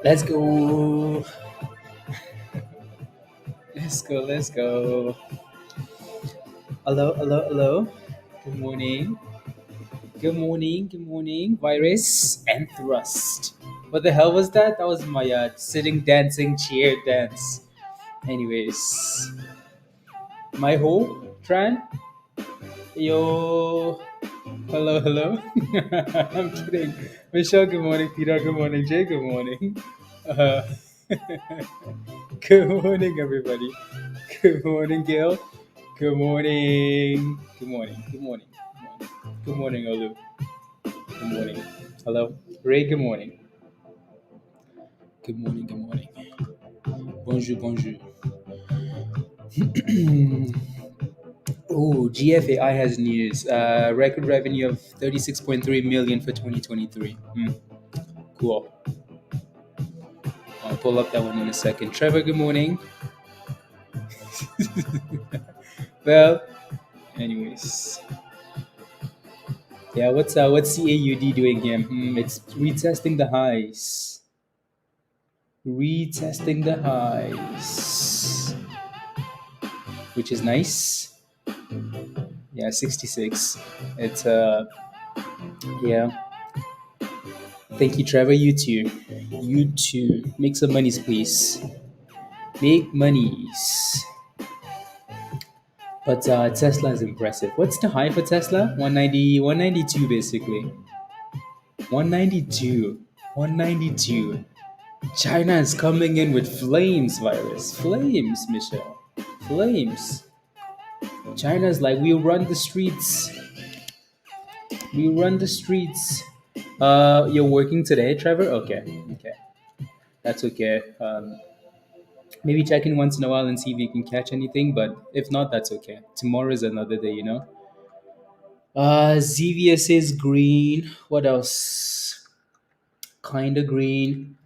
Let's go. Let's go. Let's go. Hello. Hello. Hello. Good morning. Good morning. Good morning. Virus and thrust. What the hell was that? That was my sitting, dancing, chair dance. Anyways, my ho, Tran. Yo. Hello. Hello. I'm kidding. Michelle, good morning. Peter, good morning. Jay, good morning. Uh, good morning, everybody. Good morning, Gail. Good morning. Good morning. Good morning. Good morning, Olu. Good morning. Hello. Ray, good morning. Good morning. Good morning. Bonjour. Bonjour. Oh, GFAI has news. Record revenue of 36.3 million for 2023. Cool. I'll pull up that one in a second. Trevor, good morning. Well, anyways. Yeah, what's CAUD doing here? It's retesting the highs. Retesting the highs, which is nice. Yeah, 66. It's yeah. Thank you, Trevor. You too. You too. Make some monies, please. Make monies. But Tesla is impressive. What's the high for Tesla? 190, 192 basically. 192. 192. China is coming in with flames, virus. Flames, Michelle. Flames. China's like, we run the streets. We run the streets. You're working today, Trevor? Okay. Okay. That's okay. Maybe check in once in a while and see if you can catch anything, but if not, that's okay. Tomorrow is another day, you know? ZVSA is green. What else? Kinda green.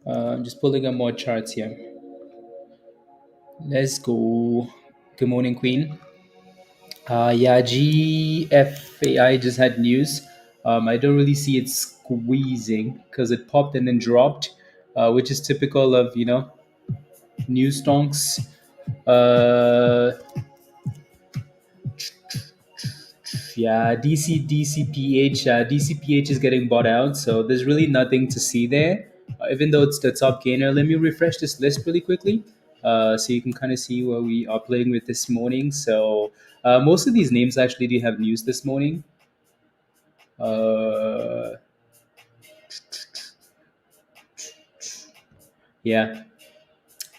I'm just pulling up more charts here. Let's go. Good morning, Queen. Yeah, GFAI just had news. I don't really see it squeezing because it popped and then dropped, which is typical of news stonks. Uh, yeah, DCPH is getting bought out, so there's really nothing to see there. Even though it's the top gainer, let me refresh this list really quickly, so you can kind of see what we are playing with this morning. So most of these names actually do have news this morning. Uh, yeah,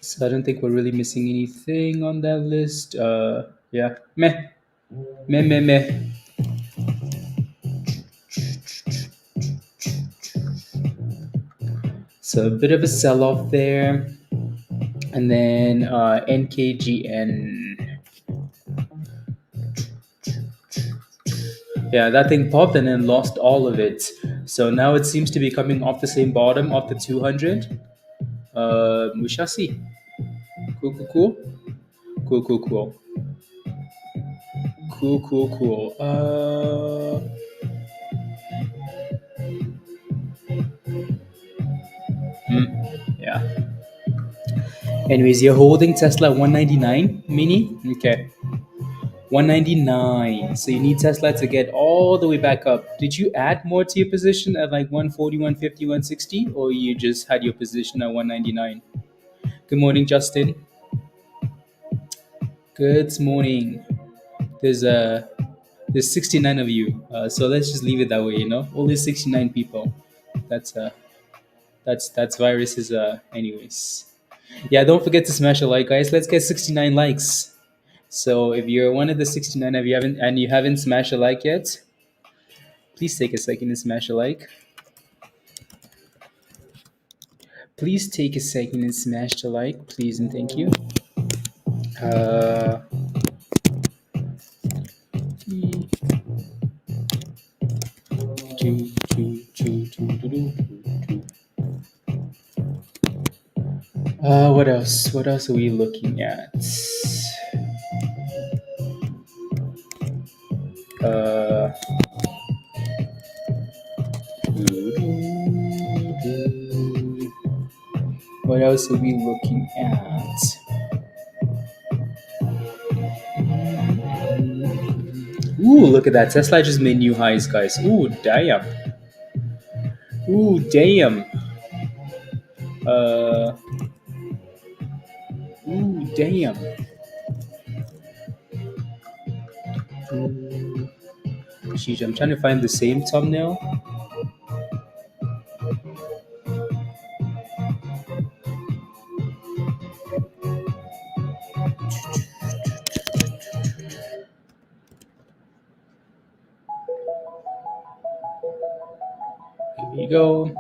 so I don't think we're really missing anything on that list. Yeah, meh. So a bit of a sell-off there, and then NKGN. Yeah, that thing popped and then lost all of it. So now it seems to be coming off the same bottom of the 200. We shall see. Cool. Cool, cool, cool. Cool. Yeah. Anyways, you're holding Tesla 199 mini? Okay. 199. So you need Tesla to get all the way back up. Did you add more to your position at like 140, 150, 160? Or you just had your position at 199? Good morning, Justin. Good morning. There's 69 of you. So let's just leave it that way, you know? Only 69 people. That's that's viruses anyways. Yeah, don't forget to smash a like, guys. Let's get 69 likes. So if you're one of the 69 of you haven't smashed a like yet, please take a second to smash a like. Please take a second and smash the like, please and thank you. Uh, what else? What else are we looking at? Uh, What else are we looking at? Ooh, look at that. Tesla just made new highs, guys. Ooh, damn. Ooh, damn. Uh, ooh, damn. Sheesh, I'm trying to find the same thumbnail. Here we go.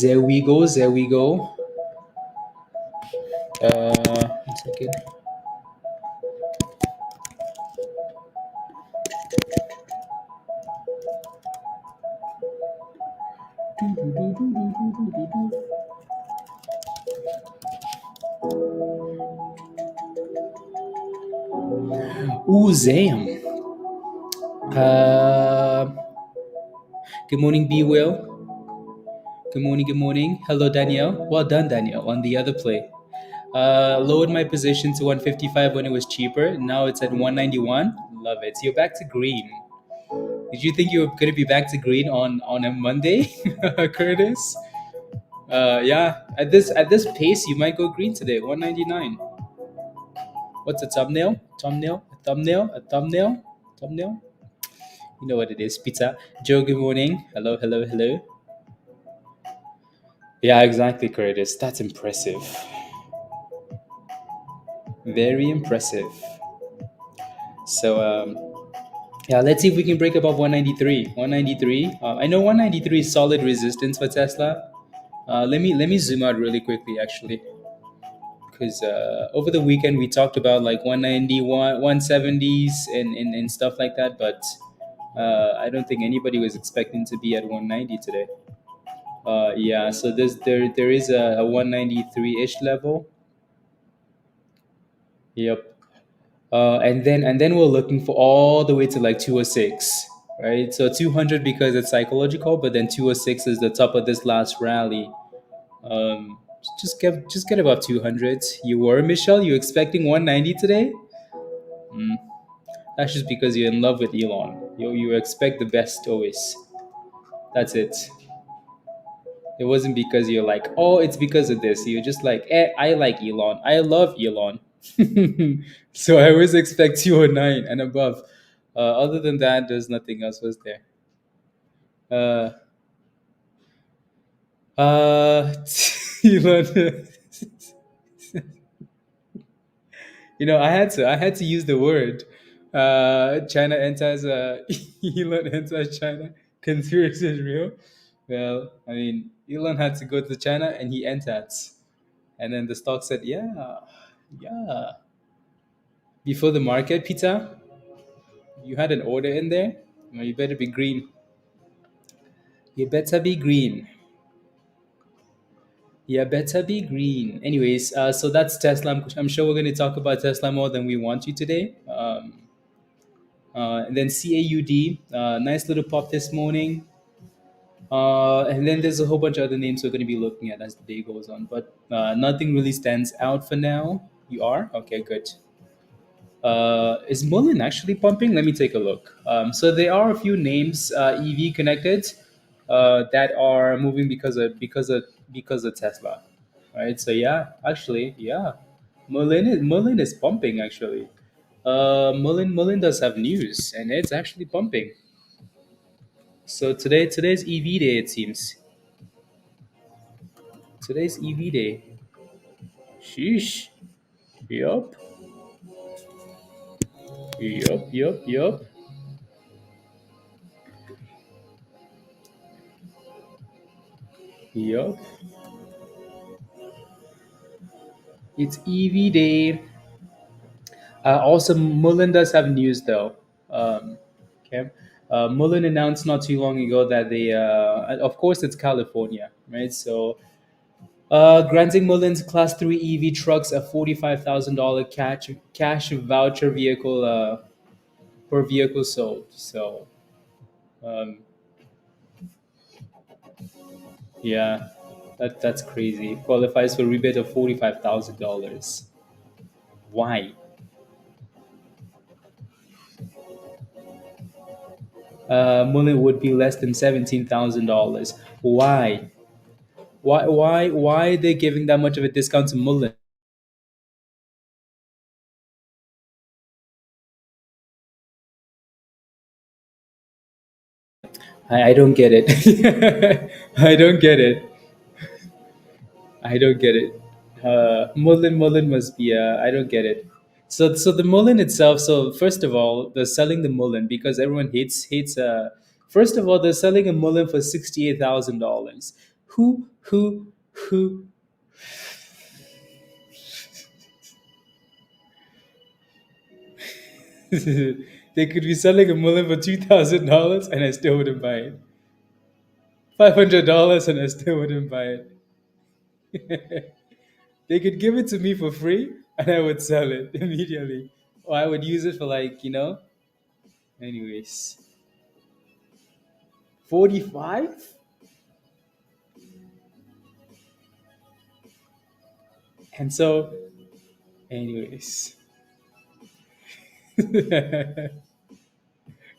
There we go. There we go. 1 second. Ooh, damn. Uh, good morning, Be Will. Good morning, good morning. Hello, Danielle. Well done, Danielle, on the other play. Lowered my position to 155 when it was cheaper. Now it's at 191. Love it. So you're back to green. Did you think you were going to be back to green on a Monday, Curtis? Yeah. At this pace, you might go green today. 199. What's a thumbnail? Thumbnail? A thumbnail? A thumbnail? Thumbnail? You know what it is. Pizza. Joe, good morning. Hello, hello, hello. Yeah, exactly, Curtis. That's impressive. Very impressive. So, yeah, let's see if we can break above 193. 193. I know 193 is solid resistance for Tesla. Let me zoom out really quickly, actually, because over the weekend we talked about like 191, 170s and stuff like that, but I don't think anybody was expecting to be at 190 today. Yeah, so there is a 193-ish level. Yep. And then we're looking for all the way to like 206, right? So 200 because it's psychological, but then 206 is the top of this last rally. Um, just get above 200. You were, Michelle? You expecting 190 today? Mm, that's just because you're in love with Elon. You expect the best always. That's it. It wasn't because you're like, oh, it's because of this. You're just like, I like Elon. I love Elon. So I always expect 209 and above. Other than that, there's nothing else was there. Uh, Elon. I had to use the word. China enters. Elon enters China. Conspiracy is real. Well, I mean, Elon had to go to China and he entered. And then the stock said, yeah, yeah. Before the market, Peter, you had an order in there. Well, you better be green. You better be green. You better be green. Anyways, so that's Tesla. I'm sure we're going to talk about Tesla more than we want to today. And then CAUD, nice little pop this morning. And then there's a whole bunch of other names we're going to be looking at as the day goes on. But nothing really stands out for now. You are? Okay, good. Is Mullen actually pumping? Let me take a look. So there are a few names EV connected that are moving because of Tesla, right? So yeah, actually, yeah, Mullen is pumping actually. Mullen does have news, and it's actually pumping. So today's EV day it seems. Today's EV day. Sheesh. Yup. Yup. Yup. Yup. Yup. It's EV day. Also, Mullen does have news though. Okay. Mullen announced not too long ago that of course, it's California, right? So, granting Mullen's Class 3 EV trucks a $45,000 cash voucher vehicle per vehicle sold. So, um, yeah. That's crazy. Qualifies for rebate of $45,000. Why? Mullen would be less than $17,000. Why? Why are they giving that much of a discount to Mullen? I don't get it. I don't get it. I don't get it. Mullen must be. I don't get it. So the Mullen itself. So first of all, they're selling the Mullen because everyone hates. First of all, they're selling a Mullen for $68,000. Who? They could be selling a Mullen for $2,000 and I still wouldn't buy it. $500 and I still wouldn't buy it. They could give it to me for free and I would sell it immediately. Or I would use it for anyways. 45? And so, anyways.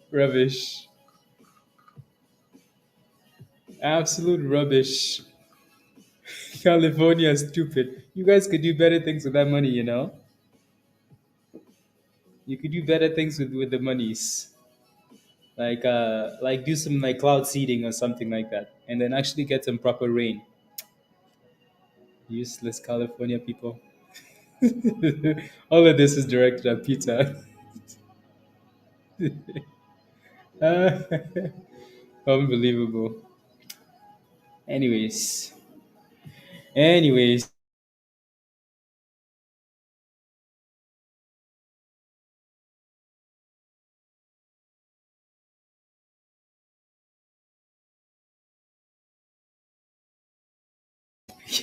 Rubbish. Absolute rubbish. California is stupid. You guys could do better things with that money, you know? You could do better things with the monies. Like do some like cloud seeding or something like that. And then actually get some proper rain. Useless California people. All of this is directed at Peter. Uh, unbelievable. Anyways, anyways,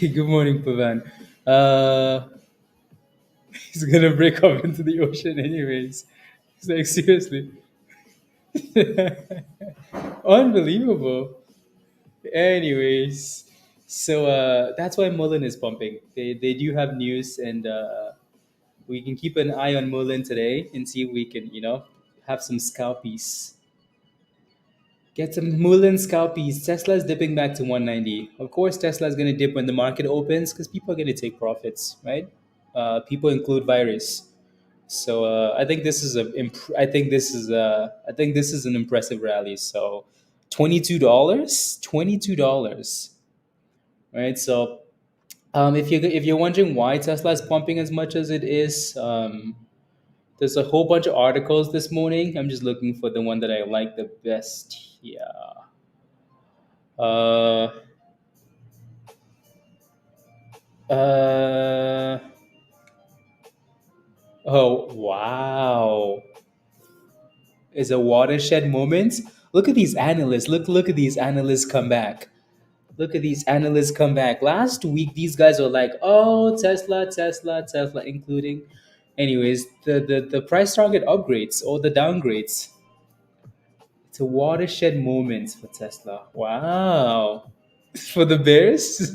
good morning, Pavan. Uh, he's gonna break off into the ocean, anyways. It's like seriously, unbelievable. Anyways, so that's why Mullen is pumping. They do have news, and we can keep an eye on Mullen today and see if we can have some scalpies. Get some Mullen scalpies. Tesla's dipping back to 190. Of course, Tesla's going to dip when the market opens because people are going to take profits, right? People include virus. So I think this is I think this is an impressive rally. So $22, $22, right? So if you're wondering why Tesla is pumping as much as it is, there's a whole bunch of articles this morning. I'm just looking for the one that I like the best. Yeah. Uh, uh, oh, wow. Is a watershed moment. Look at these analysts. Look at these analysts come back. Look at these analysts come back. Last week, these guys were like, oh, Tesla, Tesla, Tesla, including. Anyways, the price target upgrades or the downgrades. It's a watershed moment for Tesla. Wow. For the bears?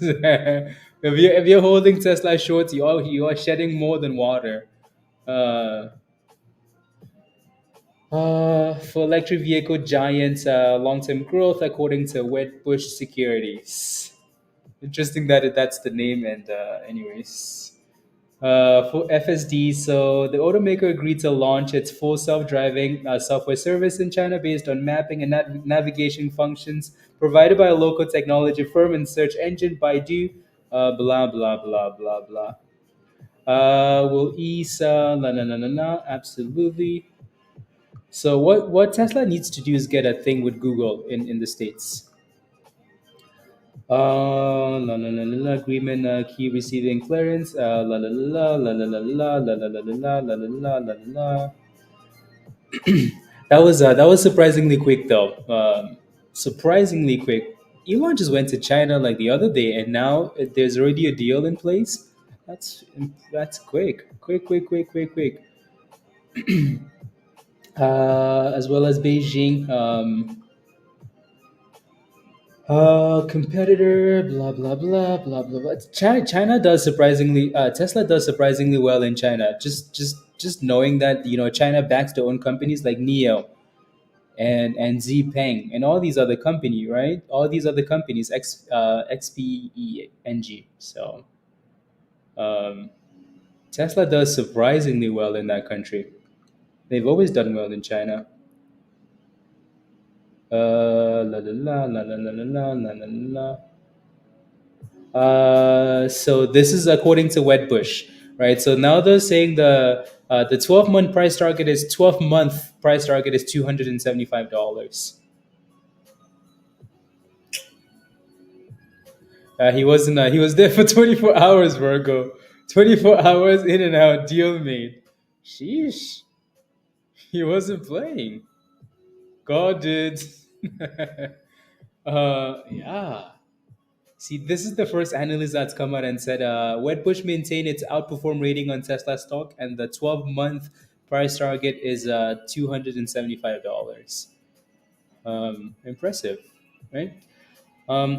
If you're holding Tesla short, you are shedding more than water. Uh, for electric vehicle giants, long-term growth according to Wedbush Securities. Interesting that that's the name. And anyways, for FSD, so the automaker agreed to launch its full self-driving software service in China based on mapping and navigation functions provided by a local technology firm and search engine Baidu. Blah blah blah blah blah. Will ease la na na na na absolutely. So what Tesla needs to do is get a thing with Google in the states. La la la la la agreement key receiving clearance. La la la la la la la la la la la la la la la la. That was surprisingly quick though. Surprisingly quick. Elon just went to China like the other day, and now there's already a deal in place. That's quick, quick, quick, quick, quick, quick. As well as Beijing. Competitor, blah blah blah blah blah blah. China does surprisingly. Tesla does surprisingly well in China. Just knowing that China backs their own companies like Neo and Zpeng and all these other company, right? All these other companies, XPENG. So um, Tesla does surprisingly well in that country. They've always done well in China. La la la la la la la la la la. So this is according to Wedbush, right? So now they're saying the 12-month price target is 12-month price target is $275. He wasn't. He was there for 24 hours, Virgo. 24 hours in and out, deal made. Sheesh. He wasn't playing. God did. Yeah. See, this is the first analyst that's come out and said Wedbush maintained its outperform rating on Tesla stock, and the 12-month price target is $275. Impressive, right?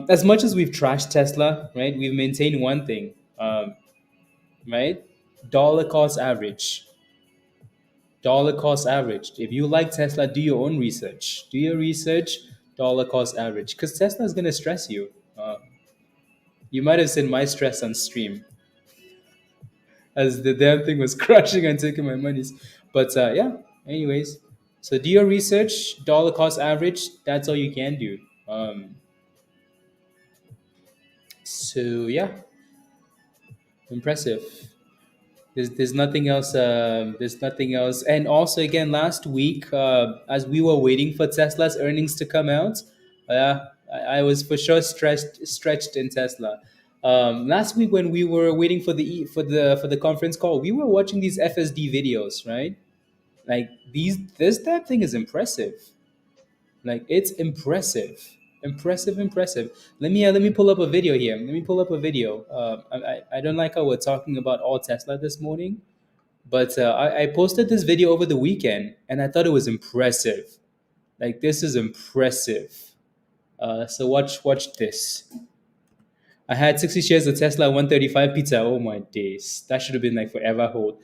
As much as we've trashed Tesla, right, we've maintained one thing, right? Dollar cost average. Dollar cost average. If you like Tesla, do your own research. Do your research, dollar cost average. Because Tesla is going to stress you. You might have seen my stress on stream as the damn thing was crashing and taking my monies. But yeah, anyways. So do your research, dollar cost average. That's all you can do. So yeah, impressive. There's nothing else. There's nothing else. And also, again, last week, as we were waiting for Tesla's earnings to come out, I was for sure stretched in Tesla. Last week, when we were waiting for the conference call, we were watching these FSD videos, right? Like that thing is impressive. Like it's impressive. Let me pull up a video here. Let me pull up a video. I don't like how we're talking about all Tesla this morning, but I posted this video over the weekend, and I thought it was impressive. Like this is impressive. So watch this. I had 60 shares of Tesla, 135 pizza. Oh my days, that should have been like forever hold.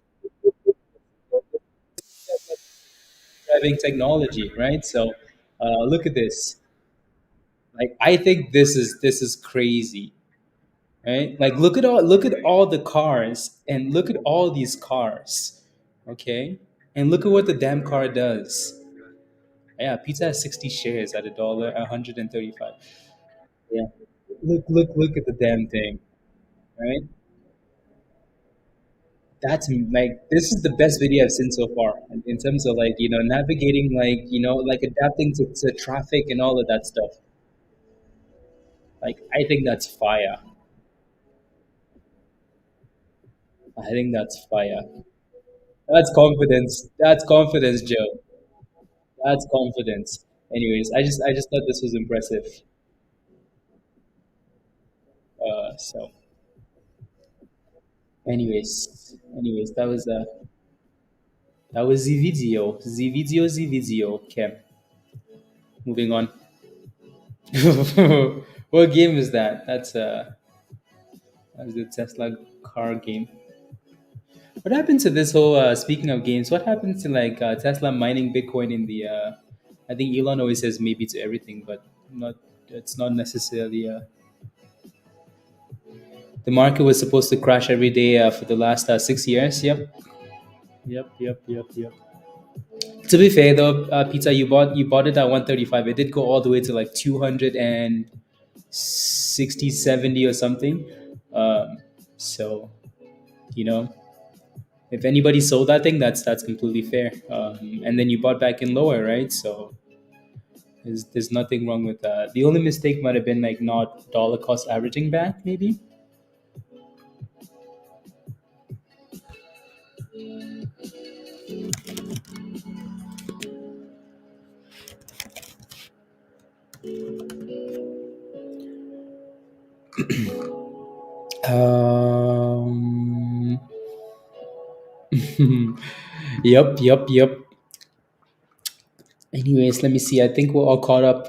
Driving technology, right? So look at this. Like I think this is crazy, right? Like look at all the cars and look at all these cars, okay? And look at what the damn car does. Yeah, pizza has 60 shares at $1, 135. Yeah, look at the damn thing, right? That's like this is the best video I've seen so far in terms of like navigating like like adapting to traffic and all of that stuff. Like I think that's fire. I think that's fire. That's confidence. That's confidence, Joe. That's confidence. Anyways, I just thought this was impressive. So anyways, that was the video. The video. Okay, moving on. What game is that? That's the Tesla car game. What happened to this whole speaking of games? What happened to like Tesla mining Bitcoin in the? I think Elon always says maybe to everything, but not. It's not necessarily. The market was supposed to crash every day for the last 6 years. Yep. To be fair though, pizza you bought it at 135. It did go all the way to like 260, 70 or something. So you know, if anybody sold that thing, that's completely fair. And then you bought back in lower, right? So there's nothing wrong with that. The only mistake might have been like not dollar cost averaging back, maybe. Um, yep. Anyways, let me see. I think we're all caught up.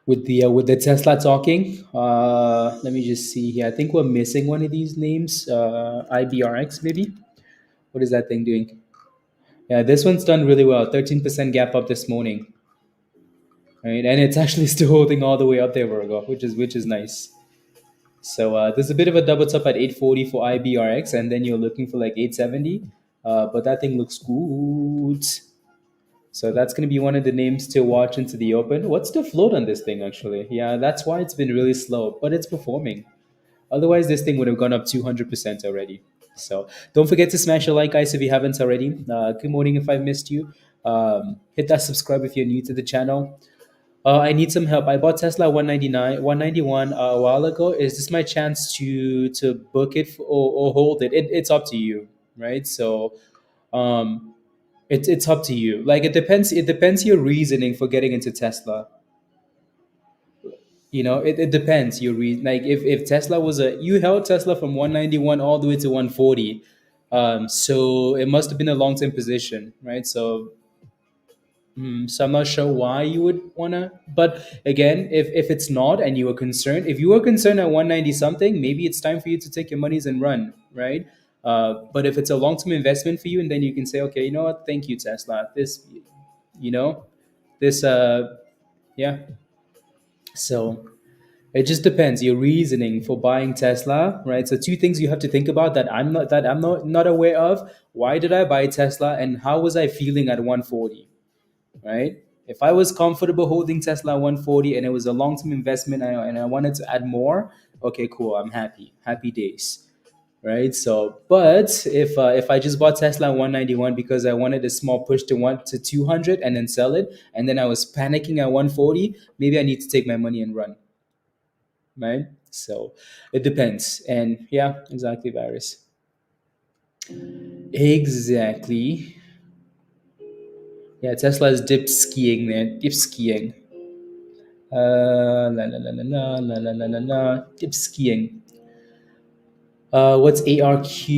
with the Tesla talking. Let me just see here. I think we're missing one of these names. IBRX maybe. What is that thing doing? Yeah, this one's done really well. 13% gap up this morning, right? And it's actually still holding all the way up there, Virgo, which is nice. So there's a bit of a double top at 840 for IBRX, and then you're looking for like 870. But that thing looks good. So that's going to be one of the names to watch into the open. What's the float on this thing actually? Yeah, that's why it's been really slow, but it's performing. Otherwise, this thing would have gone up 200% already. So don't forget to smash a like, guys, if you haven't already. Good morning if I missed you. Hit that subscribe if you're new to the channel. I need some help. I bought Tesla 199, 191 a while ago. Is this my chance to book it or hold it? It's up to you, right? So um, it's up to you. Like it depends your reasoning for getting into Tesla. It depends your like if Tesla was a you held Tesla from 191 all the way to 140, so it must have been a long-term position, right? So I'm not sure why you would wanna, but again, if it's not and you were concerned, if you were concerned at 190 something, maybe it's time for you to take your monies and run, right? But if it's a long-term investment for you, and then you can say, okay, you know what, thank you, Tesla, this, you know this yeah. So it just depends your reasoning for buying Tesla, right? So two things you have to think about that I'm not aware of. Why did I buy Tesla, and how was I feeling at 140, right? If I was comfortable holding Tesla at 140 and it was a long-term investment, and I wanted to add more, okay, cool, I'm happy days, right? So, but if I just bought Tesla at 191 because I wanted a small push to 200 and then sell it, and then I was panicking at 140, maybe I need to take my money and run, right? So it depends. And yeah, exactly, Virus. Exactly. Yeah, Tesla is dip skiing, man. Dip skiing. La la la la la la la la la la. Dip skiing. What's ARQ?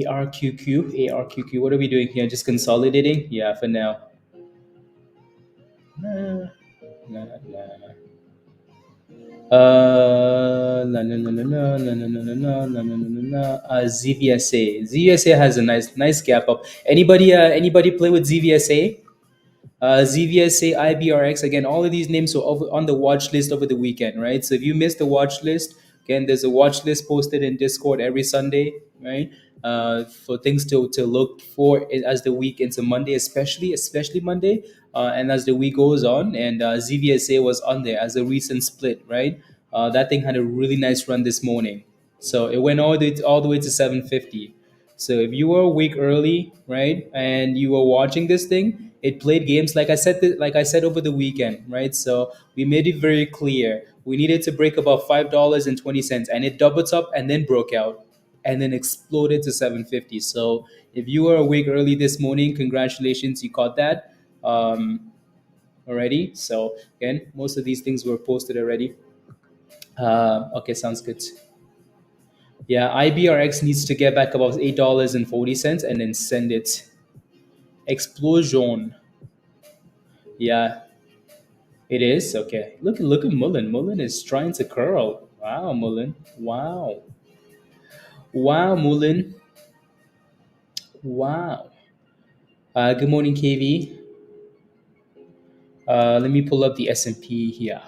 ARQQ? ARQQ. What are we doing here? Just consolidating? Yeah, for now. Nah, nah, nah. La, la, la, la, la, la, la, la, la, la, la, la, la, la. ZVSA. ZVSA has a nice gap up. Anybody play with ZVSA? ZVSA, IBRX, again, all of these names were on the watch list over the weekend, right? So if you missed the watch list, again, there's a watch list posted in Discord every Sunday, right? For things to look for as the week into Monday, especially Monday, and as the week goes on. And ZVSA was on there as a recent split, right? That thing had a really nice run this morning, so it went all the way to 750. So if you were a week early, right, and you were watching this thing, it played games like I said over the weekend, right? So we made it very clear we needed to break above $5.20, and it doubled up and then broke out and then exploded to 750. So if you were a week early this morning, congratulations, you caught that already. So again, most of these things were posted already. Okay, sounds good. Yeah, IBRX needs to get back above $8.40 and then send it. Explosion. Yeah, it is. Okay. Look at Mullen. Mullen is trying to curl. Wow, Mullen. Wow. Wow, Mullen. Wow. Good morning, KV. Let me pull up the S&P here.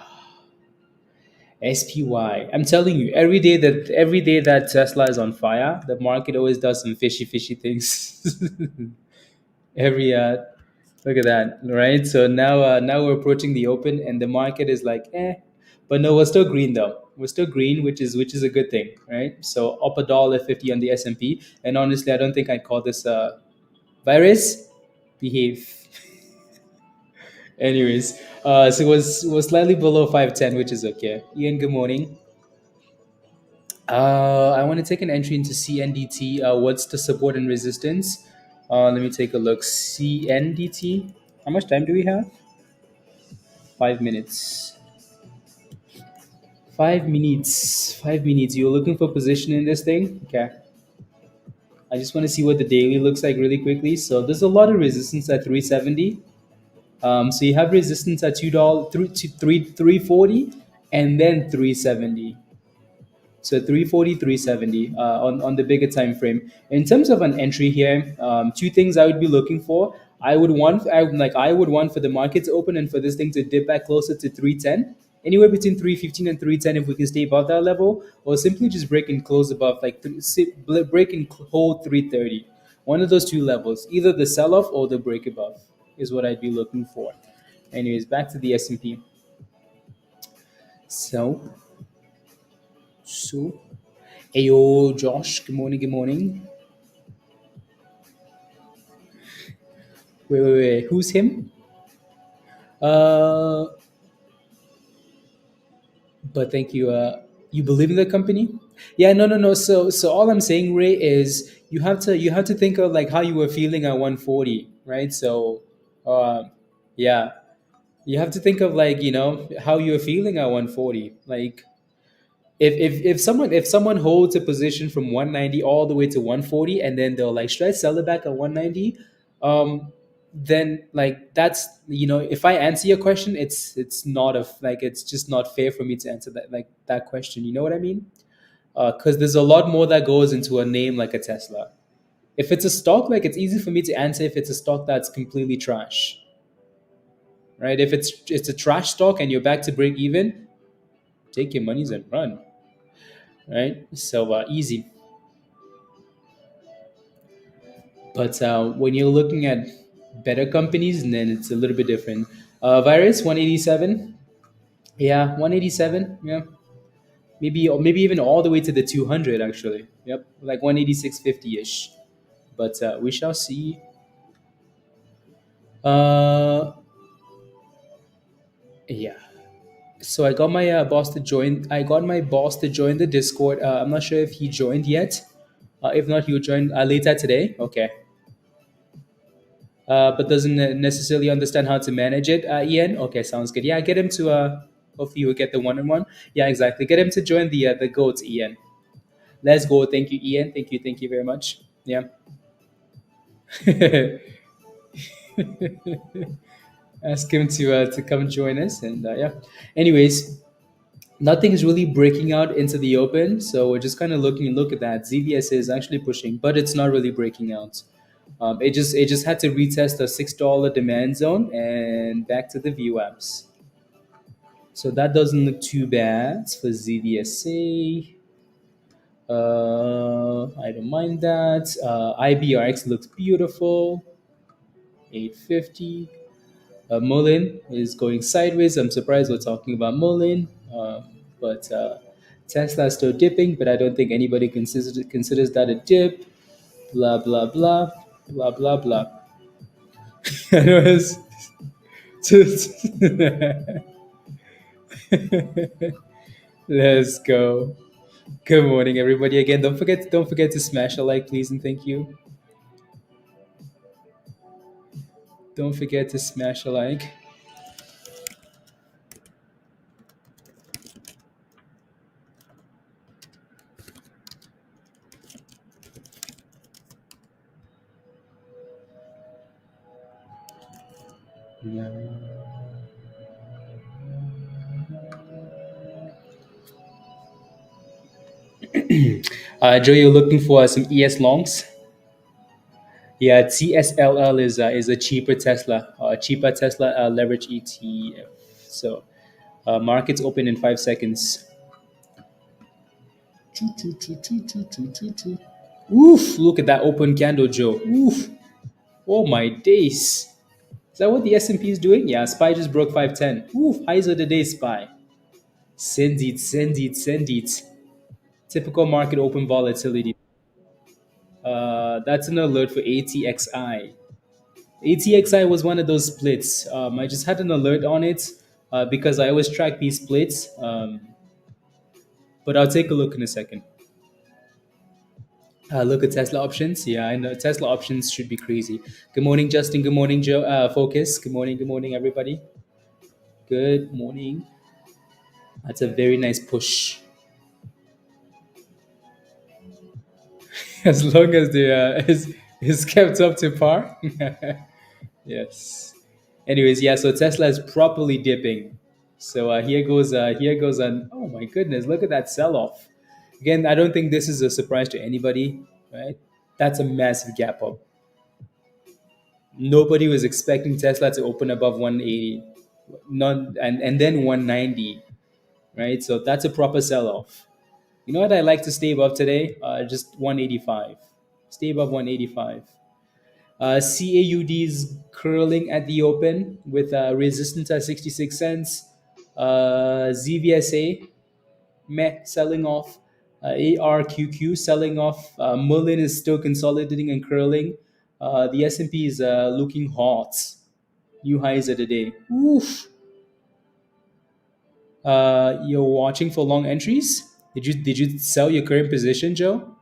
SPY. I'm telling you, every day that Tesla is on fire, the market always does some fishy things. every Look at that, right? So now we're approaching the open, and the market is like, but no, we're still green though. We're still green, which is a good thing, right? So up $1.50 on the S&P, and honestly, I don't think I'd call this virus. Behave. Anyways, so it was slightly below 510, which is okay. Ian, good morning. I want to take an entry into CNDT. What's the support and resistance? Let me take a look. CNDT. How much time do we have? 5 minutes. 5 minutes. 5 minutes. You're looking for position in this thing? Okay. I just want to see what the daily looks like really quickly. So there's a lot of resistance at 370. So you have resistance at $2, 340, and then 370. So 340, 370 on the bigger time frame. In terms of an entry here, two things I would be looking for. I would want for the market to open and for this thing to dip back closer to 310. Anywhere between 315 and 310 if we can stay above that level, or simply just break and close above break and hold 330. One of those two levels, either the sell off or the break above, is what I'd be looking for. Anyways, back to the S&P. So, so Hey yo, Josh. Good morning. Good morning. Wait. Who's him? Uh, but thank you. You believe in the company? Yeah. No. So all I'm saying, Ray, is you have to think of like how you were feeling at 140, right? So, yeah, you have to think of like how you were feeling at 140. Like if someone holds a position from 190 all the way to 140 and then they'll like should I sell it back at 190, then like that's if I answer your question, it's not a like it's just not fair for me to answer that question, you know what I mean? Because there's a lot more that goes into a name like a Tesla. If it's a stock, like it's easy for me to answer if it's a stock that's completely trash, right? If it's a trash stock and you're back to break even, take your monies and run, right? So easy. But when you're looking at better companies, then it's a little bit different. Virus 187, yeah, 187, yeah, maybe or maybe even all the way to the 200 actually. Yep, like 186.50 ish. But we shall see. Uh, yeah. So I got my boss to join. I got my boss to join the Discord. I'm not sure if he joined yet. If not, he'll join later today. Okay. But doesn't necessarily understand how to manage it. Ian, okay, sounds good. Yeah, get him to. Hopefully, you will get the one-on-one. Yeah, exactly. Get him to join the goats, Ian. Let's go. Thank you, Ian. Thank you very much. Yeah. Ask him to come join us, and yeah. Anyways, nothing's really breaking out into the open, so we're just kind of look at that. ZVSA is actually pushing, but it's not really breaking out. It just had to retest the $6 demand zone and back to the view apps. So that doesn't look too bad for ZVSA. I don't mind that. IBRX looks beautiful. 850. Mullen is going sideways. I'm surprised we're talking about Mullen. But Tesla is still dipping, but I don't think anybody considers that a dip. Blah, blah, blah. Blah, blah, blah. Anyways, let's go. Good morning, everybody. Again, don't forget to smash a like, please, and thank you. Don't forget to smash a like. Joe, you're looking for some ES longs. Yeah, TSLL is a cheaper Tesla leverage ETF. So markets open in 5 seconds. Oof! Look at that open candle, Joe. Oof! Oh my days! Is that what the S&P is doing? Yeah, SPY just broke 510. Oof! Highs of the day, SPY. Send it, send it, send it. Typical market open volatility. That's an alert for ATXI. ATXI was one of those splits. I just had an alert on it because I always track these splits. But I'll take a look in a second. Look at Tesla options. Yeah, I know Tesla options should be crazy. Good morning, Justin. Good morning, Joe. Focus. Good morning, everybody. Good morning. That's a very nice push. As long as the is kept up to par. Yes. Anyways, yeah. So Tesla is properly dipping. So here goes on. Oh my goodness! Look at that sell off. Again, I don't think this is a surprise to anybody, right? That's a massive gap up. Nobody was expecting Tesla to open above 180, none, and then 190, right? So that's a proper sell off. You know what I like to stay above today? Just 185. Stay above 185. CAUD is curling at the open with resistance at 66 cents. ZVSA, meh, selling off. ARQQ selling off. Mullen is still consolidating and curling. The S&P is looking hot. New highs of the day. Oof. You're watching for long entries? Did you sell your current position, Joe?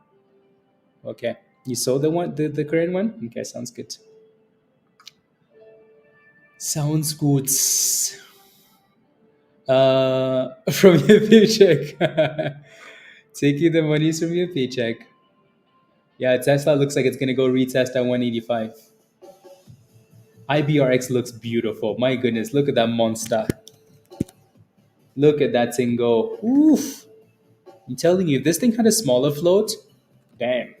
Okay. You sold the current one? Okay, sounds good. Sounds good. From your paycheck. Taking the monies from your paycheck. Yeah, Tesla looks like it's gonna go retest at 185. IBRX looks beautiful. My goodness, look at that monster. Look at that thing go. Oof. I'm telling you, if this thing had a smaller float, damn.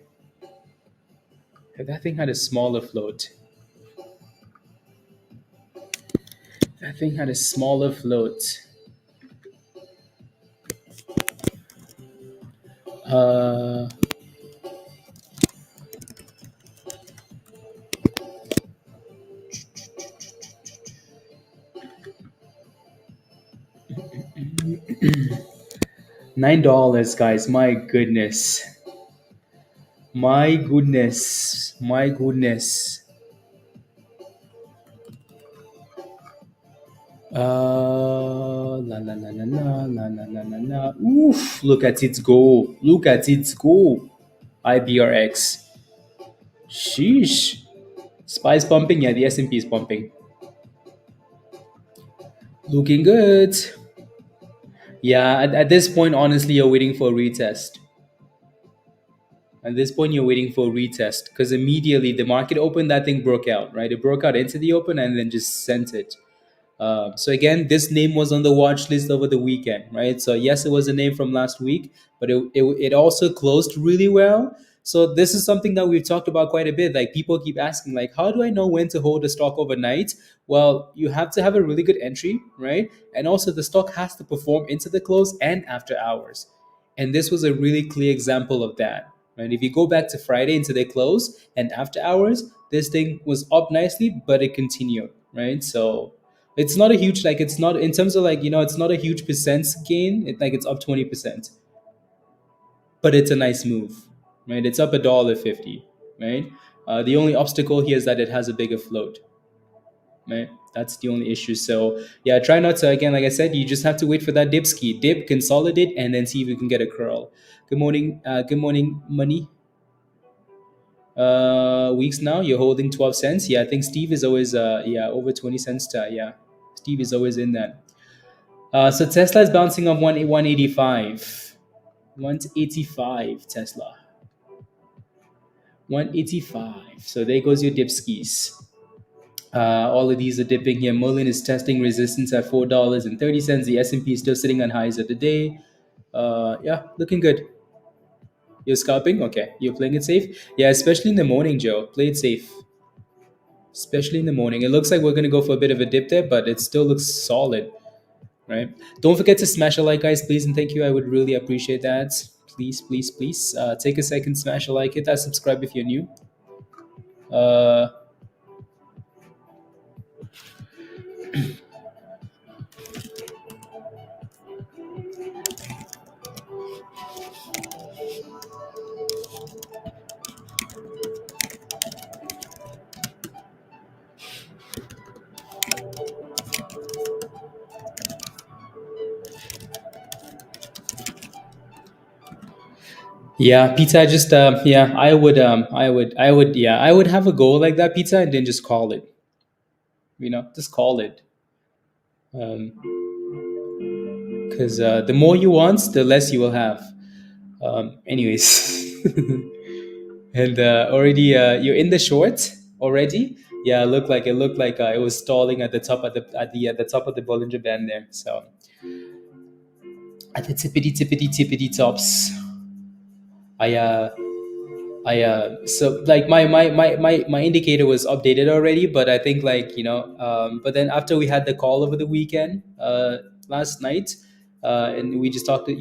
If that thing had a smaller float. That thing had a smaller float. Uh, $9, guys. My goodness. My goodness. My goodness. La la la la la la la la la la. Oof! Look at it go! Look at it go! IBRX. Sheesh. Spice pumping. Yeah, the S&P is pumping. Looking good. Yeah, at this point, honestly, you're waiting for a retest. At this point, you're waiting for a retest because immediately the market opened, that thing broke out, right? It broke out into the open and then just sent it. So again, this name was on the watch list over the weekend, right? So yes, it was a name from last week, but it also closed really well. So this is something that we've talked about quite a bit. Like people keep asking, like, how do I know when to hold a stock overnight? Well, you have to have a really good entry, right? And also the stock has to perform into the close and after hours. And this was a really clear example of that. Right? If you go back to Friday into the close and after hours, this thing was up nicely, but it continued, right? So it's not a huge like it's not in terms of like it's not a huge percent gain. It's up 20%, but it's a nice move, right? It's up $1.50, right? The only obstacle here is that it has a bigger float, right? That's the only issue. So yeah, try not to again. Like I said, you just have to wait for that dip ski, dip, consolidate, and then see if you can get a curl. Good morning, money. Weeks now. You're holding 12 cents. Yeah, I think Steve is always over 20 cents. Yeah, Steve is always in that. So Tesla is bouncing off 185. 185 Tesla. 185. So there goes your dip skis. All of these are dipping here. Mullen is testing resistance at $4.30. The S&P is still sitting on highs of the day. Yeah, looking good. You're scalping? Okay. You're playing it safe? Yeah, especially in the morning, Joe. Play it safe. Especially in the morning. It looks like we're going to go for a bit of a dip there, but it still looks solid, right? Don't forget to smash a like, guys, please, and thank you. I would really appreciate that. Please, please, please. Take a second, smash a like, hit that subscribe if you're new. Uh, yeah, pizza. Just yeah, I would have a goal like that, pizza, and then just call it. Just call it. Because the more you want, the less you will have. Anyways, and already you're in the short already. Yeah, it looked like it was stalling at the top at the top of the Bollinger Band there. So at the tippity tops, I so like my indicator was updated already, but I think like but then after we had the call over the weekend last night, and we just talked to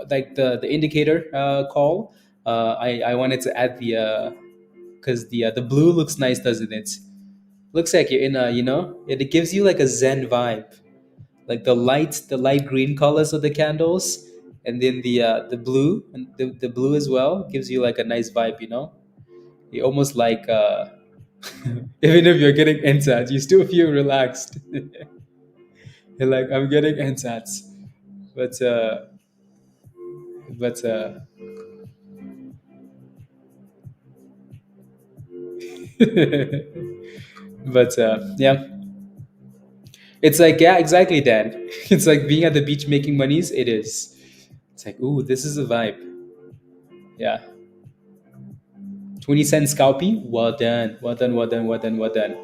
like the indicator call. I wanted to add the because the blue looks nice, doesn't it? Looks like you're in a it gives you like a Zen vibe, like the light green colors of the candles, and then the blue and the blue as well gives you like a nice vibe. You almost like even if you're getting NSATs, you still feel relaxed. You're like, I'm getting NSATs, but but but yeah, it's like, yeah, exactly, Dan. It's like being at the beach making monies. It is. It's like, ooh, this is a vibe. Yeah. 20 cent scalpy. Well done. Well done. Well done. Well done. Well done.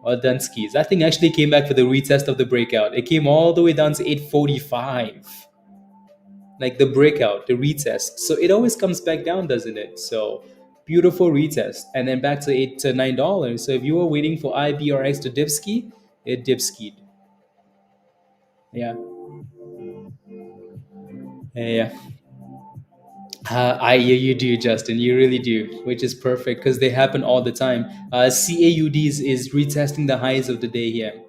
Well done, skis. That thing actually came back for the retest of the breakout. It came all the way down to 845. Like the breakout, the retest. So it always comes back down, doesn't it? So beautiful retest. And then back to $8 to $9. So if you were waiting for IBRX to dip ski, it dip skied. Yeah. Yeah. You do, Justin. You really do, which is perfect because they happen all the time. CAUDs is retesting the highs of the day here.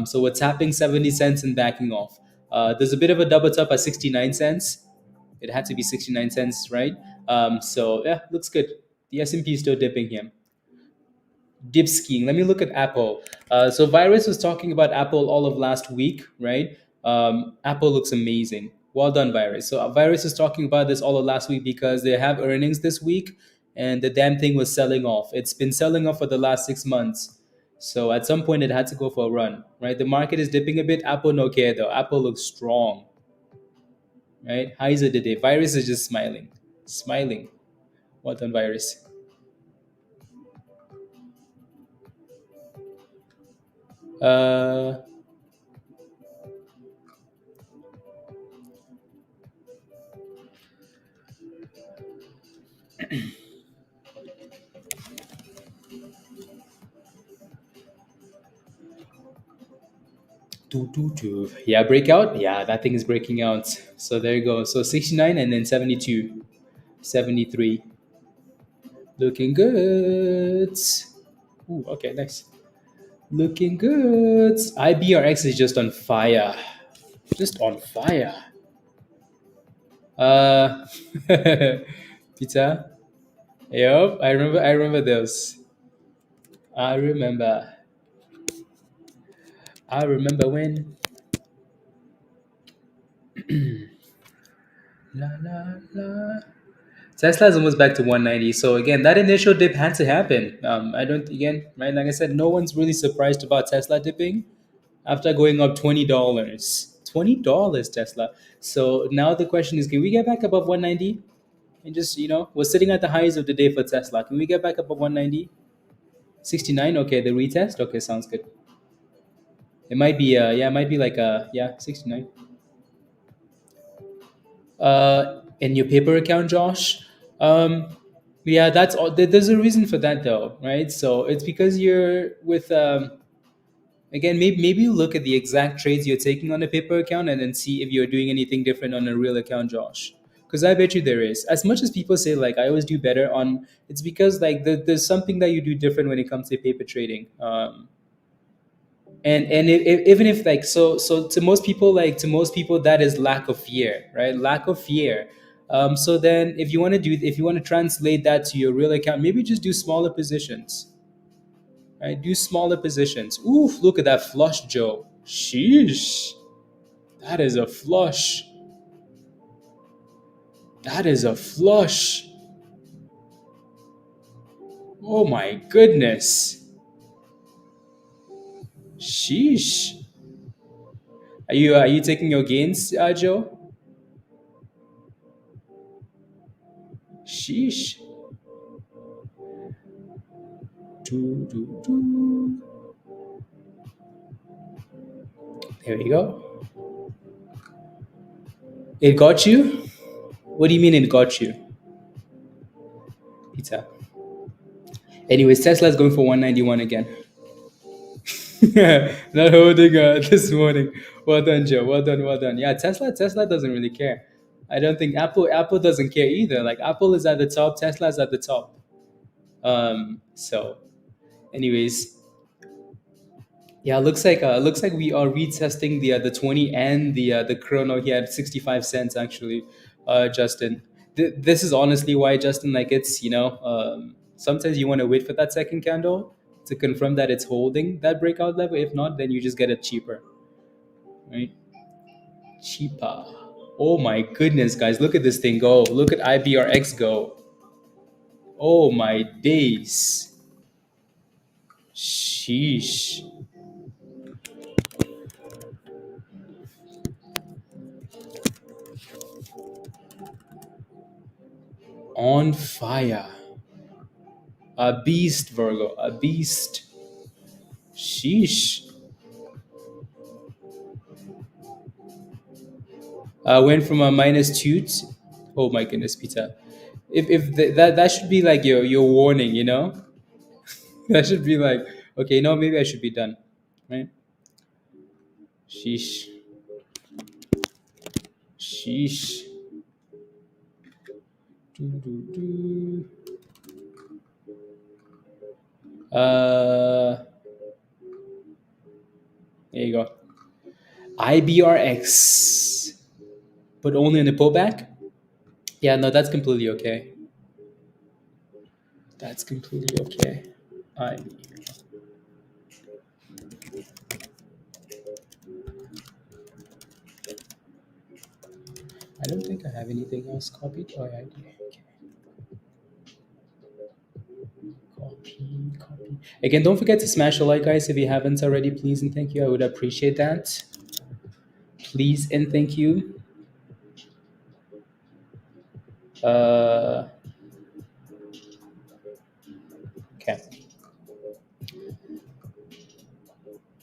So we're tapping 70 cents and backing off. There's a bit of a double top at 69 cents. It had to be 69 cents, right? So yeah, looks good. The S&P is still dipping here. Dip skiing. Let me look at Apple. So Virus was talking about Apple all of last week, right? Apple looks amazing. Well done, Virus. So Virus is talking about this all of last week because they have earnings this week, and the damn thing was selling off. It's been selling off for the last 6 months. So at some point, it had to go for a run, right? The market is dipping a bit. Apple no care though. Apple looks strong, right? Highs of the day. Virus is just smiling, smiling. Well done, Virus. Uh, 222. Yeah, breakout. Yeah, that thing is breaking out. So there you go. So 69 and then 72, 73. Looking good. Ooh, okay, nice. Looking good. IBRX is just on fire. Just on fire. Uh, Peter. Yep, I remember those. I remember. I remember when. La la la. Tesla is almost back to 190. So again, that initial dip had to happen. I don't again, right? Like I said, no one's really surprised about Tesla dipping after going up $20. $20 Tesla. So now the question is, can we get back above 190? And just we're sitting at the highs of the day for Tesla. Can we get back above 190? 69. Okay, the retest. Okay, sounds good. It might be yeah, it might be like 69. In your paper account, Josh. Um, yeah, that's all. There's a reason for that, though, right? So it's because you're with again, maybe you look at the exact trades you're taking on a paper account and then see if you're doing anything different on a real account, Josh. Because I bet you there is. As much as people say like I always do better on, it's because like there's something that you do different when it comes to paper trading. And even if like so to most people that is lack of fear, right? Lack of fear. So then if you want to translate that to your real account, maybe just do smaller positions, right? Do smaller positions. Oof, look at that flush, Joe. Sheesh, that is a flush. That is a flush. Oh my goodness. Sheesh. Are you taking your gains, Joe? Sheesh. Do, do, do. There we go. It got you? What do you mean it got you? Pizza. Anyways, Tesla's going for 191 again. Not holding this morning. Well done, Joe. Well done, well done. Yeah, Tesla doesn't really care. I don't think Apple doesn't care either. Like Apple is at the top, Tesla's at the top. So anyways, yeah, looks like we are retesting the 20 and the chrono. He had 65 cents actually, Justin. This is honestly why, Justin, like it's, sometimes you want to wait for that second candle to confirm that it's holding that breakout level. If not, then you just get it cheaper, right? Cheaper. Oh my goodness, guys, look at this thing go. Look at IBRX go. Oh my days. Sheesh. On fire. A beast, Virgo. A beast. Sheesh. Went from a -2 to, oh my goodness, Peter. That should be like your warning, that should be like, okay, no, maybe I should be done, right? Sheesh. Sheesh. Do, do, do. There you go. IBRX, but only in the pullback. Yeah, no, that's completely okay. That's completely okay. I I don't think I have anything else copied. Oh, yeah, I do. Okay. Copy. Again, don't forget to smash the like, guys, if you haven't already. Please and thank you. I would appreciate that. Please and thank you. Okay.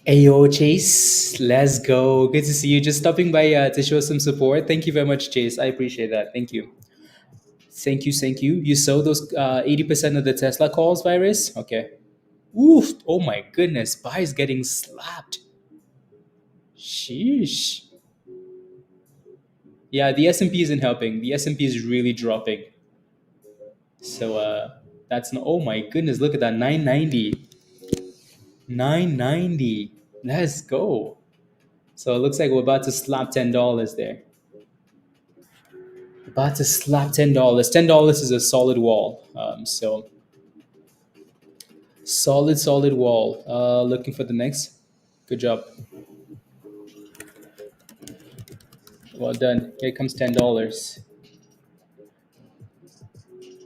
Ayo, Chase. Let's go. Good to see you. Just stopping by to show some support. Thank you very much, Chase. I appreciate that. Thank you. Thank you. Thank you. You saw those 80% of the Tesla calls, Virus? Okay. Oof. Oh my goodness. Buy's getting slapped. Sheesh. Yeah, the S&P isn't helping. The S&P is really dropping. So that's no. Oh my goodness! Look at that, 990. 990. Let's go. So it looks like we're about to slap $10 there. About to slap $10. $10 is a solid wall. So solid wall. Looking for the next. Good job. Well done. Here comes $10.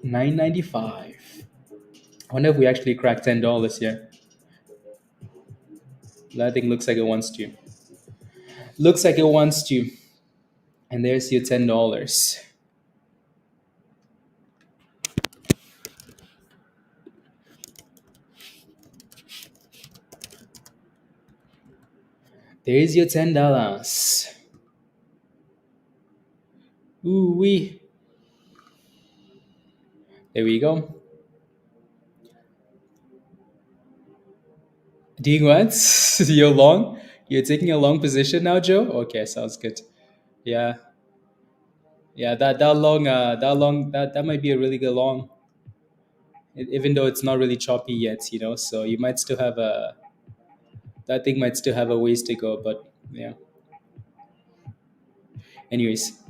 995. I wonder if we actually crack $10 here. That thing looks like it wants to. Looks like it wants to. And there's your $10. There's your $10. Ooh wee. There we go. Doing what? You're long? You're taking a long position now, Joe? Okay, sounds good. Yeah. Yeah, that might be a really good long. Even though it's not really choppy yet, so you might still have a that thing might still have a ways to go, but yeah. Anyways,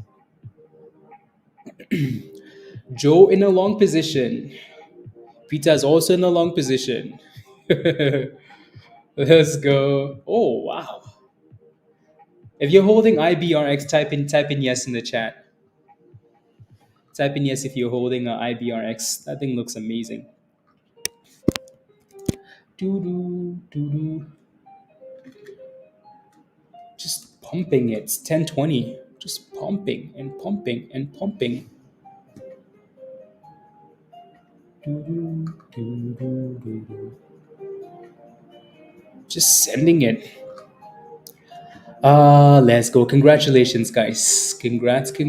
Joe in a long position. Peter's also in a long position. Let's go. Oh wow. If you're holding IBRX, type in yes in the chat. Type in yes if you're holding IBRX. That thing looks amazing. Doo doo doo doo. Just pumping it. It's 10:20. Just pumping and pumping and pumping. Just sending it. Let's go. Congratulations, guys. Congrats. They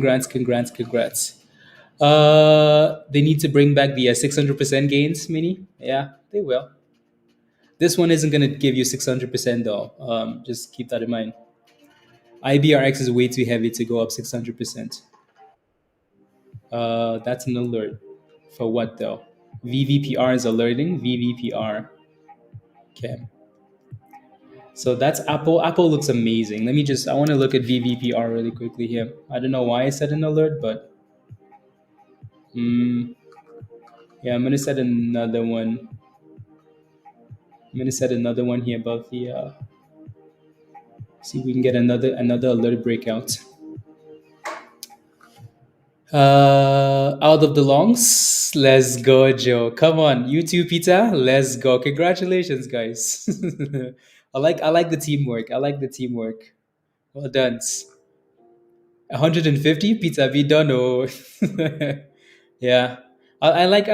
need to bring back the 600% gains, mini. Yeah, they will. This one isn't going to give you 600% though. Just keep that in mind. IBRX is way too heavy to go up 600%. That's an alert. For what though? VVPR is alerting. VVPR. Okay. So that's Apple. Apple looks amazing. I want to look at VVPR really quickly here. I don't know why I set an alert, but mm, yeah, I'm going to set another one. I'm going to set another one here above the, see if we can get another alert breakout. Out of the longs, let's go, Joe. Come on, you too, Peter. Let's go. Congratulations, guys. I like the teamwork. I like the teamwork. Well done. 150, Peter. We don't know. Yeah, I like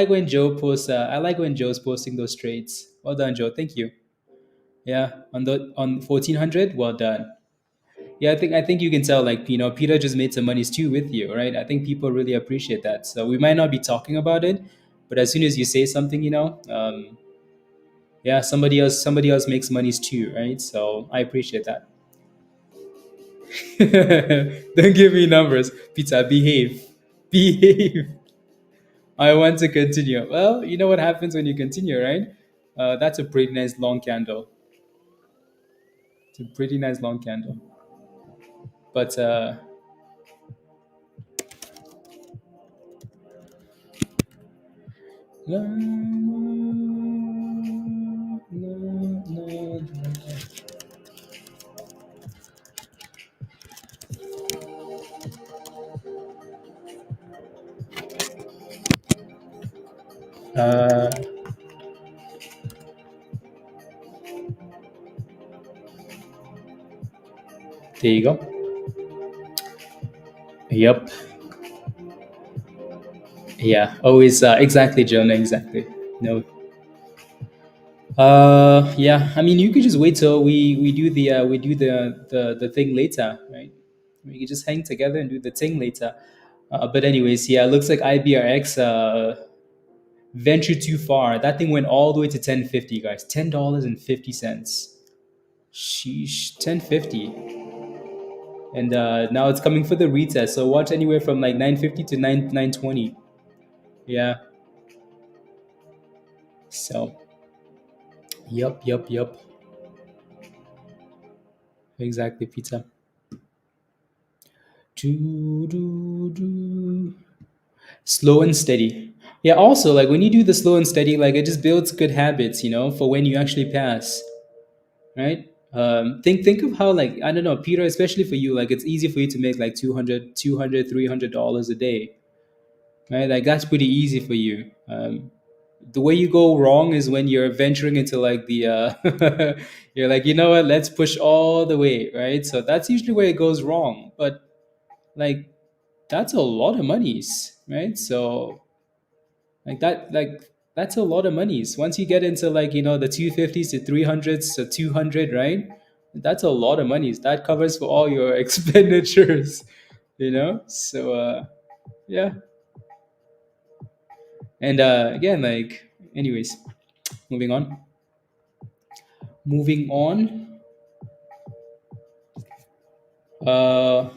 when Joe posts. I like when Joe's posting those trades. Well done, Joe. Thank you. Yeah, on 1400. Well done. Yeah, I think you can tell, like, Peter just made some monies too with you, right? I think people really appreciate that. So we might not be talking about it, but as soon as you say something, yeah, somebody else makes monies too, right? So I appreciate that. Don't give me numbers, Peter. Behave. I want to continue. Well, you know what happens when you continue, right? That's a pretty nice long candle. It's a pretty nice long candle. But uh, there you go. Yep. Yeah. Always exactly, Jonah. Exactly. No. Yeah. I mean, you could just wait till we do the thing later, right? We could just hang together and do the thing later. But anyways, yeah. It looks like IBRX ventured too far. That thing went all the way to 10.50, guys. $10.50. Sheesh. 10.50. And now it's coming for the retest. So watch anywhere from like 9.50 to 9.20. Yeah. So. Yup. Exactly, pizza. Do. Slow and steady. Yeah, also, like, when you do the slow and steady, like, it just builds good habits, for when you actually pass, right? Think of how, like, I don't know, Peter, especially for you, like, it's easy for you to make like 200, $300 a day, right? Like, that's pretty easy for you. The way you go wrong is when you're venturing into like the you're like, you know what, let's push all the way, right? So that's usually where it goes wrong. But like, that's a lot of monies, right? So that's a lot of monies. Once you get into, like, the 250s to 300s to 200, right? That's a lot of monies. That covers for all your expenditures, so yeah. And again, like, anyways, moving on. Moving on. uh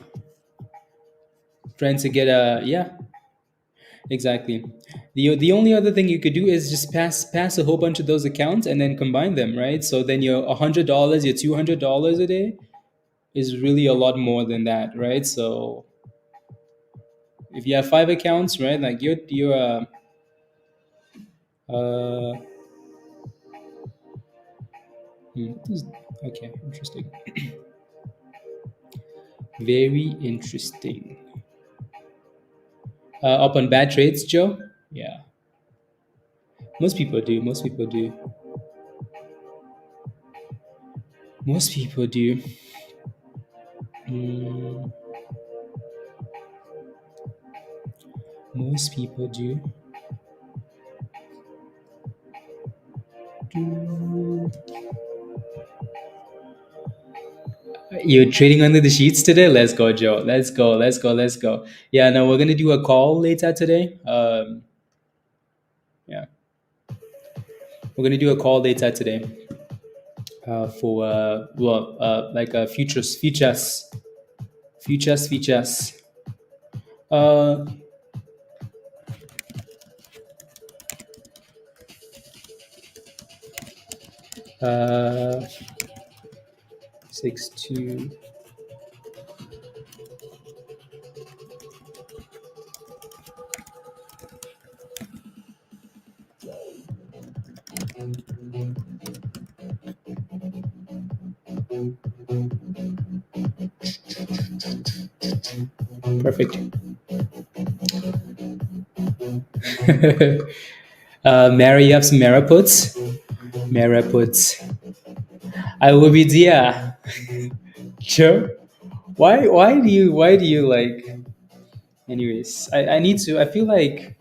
Trying to get a, yeah, exactly. The only other thing you could do is just pass a whole bunch of those accounts and then combine them, right? So then your $100, your $200 a day is really a lot more than that, right? So if you have five accounts, right, like you're uh okay, interesting. Very interesting. Up on bad trades, Joe? Yeah. Most people do. Most people do. Mm, most people do. You're trading under the sheets today? Let's go, Joe. Let's go. Let's go. Let's go. Yeah, no, we're gonna do a call later today. Yeah, we're gonna do a call later today. For like futures. Uh, uh, 6 2. Perfect. Mary ups Mara puts. Mara puts. I will be dear. Joe. Why do you like? Anyways, I need to. I feel like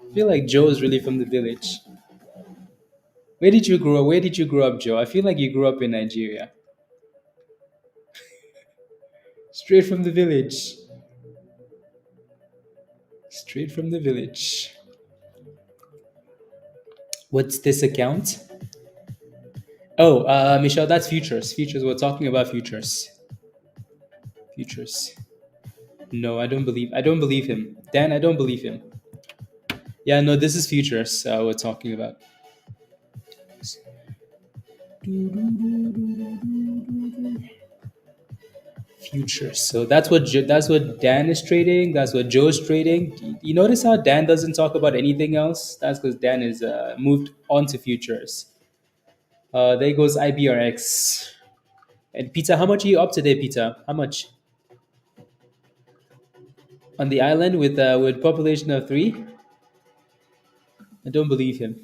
Joe is really from the village. Where did you grow up? Where did you grow up, Joe? I feel like you grew up in Nigeria. Straight from the village. Straight from the village. What's this account? Oh, Michelle, that's futures. Futures. We're talking about futures. Futures. No, I don't believe. I don't believe him. Dan, I don't believe him. Yeah, no, this is futures. We're talking about futures. So that's what Dan is trading. That's what Joe's trading. You notice how Dan doesn't talk about anything else? That's because Dan is moved on to futures. There goes IBRX. And Peter, how much are you up today, Peter? How much on the island with population of 3? I don't believe him.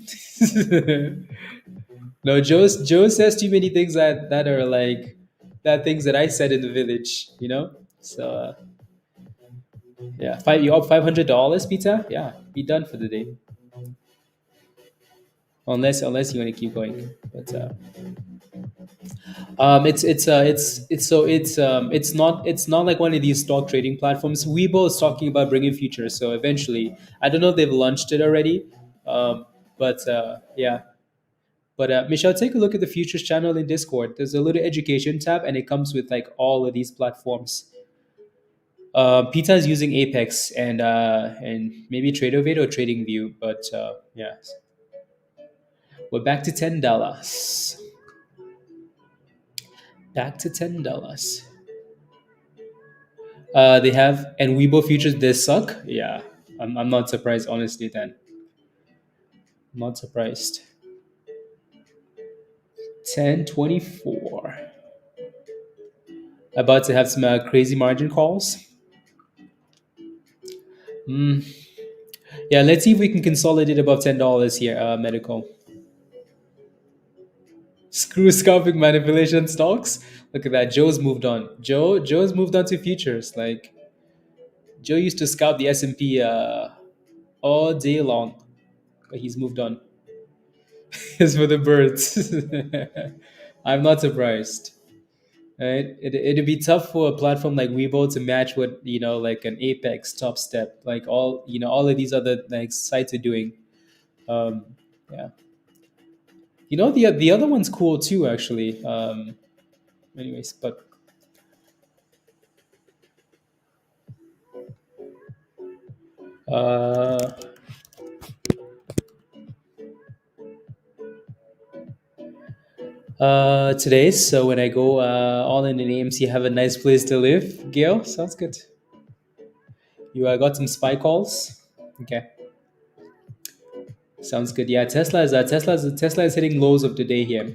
No, Joe says too many things that are like that things that I said in the village. So yeah, you up $500, Peter? Yeah, be done for the day. Unless you want to keep going, but it's not like one of these stock trading platforms. Weibo is talking about bringing futures, so eventually, I don't know if they've launched it already, but yeah. But Michelle, take a look at the futures channel in Discord. There's a little education tab, and it comes with like all of these platforms. Peter is using Apex and maybe TraderVate or TradingView, but yeah, we're back to $10. Back to $10. They have and Weibo futures they suck. Yeah, I'm not surprised honestly. Then I'm not surprised. 10.24. About to have some crazy margin calls. Mm. Yeah, let's see if we can consolidate above $10 here. Medical. Screw scalping manipulation stocks. Look at that. Joe's moved on. Joe's moved on to futures. Like Joe used to scalp the S&P all day long, but he's moved on. It's for the birds. I'm not surprised. Right? It'd be tough for a platform like Weibo to match what like an Apex, Top Step, like all of these other like sites are doing. Um, yeah. The other one's cool too, actually. Anyways, but uh, today, so when I go all in an AMC, have a nice place to live. Gail, sounds good. You got some spy calls. Okay, sounds good. Yeah, Tesla is hitting lows of the day here.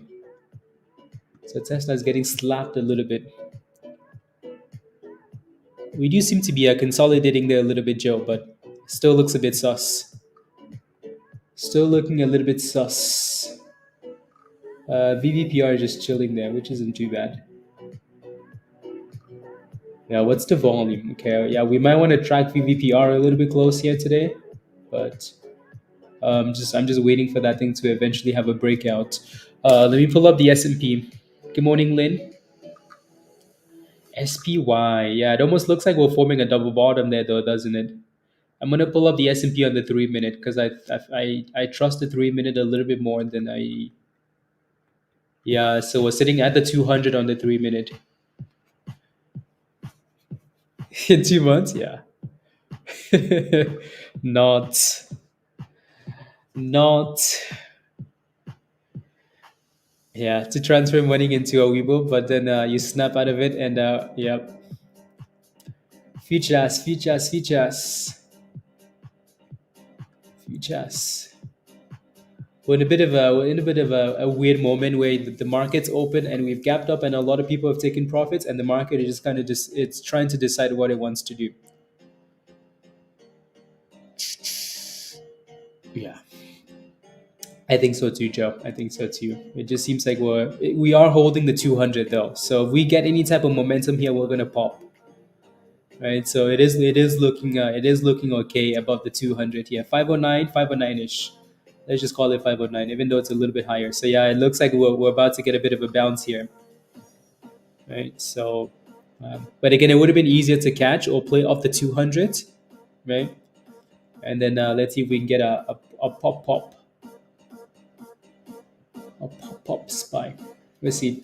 So Tesla is getting slapped a little bit. We do seem to be consolidating there a little bit, Joe, but still looks a bit sus. Still looking a little bit sus. VVPR is just chilling there, which isn't too bad. Yeah, what's the volume? Okay, yeah, we might want to track VVPR a little bit close here today, but I'm just waiting for that thing to eventually have a breakout. Let me pull up the S&P. Good morning, Lynn. SPY. Yeah, it almost looks like we're forming a double bottom there, though, doesn't it? I'm gonna pull up the S&P on the 3 minute because I trust the 3 minute a little bit more than I. Yeah, so we're sitting at the 200 on the 3 minute. In 2 months, yeah. not not yeah, to transfer money into a Weibo, but then you snap out of it and yeah, futures, futures, futures, futures. We're in a bit of a weird moment where the market's open and we've gapped up and a lot of people have taken profits and the market is just kind of just it's trying to decide what it wants to do. Yeah, I think so too, Joe. I think so too. It just seems like we are holding the 200 though. So if we get any type of momentum here, we're gonna pop. Right, so it is looking okay above the 200 here, 509, 509 ish. Let's just call it 509, even though it's a little bit higher. So yeah, it looks like we're about to get a bit of a bounce here, right? So, but again, it would have been easier to catch or play off the 200, right? And then let's see if we can get a pop spy. Let's see.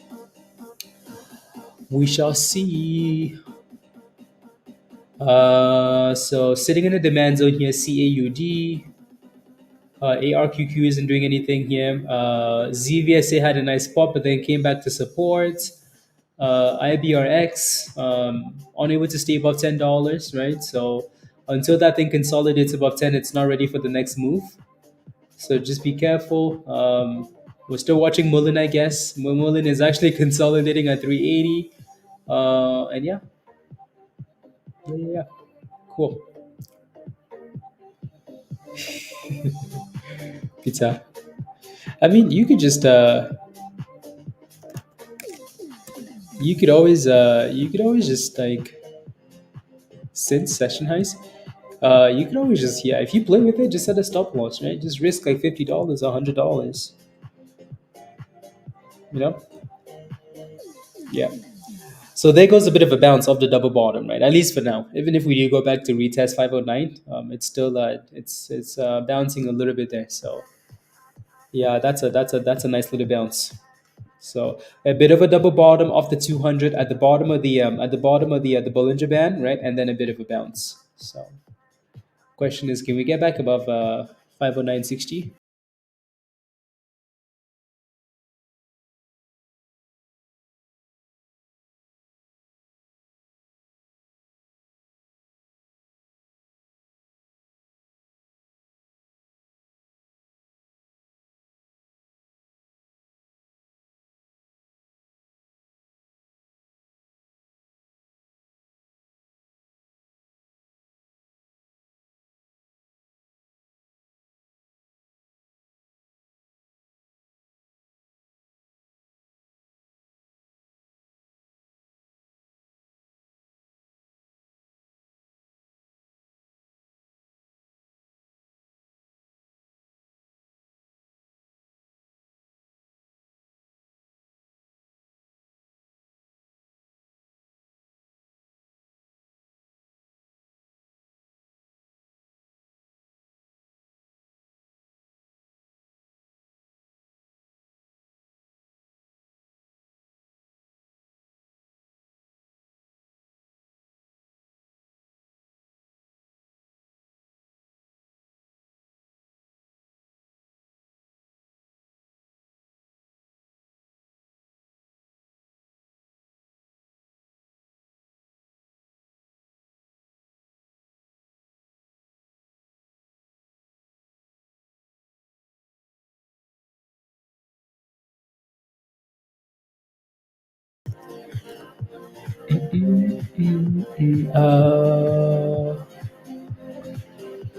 We shall see. So sitting in a demand zone here, CAUD. ARQQ isn't doing anything here. ZVSA had a nice pop, but then came back to support. IBRX unable to stay above $10, right? So until that thing consolidates above 10, it's not ready for the next move. So just be careful. We're still watching Mullen, I guess. Mullen is actually consolidating at 380. And yeah, yeah. Cool. Pizza. I mean, you could always just like since session highs, you could always just yeah, if you play with it, just set a stop loss, right? Just risk like $50, $100, you know? Yeah. So there goes a bit of a bounce off the double bottom, right? At least for now. Even if we do go back to retest 509, it's still it's bouncing a little bit there. So yeah, that's a nice little bounce. So a bit of a double bottom off the 200 at the bottom of the Bollinger Band, right? And then a bit of a bounce. So question is, can we get back above 509.60?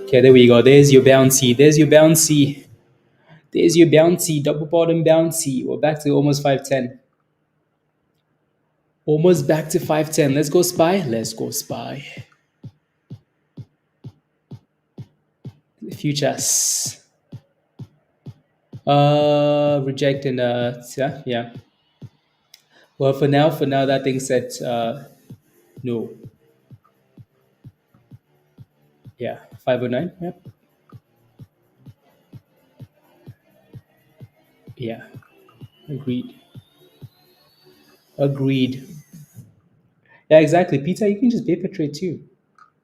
Okay, there we go. There's your bouncy. There's your bouncy. There's your bouncy. Double bottom bouncy. We're back to almost 510. Almost back to 510. Let's go spy. Let's go spy. Futures. Reject and yeah, yeah. Well, for now, that thing said no. Yeah, 509. Yep. Yeah, agreed. Agreed. Yeah, exactly. Peter, you can just paper trade too.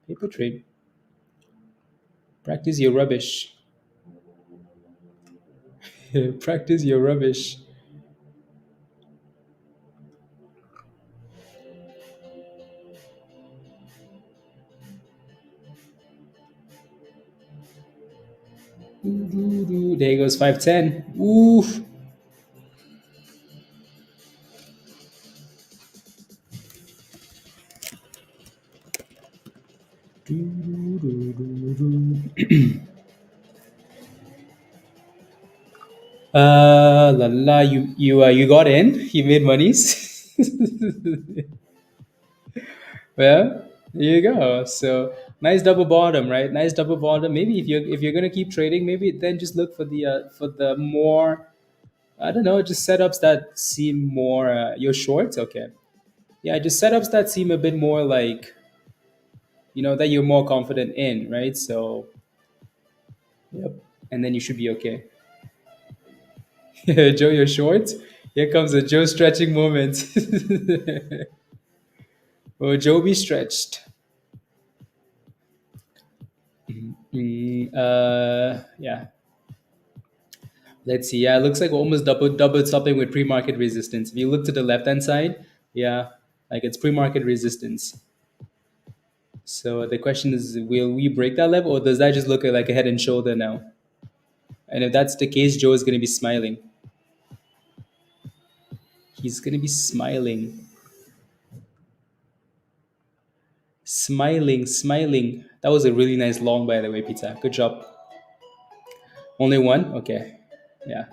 Paper trade. Practice your rubbish. Practice your rubbish. There goes 510. Oof. La la, you got in. You made monies. Well, there you go. So nice double bottom, right? Nice double bottom. Maybe if you're gonna keep trading, maybe then just look for the more, I don't know, just setups that seem more your shorts. Okay, yeah, just setups that seem a bit more like, that you're more confident in, right? So yep, and then you should be okay. Joe, your shorts. Here comes a Joe stretching moment. Oh, Joe be stretched. Yeah. Let's see. Yeah, it looks like we're almost double stopping with pre-market resistance. If you look to the left hand side, yeah, like it's pre-market resistance. So the question is, will we break that level, or does that just look like a head and shoulder now? And if that's the case, Joe is going to be smiling. He's going to be smiling, smiling, smiling. That was a really nice long, by the way, Pizza. Good job. Only one? Okay. Yeah.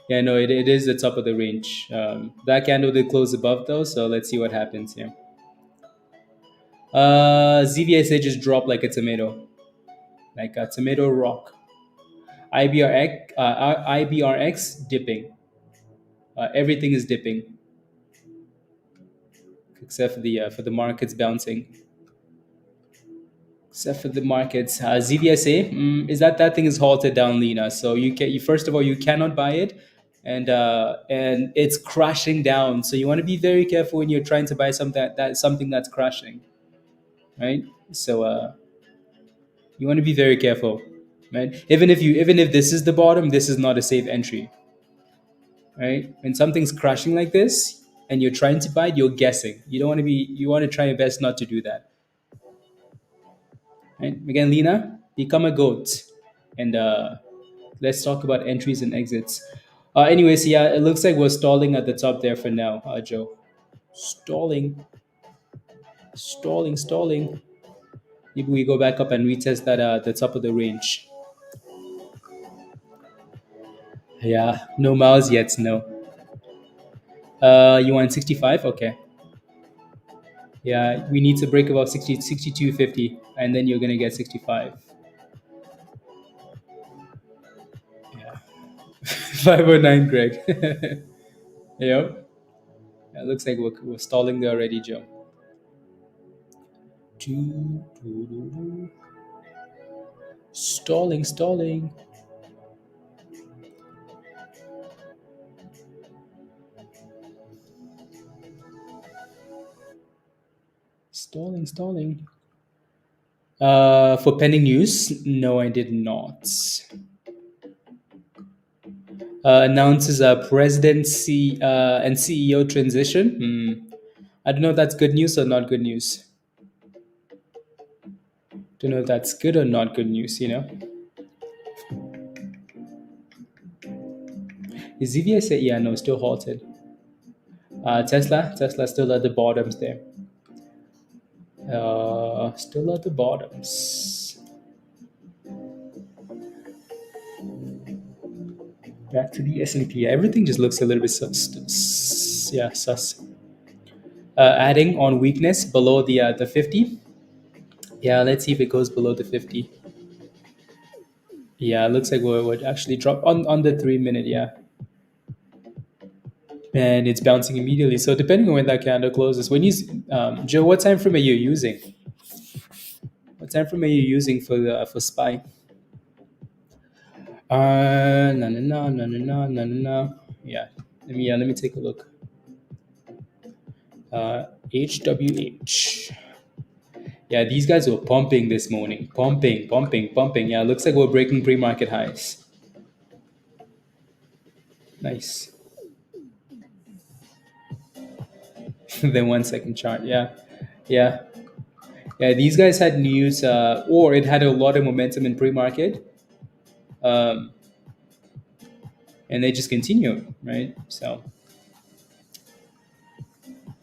Yeah, no, it is the top of the range. That candle did close above though, so let's see what happens here. ZVSA just dropped like a tomato, like a tomato rock. IBRX dipping. Everything is dipping except for the markets bouncing. Except for the markets, ZVSA is that thing is halted down, Lena. So you first of all you cannot buy it, and it's crashing down. So you want to be very careful when you're trying to buy something that's crashing, right? So you want to be very careful, right? Even if this is the bottom, this is not a safe entry, right? When something's crashing like this and you're trying to buy it, you're guessing. You don't want to be. You want to try your best not to do that, right? Again, Lena, become a goat, and let's talk about entries and exits. Anyways, yeah, it looks like we're stalling at the top there for now, Joe. Stalling, stalling, stalling. Maybe we go back up and retest that the top of the range. Yeah, no miles yet. No. You want 65? Okay. Yeah, we need to break about 60, 62.50, and then you're gonna get 65. Yeah. 509, Greg. Yep. Yeah, looks like we're stalling there already, Joe. Stalling, stalling, stalling, stalling. For pending news, no, I did not. Announces a presidency and CEO transition. I don't know if that's good news or not good news. Don't know if that's good or not good news. Is ZVSA? Yeah, no, still halted. Tesla still at the bottoms there. Still at the bottoms. Back to the S&P. Everything just looks a little bit sus. Yeah, sus. Adding on weakness below the 50. Yeah, let's see if it goes below the 50. Yeah, it looks like we're actually drop on the 3 minute. Yeah, and it's bouncing immediately. So depending on when that candle closes, when you Joe, what time frame are you using? What time frame are you using for the for SPY? No, no, no, no, no, no, no, no, no. Let me take a look. HWH. Yeah, these guys were pumping this morning. Pumping, pumping, pumping. Yeah, looks like we're breaking pre-market highs. Nice. Then 1 second chart. Yeah. Yeah. Yeah, these guys had news, or it had a lot of momentum in pre-market, um, and they just continue, right? So,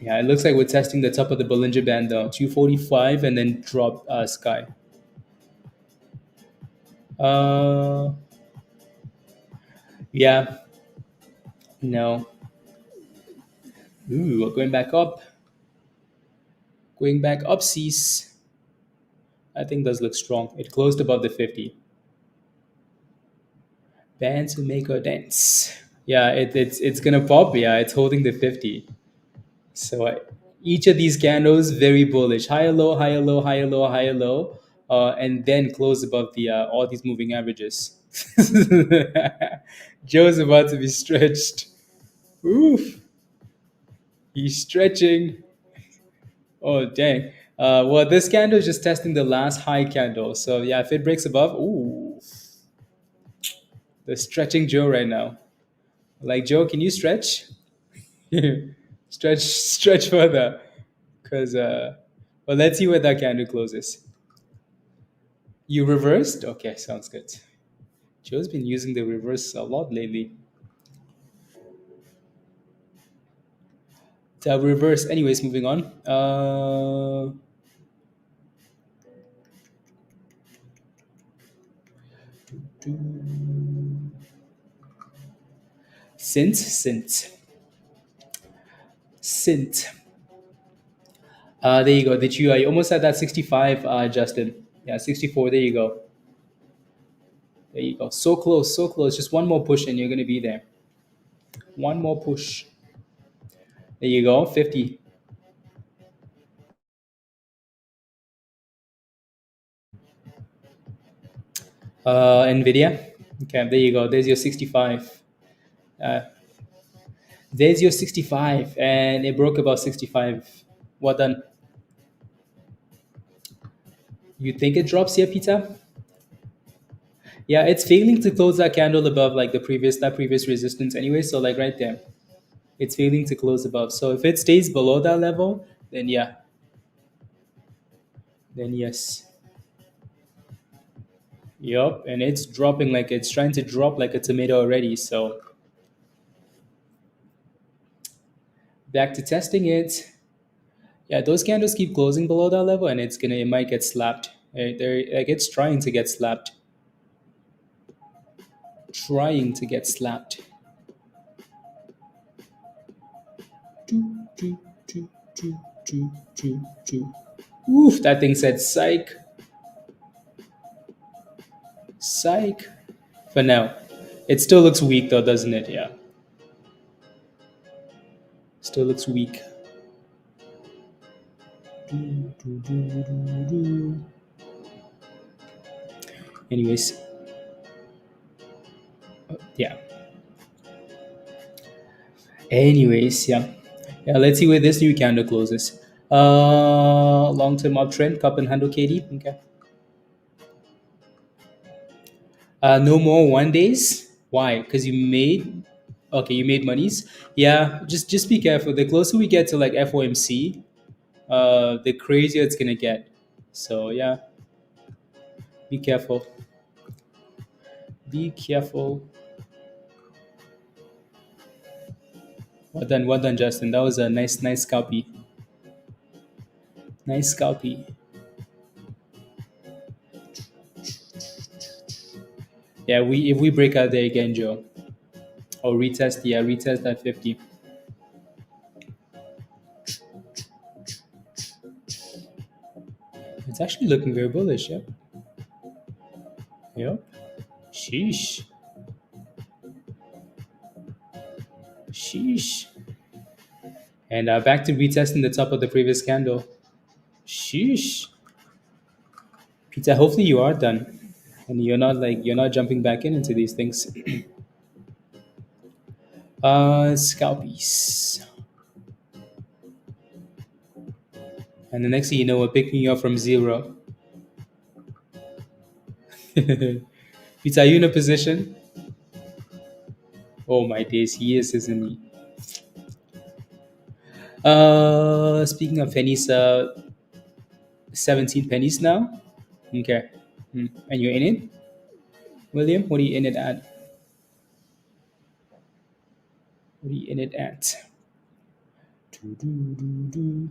yeah, it looks like we're testing the top of the Bollinger Band, though, 245, and then drop Sky. Uh, yeah, no. Ooh, we're going back up. Going back up, seas. I think does look strong. It closed above the 50. Band to make a dance. Yeah, it's gonna pop. Yeah, it's holding the 50. So each of these candles very bullish. Higher low, higher low, higher low, higher low, and then close above the all these moving averages. Joe's about to be stretched. Oof, he's stretching. Oh dang. Well, this candle is just testing the last high candle. So yeah, if it breaks above, ooh, they're stretching Joe right now. Like Joe, can you stretch? Stretch further, because well, let's see where that candle closes. You reversed? Okay, sounds good. Joe's been using the reverse a lot lately. The reverse, anyways, moving on. Sint. There you go. Did you? You almost had that 65, Justin. Yeah, 64. There you go. There you go. So close, so close. Just one more push, and you're gonna be there. One more push. There you go. 50. NVIDIA. Okay, there you go. There's your 65. Uh, there's your 65, and it broke about 65. Well done. You think it drops here, Peter? Yeah, it's failing to close that candle above like the previous resistance anyway. So like right there, it's failing to close above. So if it stays below that level, then yeah, then yes. Yup, and it's dropping like it's trying to drop like a tomato already. So back to testing it. Yeah, those candles keep closing below that level, and it might get slapped. They're like it's trying to get slapped, trying to get slapped. Choo, choo, choo, choo, choo, choo, choo. Oof, that thing said psych, psych. For now, it still looks weak though, doesn't it? Yeah, still looks weak. Do, do, do, do, do. Anyways, yeah. Anyways, yeah. Yeah, let's see where this new candle closes. Long-term uptrend, cup and handle KD. Okay. No more 1 days. Why? Because you made. Okay, you made monies. Yeah, just be careful. The closer we get to like FOMC, the crazier it's gonna get. So yeah, be careful. Be careful. Well done, Justin. That was a nice scalpy. Nice scalpy. Yeah, we if we break out there again, Joe, or retest, yeah, retest that 50. It's actually looking very bullish. Yep. Yep. Sheesh. Sheesh. And back to retesting the top of the previous candle. Sheesh. Peter, hopefully you are done. And you're not jumping back in into these things. Scalpies. And the next thing you know, we're picking you up from zero. Peter, are you in a position? Oh my days, he is, isn't he? Speaking of pennies, 17 pennies now. Okay. And you're in it, William? What are you in it at? What are you in it at? Do, do, do.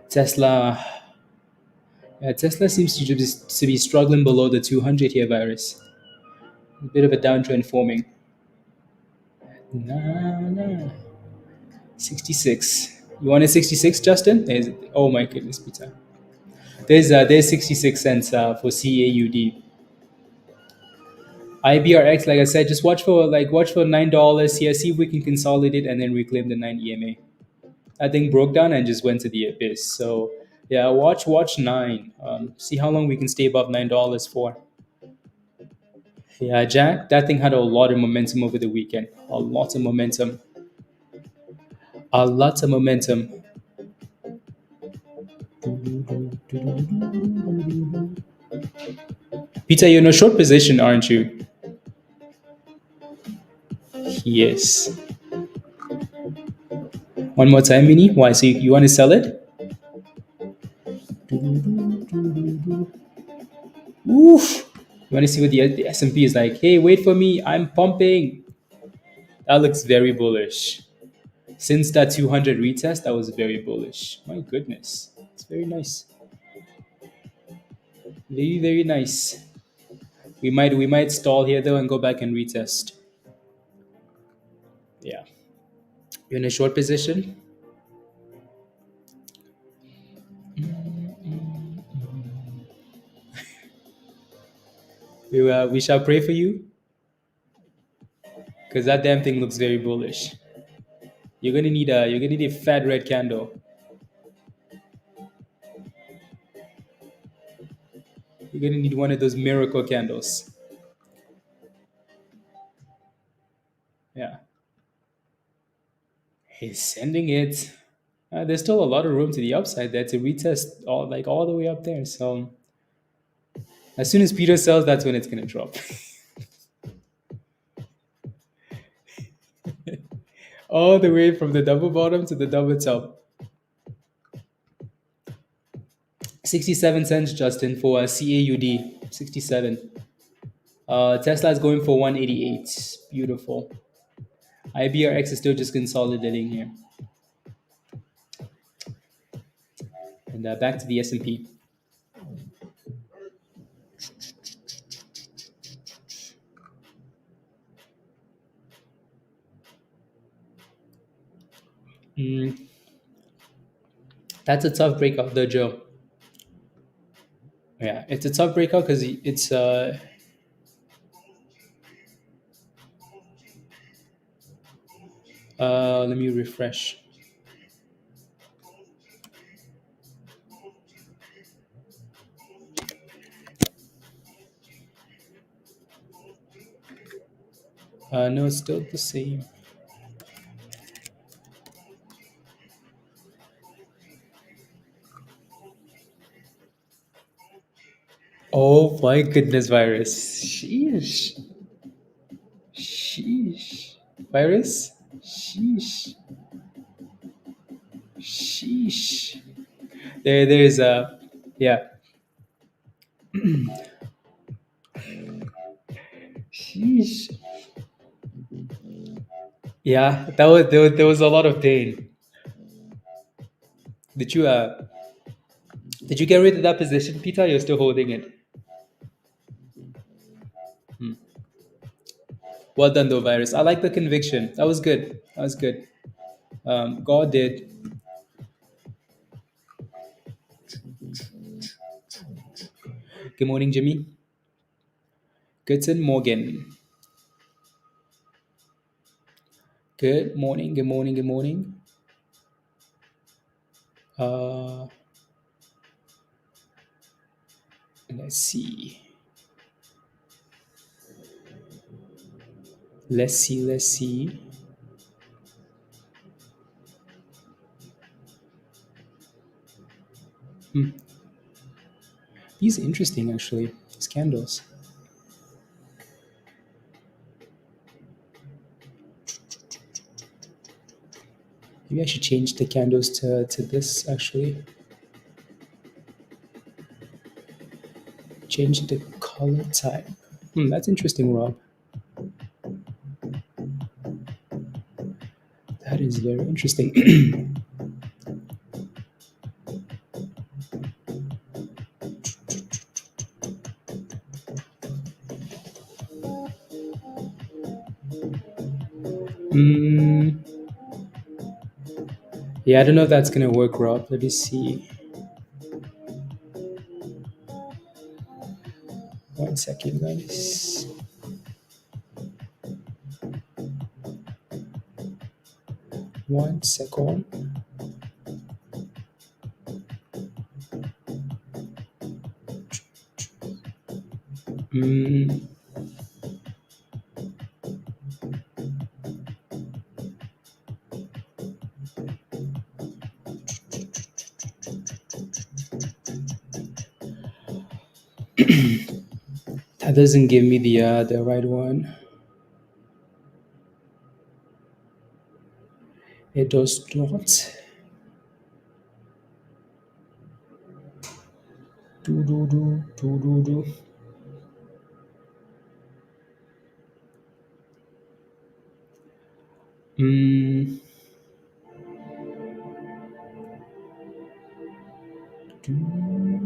Tesla. Yeah, Tesla seems to be struggling below the 200 here, virus. A bit of a downtrend forming. Nah, nah. 66. You wanted 66, Justin? Oh my goodness, Peter. There's 66 cents for CAUD. IBRX, like I said, just watch for $9 here. See if we can consolidate and then reclaim the 9 EMA. That thing broke down and just went to the abyss. So yeah, watch 9. See how long we can stay above $9 for. Yeah, Jack, that thing had a lot of momentum over the weekend. A lot of momentum. A lot of momentum. Peter, you're in a short position, aren't you? Yes. One more time, Mini. Why? So you want to sell it? Oof. You want to see what the S&P is like? Hey, wait for me. I'm pumping. That looks very bullish. Since that 200 retest, that was very bullish. My goodness. It's very nice. Very, very nice. We might stall here though and go back and retest. Yeah. You're in a short position. We shall pray for you because that damn thing looks very bullish. You're gonna need a fat red candle. You're gonna need one of those miracle candles. Yeah. He's sending it. There's still a lot of room to the upside there to retest all the way up there. So as soon as Peter sells, that's when it's gonna drop. All the way from the double bottom to the double top. 67 cents, Justin, for a CAUD. 67. Tesla is going for 188. Beautiful. IBRX is still just consolidating here. And back to the S&P. That's a tough breakout, though, Joe. Yeah, it's a tough breakout because it's let me refresh. No, it's still the same. Oh my goodness, virus. Sheesh. Sheesh. Virus? Sheesh. Sheesh. There's a yeah. Sheesh. Yeah, there was a lot of pain. Did you did you get rid of that position, Peter? You're still holding it. Well done, though, virus. I like the conviction. That was good. That was good. God did. Good morning, Jimmy. Guten Morgen. Good morning, good morning, good morning. Uh, let's see. Let's see. Hmm. These are interesting, actually. These candles. Maybe I should change the candles to this, actually. Change the color type. That's interesting, Rob. That is very interesting. mm, yeah, I don't know if that's going to work, Rob. Let me see. 1 second, guys. One second. Mm, that doesn't give me the right one. It does not. Do. Mm, do, do.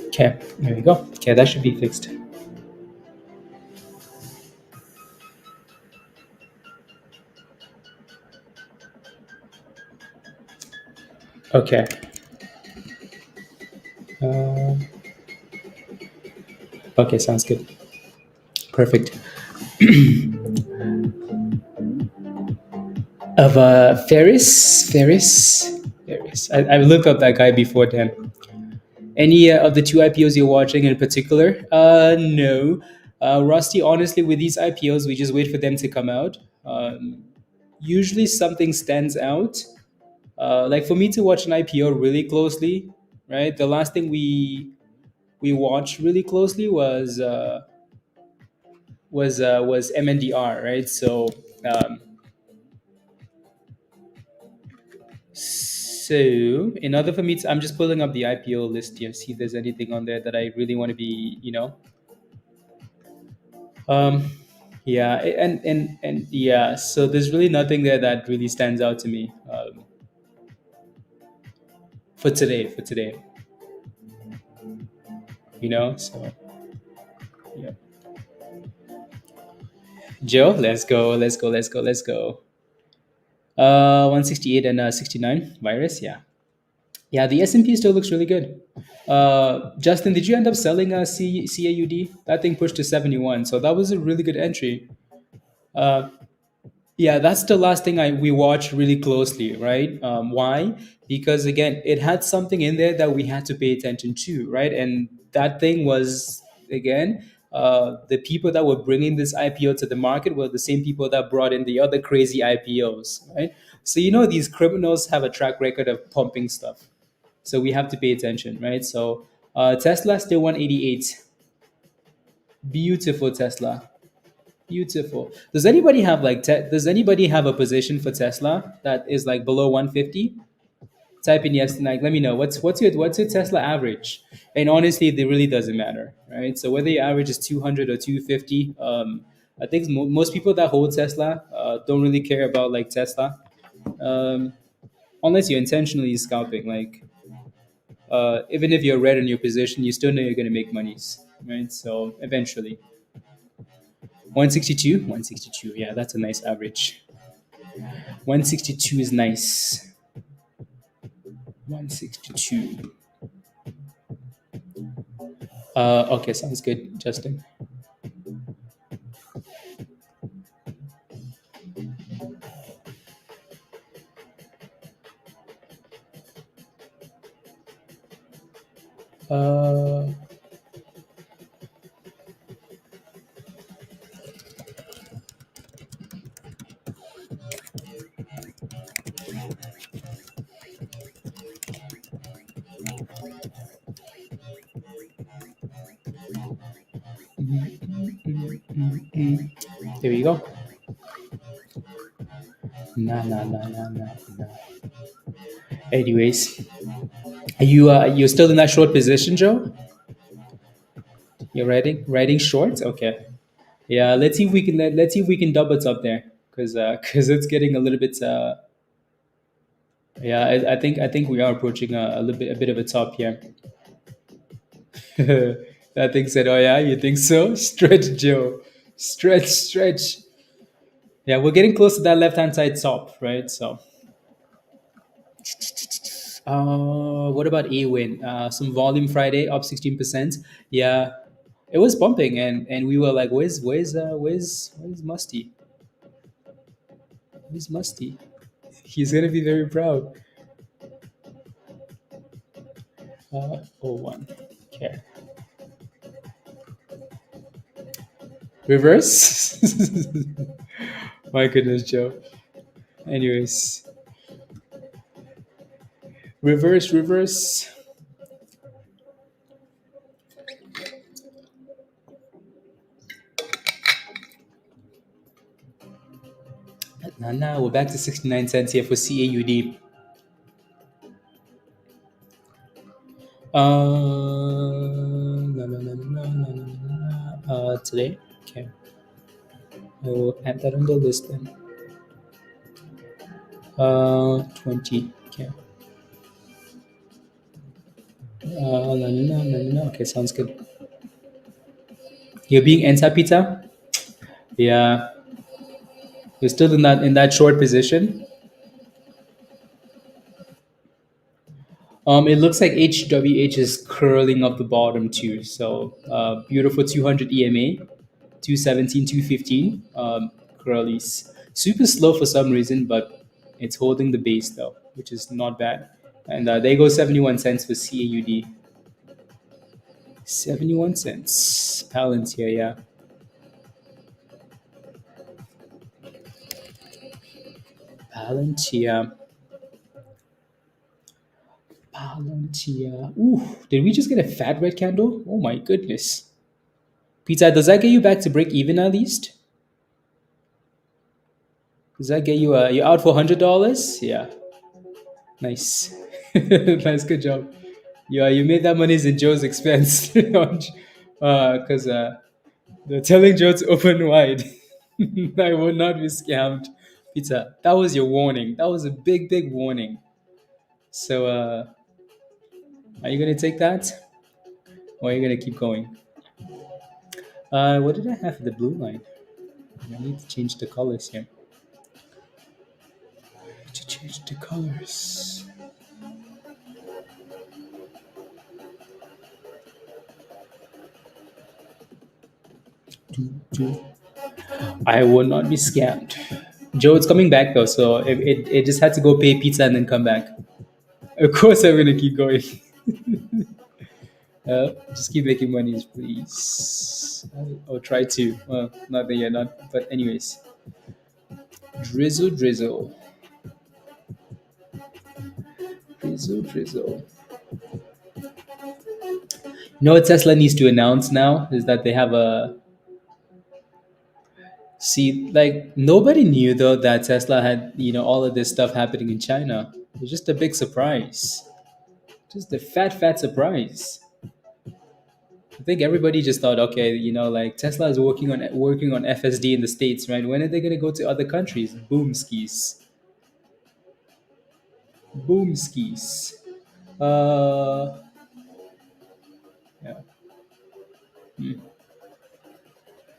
Okay, there we go. Okay, that should be fixed. Okay. Uh, okay, sounds good. Perfect. Of Ferris. I've looked up that guy before then. Any of the two IPOs you're watching in particular? No. Rusty, honestly, with these IPOs, we just wait for them to come out. Usually something stands out. Like for me to watch an IPO really closely, right? The last thing we watched really closely was MNDR, right? Um, so in order for me to, I'm just pulling up the IPO list here, see if there's anything on there that I really want to be, Um, yeah, and yeah. So there's really nothing there that really stands out to me for today. So yeah. Joe, let's go. 168 and 69 virus. Yeah, yeah. The S&P still looks really good. Justin, did you end up selling CAUD? That thing pushed to 71, so that was a really good entry. Uh, Yeah, that's the last thing we watched really closely, right? Why? Because again, it had something in there that we had to pay attention to, right? And that thing was again, the people that were bringing this IPO to the market were the same people that brought in the other crazy IPOs, right? So these criminals have a track record of pumping stuff, so we have to pay attention, right? So Tesla still 188, beautiful Tesla. Beautiful. Does anybody have like does anybody have a position for Tesla that is like below 150? Type in yes, like let me know what's your Tesla average. And honestly, it really doesn't matter, right? So whether your average is 200 or 250, I think most people that hold Tesla don't really care about like Tesla, um, unless you're intentionally scalping. Like even if you're red in your position, you still know you're going to make monies, right? So eventually, 162, 162, yeah, that's a nice average. 162 is nice. 162. Okay, sounds good, Justin. Uh, there you go. Nah, nah, nah, nah, nah, nah. Anyways, are you're still in that short position, Joe? You're riding short? Okay. Yeah, let's see if we can let's see if we can double top there, because it's getting a little bit. Yeah, I think we are approaching a bit of a top here. I think said, oh yeah, you think so? Stretch, Joe. Stretch, stretch. Yeah, we're getting close to that left hand side top, right? So, what about A-Win? Some volume Friday up 16%. Yeah, it was bumping, and we were like, where's Musty? Where's Musty? He's gonna be very proud. Oh one. Okay. Reverse. My goodness, Joe. Anyways, reverse, reverse. Now we're back to 69 cents here for CAUD. No, no, no, no, no, no, no, no. Today, okay. I will add that on the list then. 20. Okay. No, no, no, no, no, no. Okay, sounds good. You're being anti pizza? Yeah. You're still in that short position. It looks like HWH is curling up the bottom too. So beautiful 200 EMA, 217, 215. Curlies. Super slow for some reason, but it's holding the base though, which is not bad. And there goes 71 cents for CAUD. 71 cents. Palantir, yeah. Palantir. Palantir. Ooh, did we just get a fat red candle? Oh my goodness. Pizza, does that get you back to break even at least? Does that get you? You're out for $100? Yeah, nice, nice, good job. Yeah, you made that money in Joe's expense, because they're telling Joe to open wide. I will not be scammed, Pizza. That was your warning. That was a big, big warning. So, are you gonna take that, or are you gonna keep going? What did I have for the blue line? I need to change the colors here. To change the colors. I will not be scammed. Joe, it's coming back though, so it just had to go pay pizza and then come back. Of course, I'm gonna keep going. Just keep making monies, please. I'll try to. Well, not that you're not, but anyways. Drizzle, drizzle, drizzle, drizzle. You know what Tesla needs to announce now is that they have a See, like nobody knew though that Tesla had, all of this stuff happening in China. It was just a big surprise. Just a fat surprise. I think everybody just thought, okay, like Tesla is working on FSD in the States, right? When are they gonna go to other countries? Boom skis. Boom skis. Uh yeah. Hmm.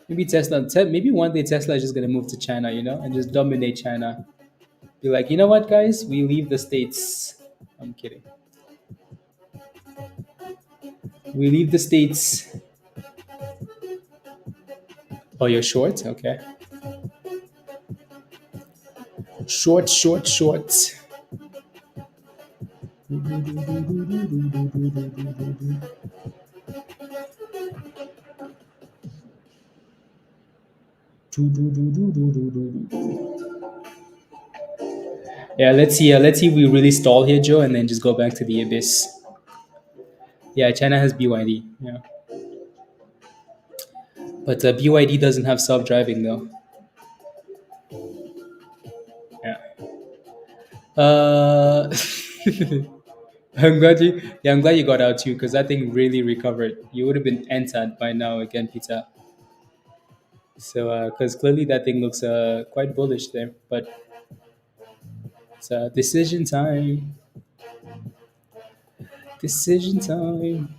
Maybe one day Tesla is just gonna move to China, and just dominate China. Be like, you know what, guys? We leave the States. I'm kidding. We leave the States. Oh, you're short? Okay. Short, short, short. Yeah, let's see. Let's see if we really stall here, Joe, and then just go back to the abyss. Yeah, China has BYD. Yeah, but BYD doesn't have self-driving though. Yeah. Uh, I'm glad you got out too, because that thing really recovered. You would have been entered by now again, Peter. So, because clearly that thing looks quite bullish there, but it's decision time. Decision time.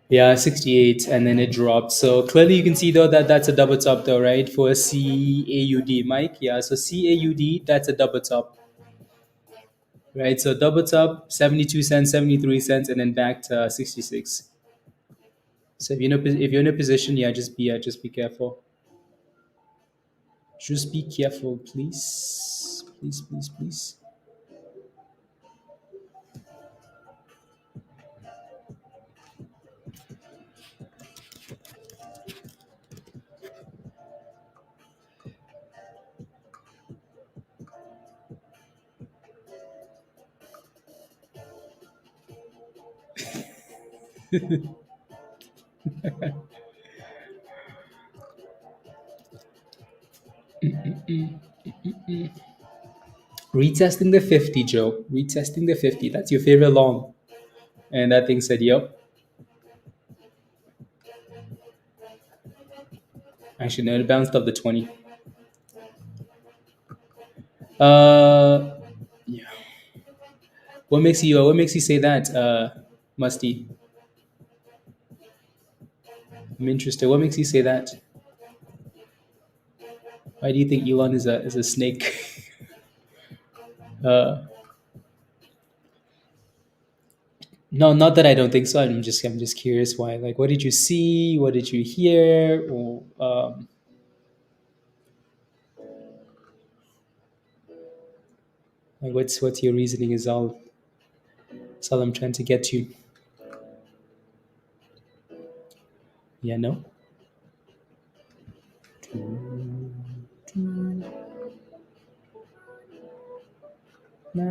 Yeah, 68, and then it dropped. So clearly you can see though that that's a double top though, right? For a CAUD, Mike. Yeah, so CAUD, that's a double top, right? So double top, 72 cents, 73 cents, and then back to 66. So if you're in a position, yeah, just be careful. Just be careful, please. Please, please, please. Retesting the 50, Joe. Retesting the 50. That's your favorite long. And that thing said, yep. Actually, no, it bounced up the 20. Uh, yeah. What makes you say that, Musty? I'm interested. What makes you say that? Why do you think Elon is a snake? uh, no, not that I don't think so. I'm just curious why. Like, what did you see? What did you hear? Or like, what's your reasoning? Is all I'm trying to get to. Yeah, no. Yeah,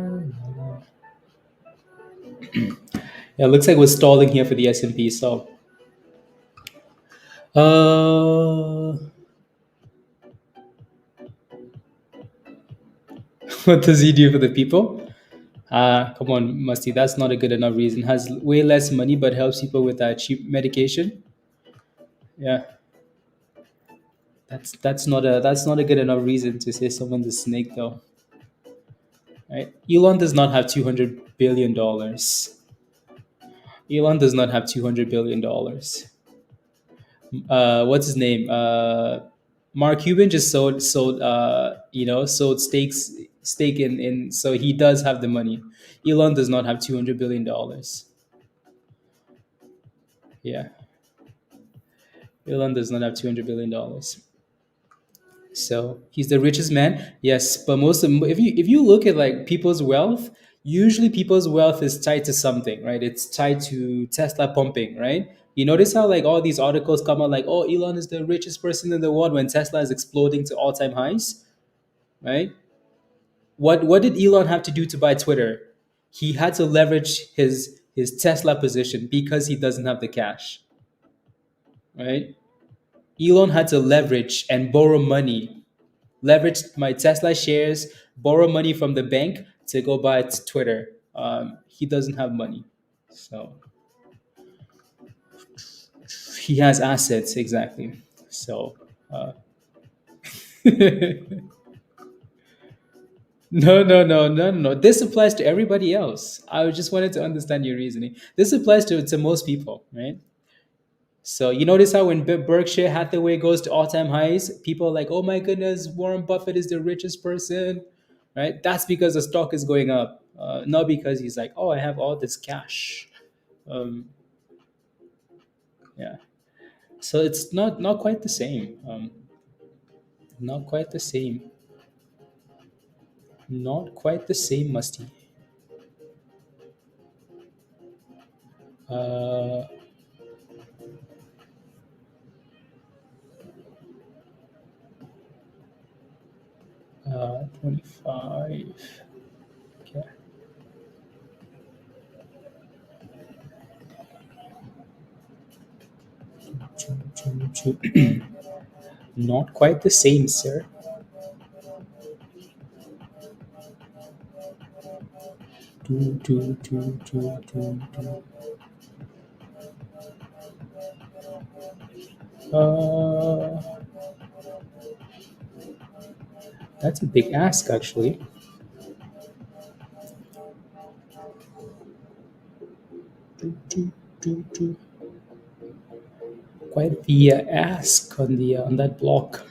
it looks like we're stalling here for the S&P. So, uh, what does he do for the people? Come on, Musty. That's not a good enough reason. Has way less money, but helps people with cheap medication. Yeah, that's not a good enough reason to say someone's a snake, though. Right? Elon does not have $200 billion. Elon does not have $200 billion. What's his name? Mark Cuban just sold stake in, so he does have the money. Elon does not have $200 billion. Yeah, Elon does not have $200 billion. So he's the richest man, yes. But if you look at like people's wealth, usually people's wealth is tied to something, right? It's tied to Tesla pumping, right? You notice how like all these articles come out like, oh, Elon is the richest person in the world when Tesla is exploding to all-time highs, right? What did Elon have to do to buy Twitter? He had to leverage his Tesla position because he doesn't have the cash, right? Elon had to leverage and borrow money, leverage my Tesla shares, borrow money from the bank to go buy Twitter. He doesn't have money, so he has assets exactly. So uh, no, no, no, no, no. This applies to everybody else. I just wanted to understand your reasoning. This applies to most people, right? So you notice how when Berkshire Hathaway goes to all-time highs, people are like, "Oh my goodness, Warren Buffett is the richest person," right? That's because the stock is going up, not because he's like, "Oh, I have all this cash." Um, yeah. So it's not quite the same. Not quite the same. Not quite the same, Musty. Uh, 25. Okay. Not quite the same, sir. Do, do, do, do, do, do. Uh, that's a big ask, actually. Do, do, do, do. Quite the ask on the on that block.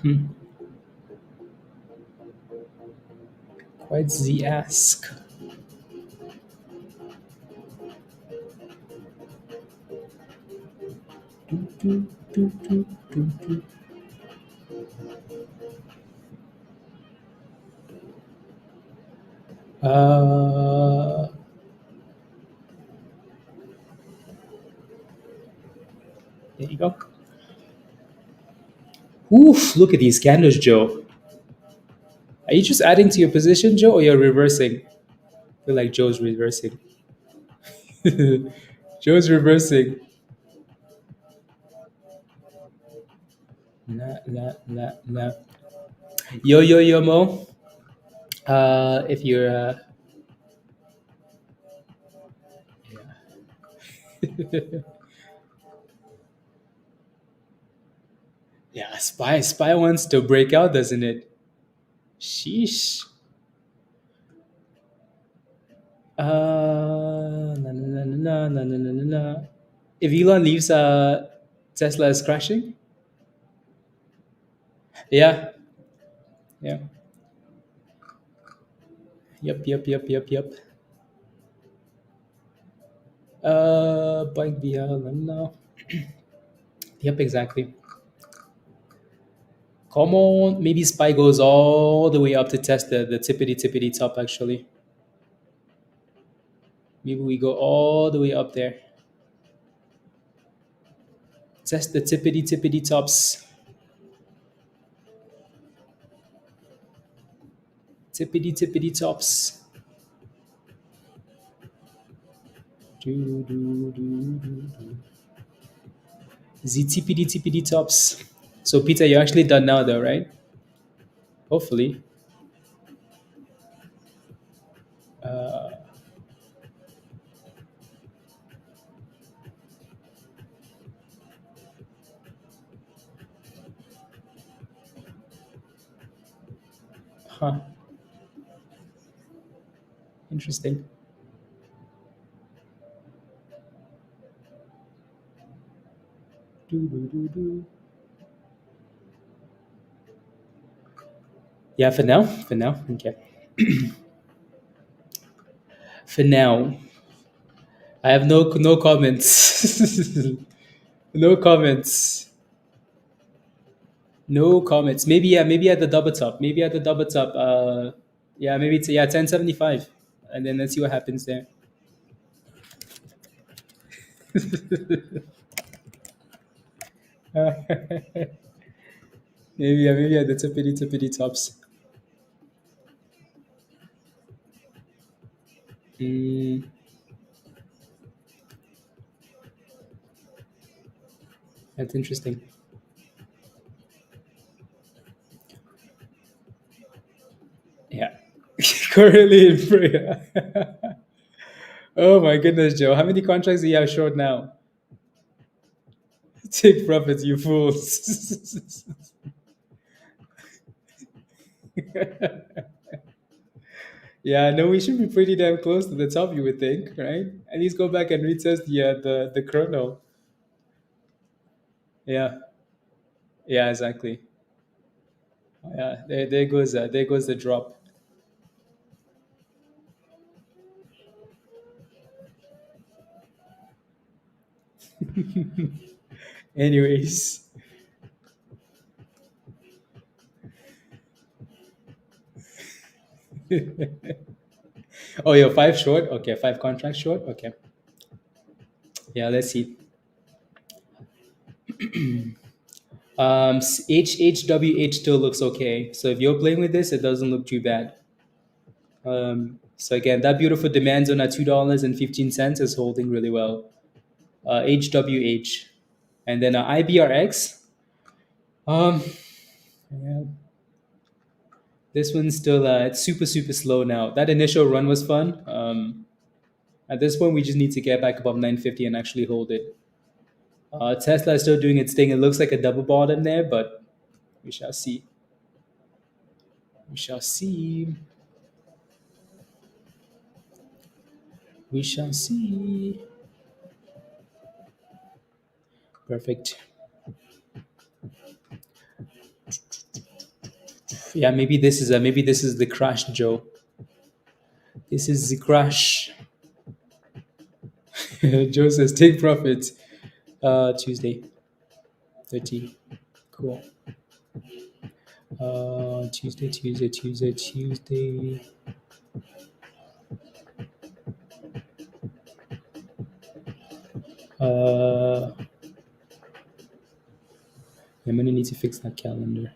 Quite the ask. Do, do, do, do, do, do. Uh, there you go. Oof! Look at these candles, Joe. Are you just adding to your position, Joe, or you're reversing? I feel like Joe's reversing. Joe's reversing. Nah, nah, nah, nah. Yo, yo, yo, Mo. If you're, yeah, Spy wants to break out, doesn't it? Sheesh. Na, na, na, na, na, na, na, na, na. If Elon leaves, Tesla is crashing. Yeah, yeah. Yep, yep, yep, yep, yep. Bike via, no. Yep, exactly. Come on, maybe Spy goes all the way up to test the tippity tippity top. Actually, maybe we go all the way up there. Test the tippity tippity tops. Tippity tippity tops. Do, do, do, do, do. The tippity tippity tops. So Peter, you're actually done now, though, right? Hopefully. Uh, huh. Interesting. Do, do, do, do. Yeah, for now. For now. Okay. For now, I have no comments. No comments. No comments. Maybe yeah, maybe at the double top. Maybe at the double top. Yeah, maybe it's yeah 1075, and then let's see what happens there. Maybe yeah, maybe at the tippity tops. Mm, that's interesting. Currently in prayer. Oh my goodness, Joe. How many contracts do you have short now? Take profits, you fools. Yeah, no, we should be pretty damn close to the top, you would think, right? At least go back and retest the chrono. Yeah, yeah, exactly. Yeah, there goes the drop. Anyways, oh, you're five short. Okay, five contracts short. Okay, yeah, let's see. HHWH still looks okay. So if you're playing with this, it doesn't look too bad. So again, that beautiful demand zone at $2.15 is holding really well. HWH, and then IBRX. Um, yeah, this one's still it's super slow now. That initial run was fun. At this point, we just need to get back above 950 and actually hold it. Tesla is still doing its thing. It looks like a double bottom there, but we shall see. We shall see. We shall see. Perfect. Yeah, maybe this is the crash, Joe. This is the crash. Joe says take profits. Tuesday, 30. Cool. Tuesday. I'm gonna need to fix that calendar.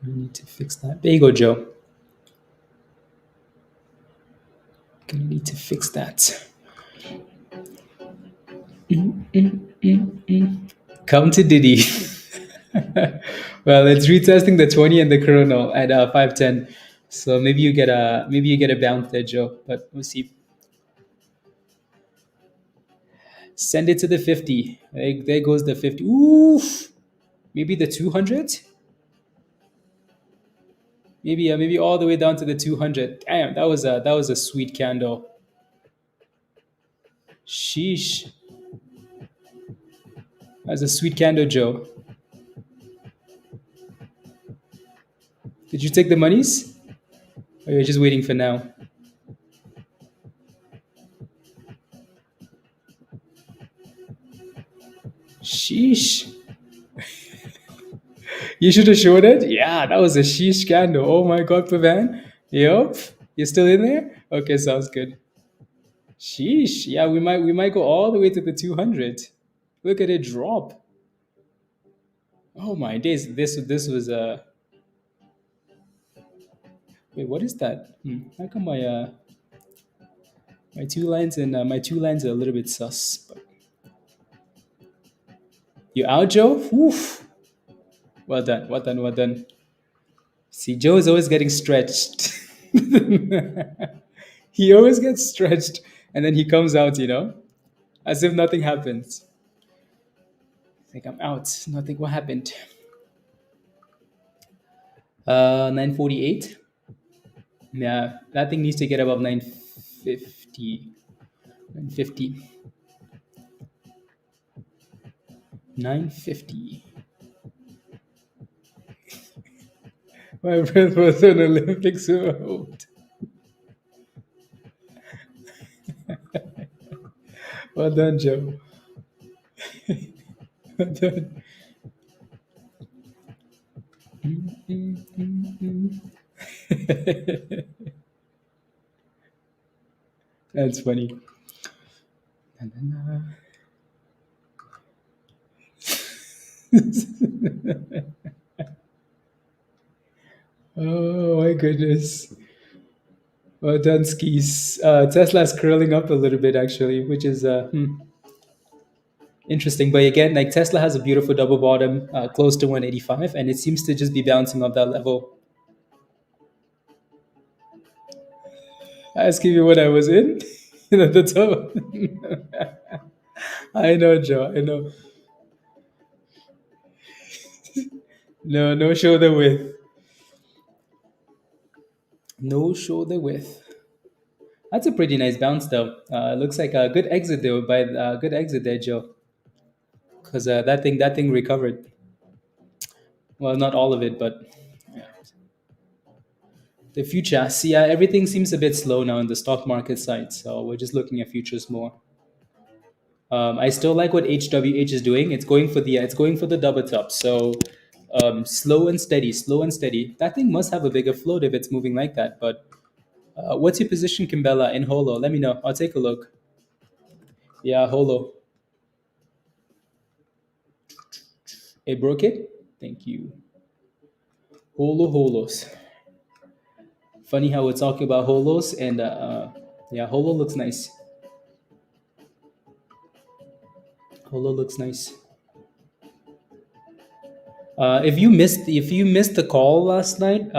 I need to fix that. There you go, Joe. Gonna need to fix that. Come to Diddy. Well, it's retesting the 20 and the chrono at 510. So maybe you get a bounce there, Joe. But we'll see. Send it to the 50. There goes the 50. Oof. Maybe the 200. Maybe all the way down to the 200. Damn, that was a sweet candle. Sheesh. That's a sweet candle, Joe. Did you take the monies? Or you're just waiting for now? Sheesh. You should have showed it. Yeah, that was a sheesh candle. Oh my god, Pavan. Yup. You're still in there? Okay, sounds good. Sheesh. Yeah, we might go all the way to the 200. Look at it drop. Oh my days. This was a wait. What is that? How come my two lines are a little bit sus? But you out, Joe? Oof. Well done. Well done. Well done. See, Joe is always getting stretched. He always gets stretched, and then he comes out. As if nothing happens. Like I'm out. Nothing. What happened? 948. Yeah, that thing needs to get above 950. 950. 950. My friend was an Olympic swimmer. Well done, Joe. Well done. That's funny. Oh my goodness. Well done, skis. Tesla's curling up a little bit actually, which is interesting. But again, like Tesla has a beautiful double bottom close to 185, and it seems to just be bouncing off that level. Asking me what I was in at the top. I know, Joe. I know. No, no shoulder width. No shoulder width. That's a pretty nice bounce, though. Looks like a good exit though. By good exit there, Joe, because that thing recovered. Well, not all of it, but yeah. The future. See, everything seems a bit slow now in the stock market side, so we're just looking at futures more. I still like what HWH is doing. It's going for the double top. So slow and steady, slow and steady. That thing must have a bigger float if it's moving like that. But what's your position, Kimbella, in Holo? Let me know. I'll take a look. Yeah, Holo. It broke it. Thank you. Holo Holos. Funny how we're talking about Holos and yeah, Holo looks nice. Holo looks nice. If you missed the call last night,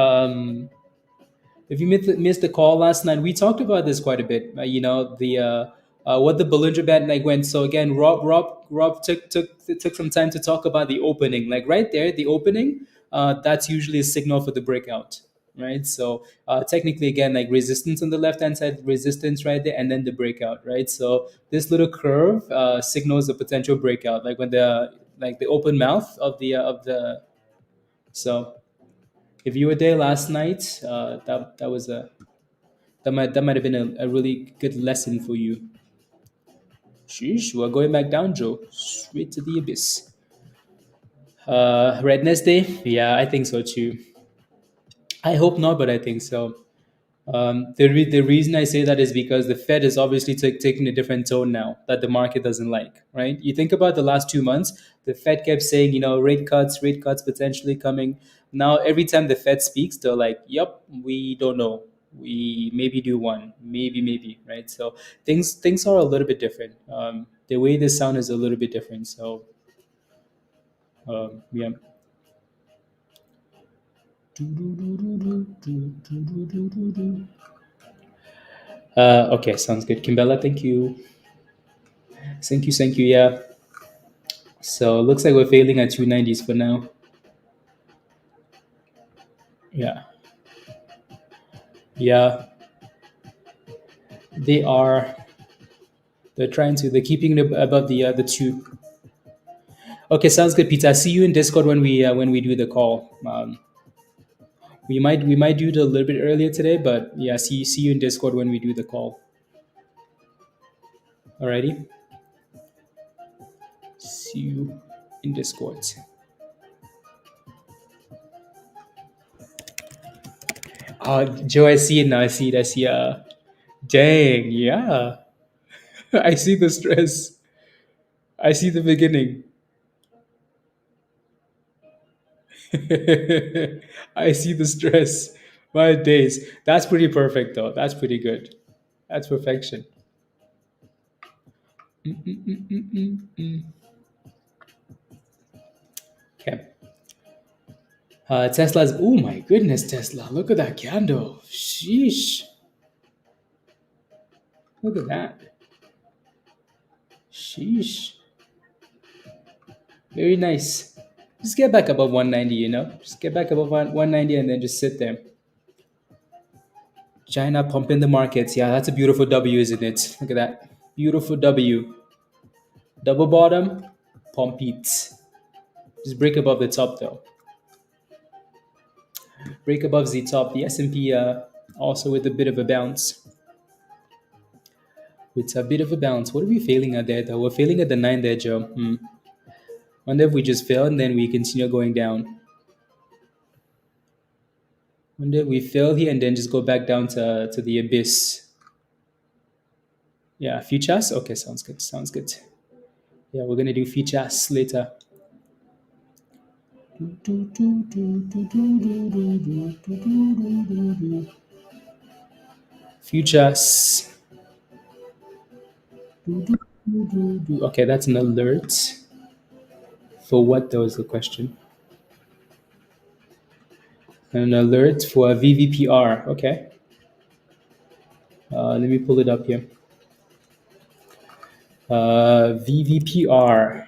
if you missed the call last night, we talked about this quite a bit. The what the Bollinger Band like went. So again, Rob took some time to talk about the opening. Like right there, the opening. That's usually a signal for the breakout, right? So technically, again, like resistance on the left hand side, resistance right there, and then the breakout, right? So this little curve signals a potential breakout, like when the open mouth of the. So if you were there last night, that might have been a really good lesson for you. Sheesh, we're going back down, Joe. Straight to the abyss. Redness Day? Yeah, I think so too. I hope not, but I think so. The reason I say that is because the Fed is obviously taking a different tone now that the market doesn't like, right? You think about the last 2 months, the Fed kept saying, rate cuts potentially coming. Now, every time the Fed speaks, they're like, yep, we don't know. We maybe do one, maybe, right? So things are a little bit different. The way they sound is a little bit different. So, yeah. Okay, sounds good. Kimbella, thank you. Thank you. Yeah. So it looks like we're failing at 290s for now. Yeah. Yeah. They are. They're trying to. They're keeping it above the two. Okay, sounds good, Peter. See you in Discord when we do the call. We might do it a little bit earlier today, but yeah, see you in Discord when we do the call. Alrighty. See you in Discord. Joe, I see it now. I see it. I see. Dang. Yeah. I see the stress. I see the beginning. I see the stress. My days. That's pretty perfect, though. That's pretty good. That's perfection. Okay. Tesla's. Oh my goodness, Tesla. Look at that candle. Sheesh. Look at that. Sheesh. Very nice. Just get back above 190, Just get back above 190 and then just sit there. China pumping the markets. Yeah, that's a beautiful W, isn't it? Look at that. Beautiful W. Double bottom, pump it. Just break above the top though. Break above the top. The S&P also with a bit of a bounce. With a bit of a bounce. What are we failing at there though? We're failing at the 9 there, Joe. Wonder if we just fail and then we continue going down. Wonder if we fail here and then just go back down to the abyss. Yeah, futures? Okay, sounds good. Sounds good. Yeah, we're gonna do futures later. Futures. Okay, that's an alert. For what though is the question? An alert for a VVPR. Okay. Let me pull it up here. VVPR.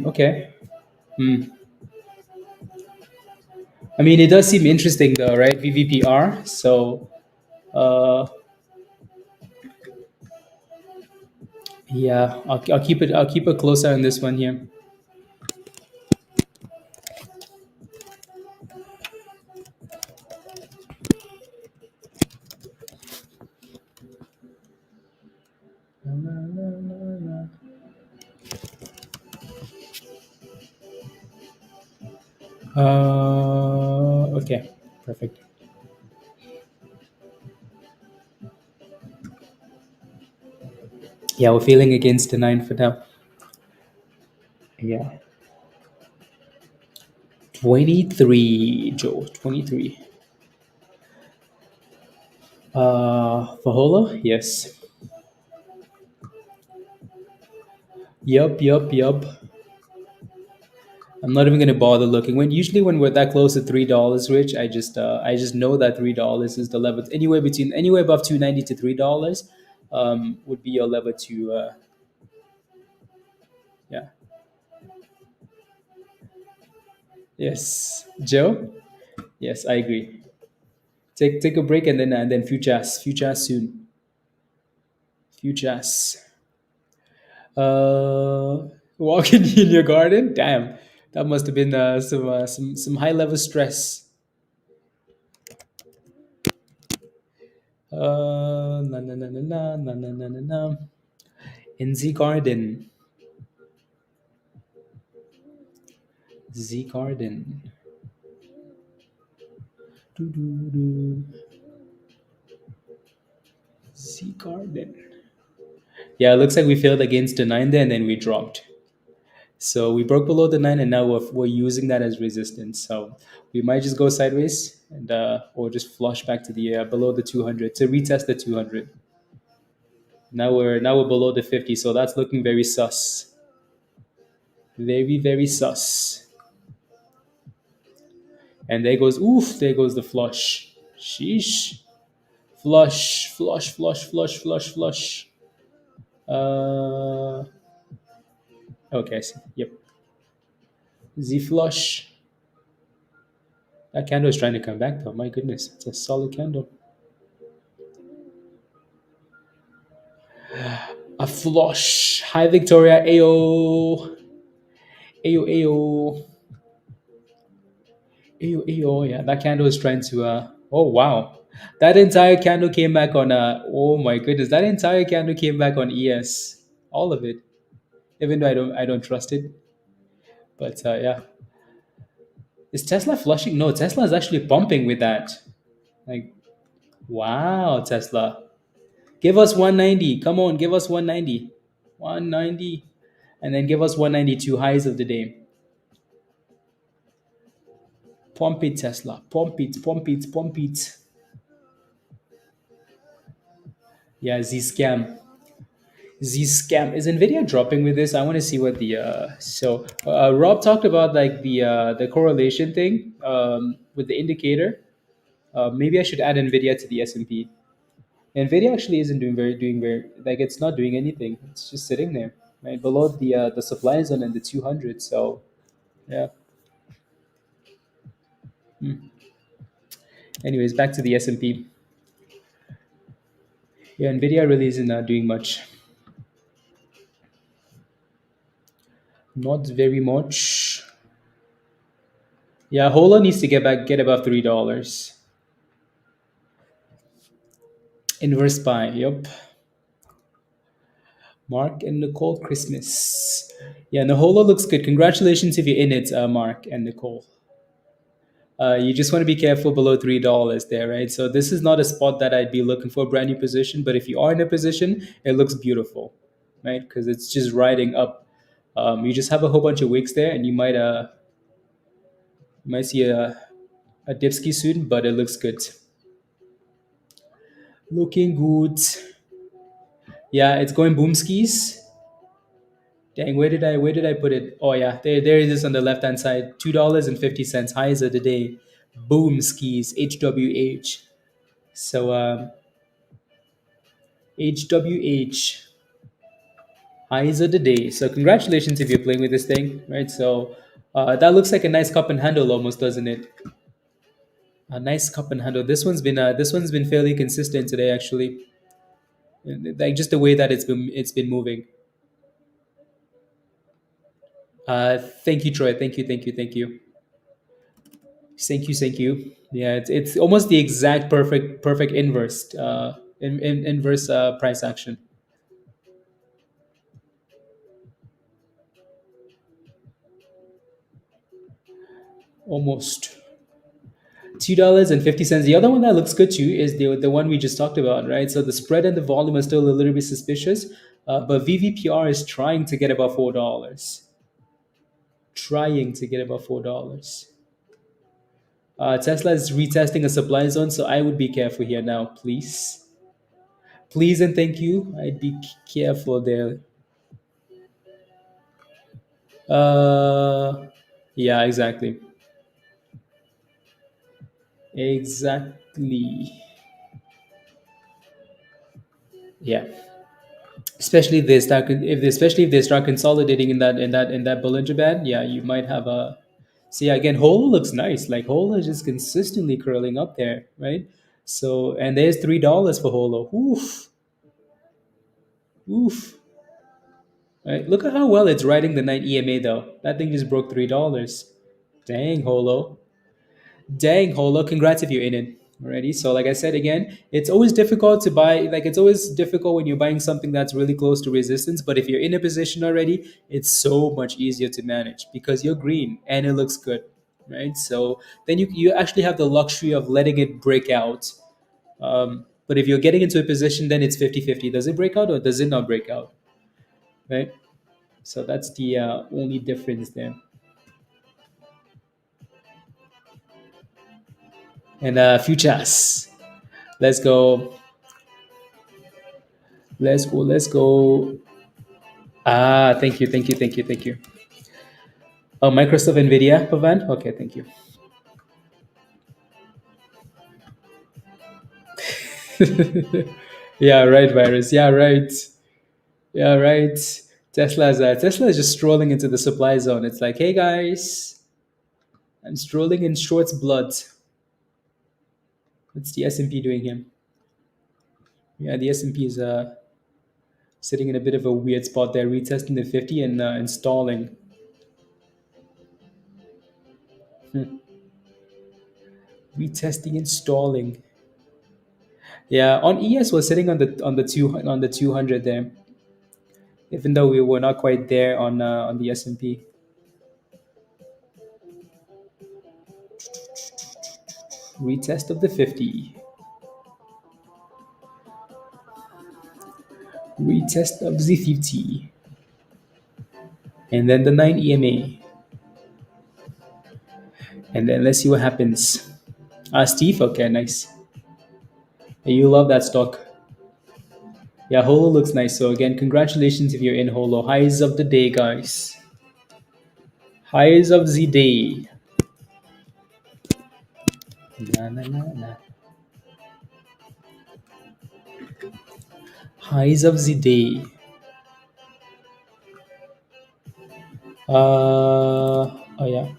Okay. Mm. I mean, it does seem interesting though, right? VVPR. So, uh, yeah, I'll keep it. I'll keep a close eye on this one here. Okay, perfect. Yeah, we're feeling against the nine for now. Yeah, 23, Joe. 23. For Holo, yes. Yup. I'm not even gonna bother looking. When we're that close to $3, Rich, I just know that $3 is the level. Anywhere above 290 to $3, would be your level to yeah. Yes, Joe. Yes, I agree. Take a break and then futures soon. Futures. Walking in your garden. Damn, that must have been some high level stress. Na na na na na na na na na na. In the garden. The garden. Do do do. The garden. Yeah, it looks like we failed against the nine there, and then we dropped. So we broke below the nine, and now we're using that as resistance. So we might just go sideways and or just flush back to the below the 200 to retest the 200. Now we're below the 50, so that's looking very sus. Very sus. And there goes the flush. Sheesh. Flush. Uh, okay, I see. Yep. Z flush. That candle is trying to come back though. My goodness, it's a solid candle. A flush. Hi Victoria. Ayo. Ayo. Ayo. Yeah, that candle is trying to. Oh wow, that entire candle came back on. Oh my goodness, that entire candle came back on ES. All of it. Even though I don't trust it, but yeah. Is Tesla flushing? No, Tesla is actually pumping with that. Like, wow, Tesla. Give us 190. Come on, give us 190. 190. And then give us 192 highs of the day. Pump it, Tesla. Pump it. Yeah, Z scam. Z scam. Is Nvidia dropping with this? I want to see what the Rob talked about like the correlation thing with the indicator. Maybe I should add Nvidia to the S&P. Nvidia actually isn't doing very like it's not doing anything. It's just sitting there, right below the supply zone and the 200. So yeah. Anyways, back to the S&P. Yeah, Nvidia really isn't doing much. Not very much. Yeah, Hola needs to get above $3. Inverse buy. Yep. Mark and Nicole Christmas. Yeah, Nahola looks good. Congratulations if you're in it, Mark and Nicole. You just want to be careful below $3 there, right? So this is not a spot that I'd be looking for a brand new position, but if you are in a position, it looks beautiful, right? Because it's just riding up. You just have a whole bunch of wicks there, and you might see a dipski soon, but it looks good. Looking good. Yeah, it's going boom skis. Dang, where did I put it? Oh yeah, there it is on the left hand side. $2.50 highs of the day. Boom skis. HWH. So HWH, highs of the day. So congratulations if you're playing with this thing, right? So that looks like a nice cup and handle almost, doesn't it? A nice cup and handle. This one's been fairly consistent today, actually. Like just the way that it's been moving. Thank you, Troy. Thank you. Thank you. Yeah, it's almost the exact perfect inverse inverse price action. Almost $2.50. The other one that looks good too is the one we just talked about, right? So the spread and the volume are still a little bit suspicious, but VVPR is trying to get above $4. Trying to get above $4. Tesla is retesting a supply zone, so I would be careful here now, please. Please and thank you. I'd be careful there. Uh, yeah, exactly. Exactly. Yeah. Especially if they start consolidating in that Bollinger Band, yeah, you might have a. See again, Holo looks nice. Like Holo is just consistently curling up there, right? So and there's $3 for Holo. Oof, oof. Right? Look at how well it's riding the night EMA though. That thing just broke $3. Dang, Holo. Dang, Holo, congrats if you're in it already. So, like I said again, it's always difficult to buy. Like, it's always difficult when you're buying something that's really close to resistance. But if you're in a position already, it's so much easier to manage because you're green and it looks good, right? So then you actually have the luxury of letting it break out. But if you're getting into a position, then it's 50-50. Does it break out or does it not break out, right? So that's the only difference there. And futures. Let's go. Let's go. Let's go. Ah, thank you. Oh, Microsoft NVDA, Pavan? Okay, thank you. Yeah, right, virus. Yeah, right. Yeah, right. Tesla is just strolling into the supply zone. It's like, hey guys, I'm strolling in short's blood. What's the S&P doing here? Yeah, the S&P is sitting in a bit of a weird spot there, retesting the 50 and installing. Hmm. Retesting, installing. Yeah, on ES was sitting on the 200 there, even though we were not quite there on the S&P. Retest of the 50. Retest of the 50. And then the 9 EMA. And then let's see what happens. Steve, okay, nice. You love that stock. Yeah, Holo looks nice. So again, congratulations if you're in Holo. Highs of the day, guys. Highs of the day. Na, na, na, na. Highs of the day. Oh yeah.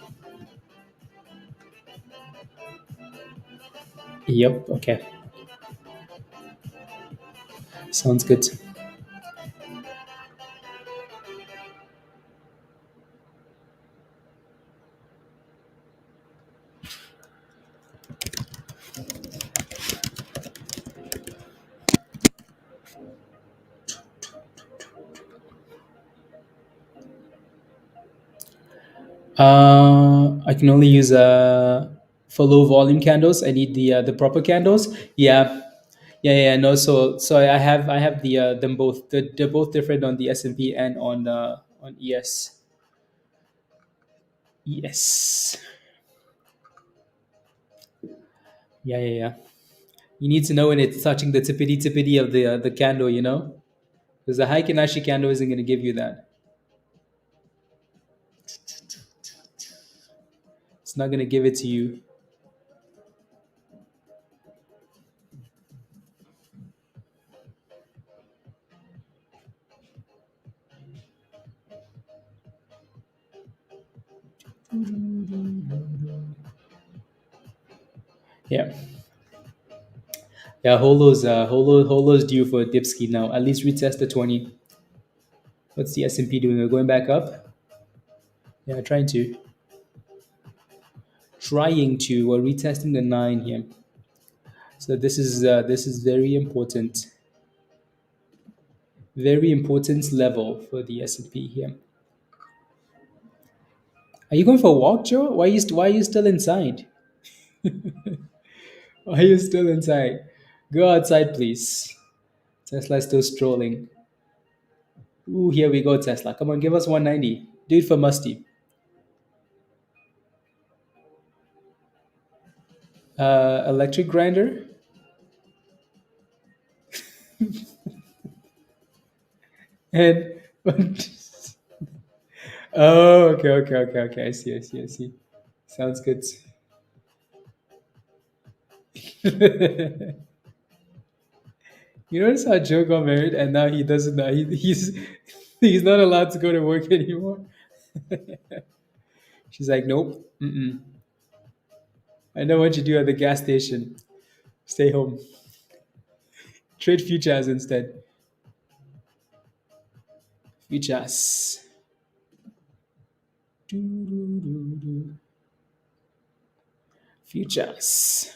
Yep, okay. Sounds good. I can only use for low volume candles. I need the proper candles. Yeah, yeah. No, so I have them both. They're both different on the S&P and on ES. Yes. Yeah, yeah, yeah. You need to know when it's touching the tippity tippity of the candle. Because the high Kanashi candle isn't going to give you that. It's not going to give it to you. Yeah. Yeah, Holo's due for a dip scheme now. At least retest the 20. What's the S&P doing? We're going back up? Yeah, trying to. We're retesting the 9 here. So this is very important. Very important level for the S&P here. Are you going for a walk, Joe? Why are you still inside? Why are you still inside? Go outside, please. Tesla's still strolling. Ooh, here we go, Tesla. Come on, give us 190. Do it for Musty. Electric grinder. And oh, okay. I see. Sounds good. You notice how Joe got married and now he doesn't know he's not allowed to go to work anymore. She's like, nope. Mm-mm. I know what you do at the gas station. Stay home. Trade futures instead. Futures. Futures.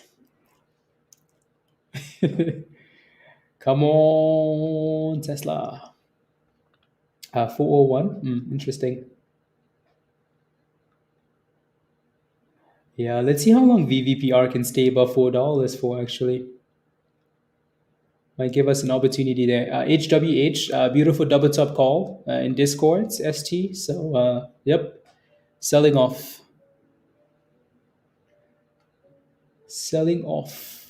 Come on, Tesla. 401. Interesting. Yeah, let's see how long VVPR can stay above $4 for actually. Might give us an opportunity there. HWH, beautiful double top call in Discord, ST. So, yep, selling off. Selling off.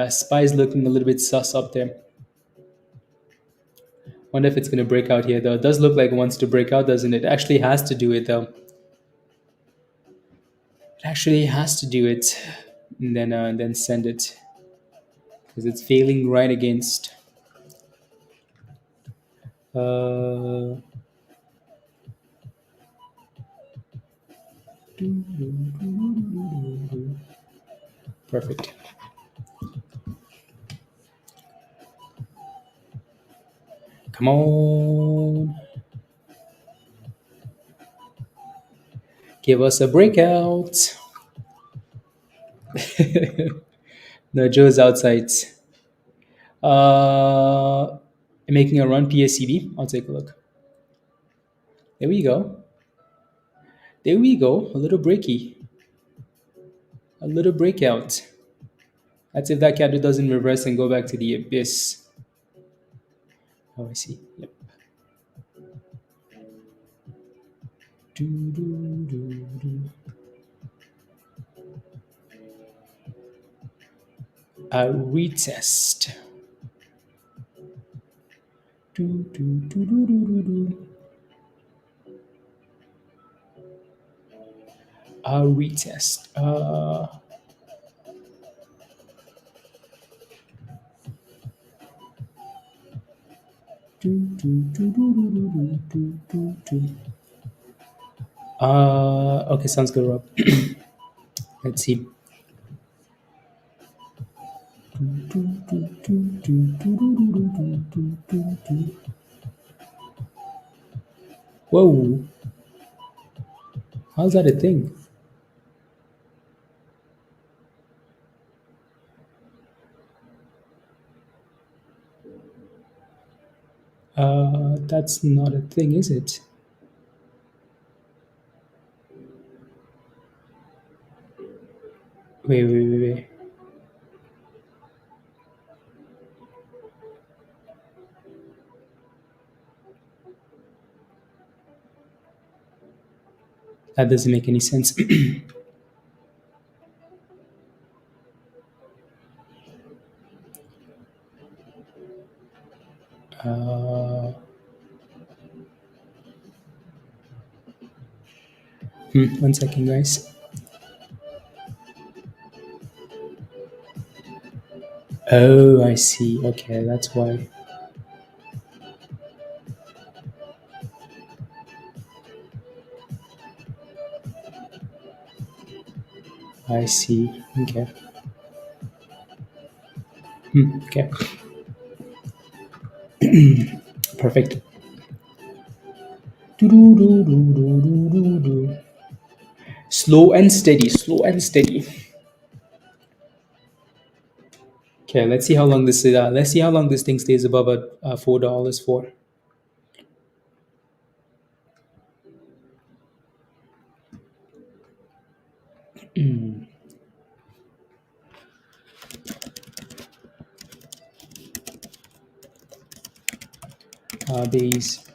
Spy's looking a little bit sus up there. Wonder if it's going to break out here, though. It does look like it wants to break out, doesn't it? It actually has to do it, though. It actually has to do it. And then send it. Because it's failing right against. Perfect. Come on. Give us a breakout. No, Joe's outside. Making a run PSCB. I'll take a look. There we go. There we go. A little breaky. A little breakout. That's if that candle doesn't reverse and go back to the abyss. Oh, I see. Yep. A retest. A retest. Okay, sounds good, Rob. Let's see. Whoa. How's that a thing? That's not a thing, is it? Wait. That doesn't make any sense. One second, guys. Oh, I see. Okay, that's why. I see. Okay. Okay. Perfect. Do-do-do-do-do-do-do-do. Slow and steady. Slow and steady. Okay. Let's see how long this is. Let's see how long this thing stays above $4 for. Base.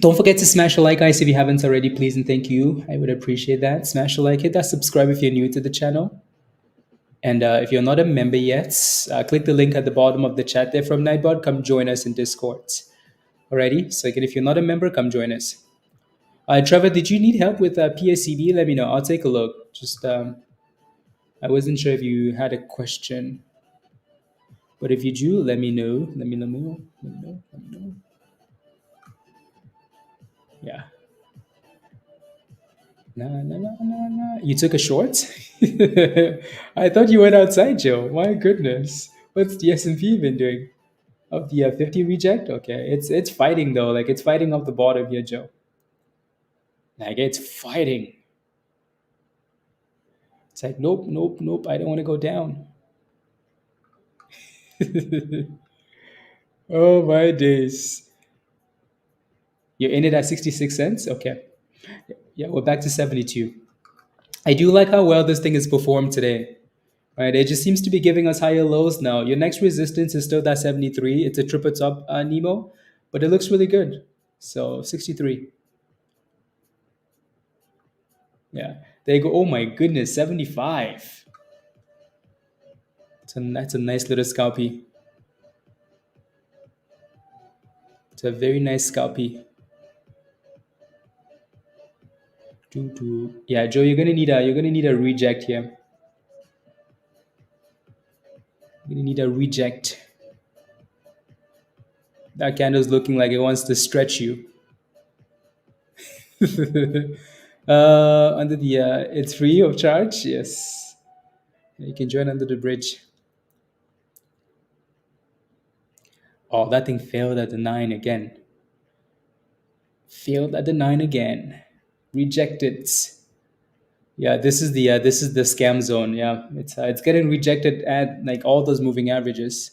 Don't forget to smash a like, guys, if you haven't already, please and thank you. I would appreciate that. Smash a like, hit that subscribe if you're new to the channel. And if you're not a member yet, click the link at the bottom of the chat there from Nightbot. Come join us in Discord. Alrighty? So again, if you're not a member, come join us. Trevor, did you need help with PSCB? Let me know. I'll take a look. Just I wasn't sure if you had a question, but if you do, let me know. Let me know. Let me know. Let me know. Yeah. No. You took a short? I thought you went outside, Joe. My goodness. What's the S&P been doing? Of the 50 reject? Okay. It's fighting though. Like it's fighting off the bottom here, Joe. Like it's fighting. It's like nope. I don't want to go down. Oh my days. You're in it at 66 cents? Okay. Yeah, we're back to 72. I do like how well this thing has performed today. Right, it just seems to be giving us higher lows now. Your next resistance is still that 73. It's a triple top Nemo, but it looks really good. So 63. Yeah, there you go. Oh my goodness, 75. That's a nice little scalpy. It's a very nice scalpy. Yeah, Joe, you're gonna need a reject here. You're gonna need a reject. That candle's looking like it wants to stretch you. Under the it's free of charge. Yes, you can join under the bridge. Oh, that thing failed at the 9 again. Failed at the 9 again. Rejected. Yeah, this is the scam zone. Yeah, it's getting rejected at like all those moving averages.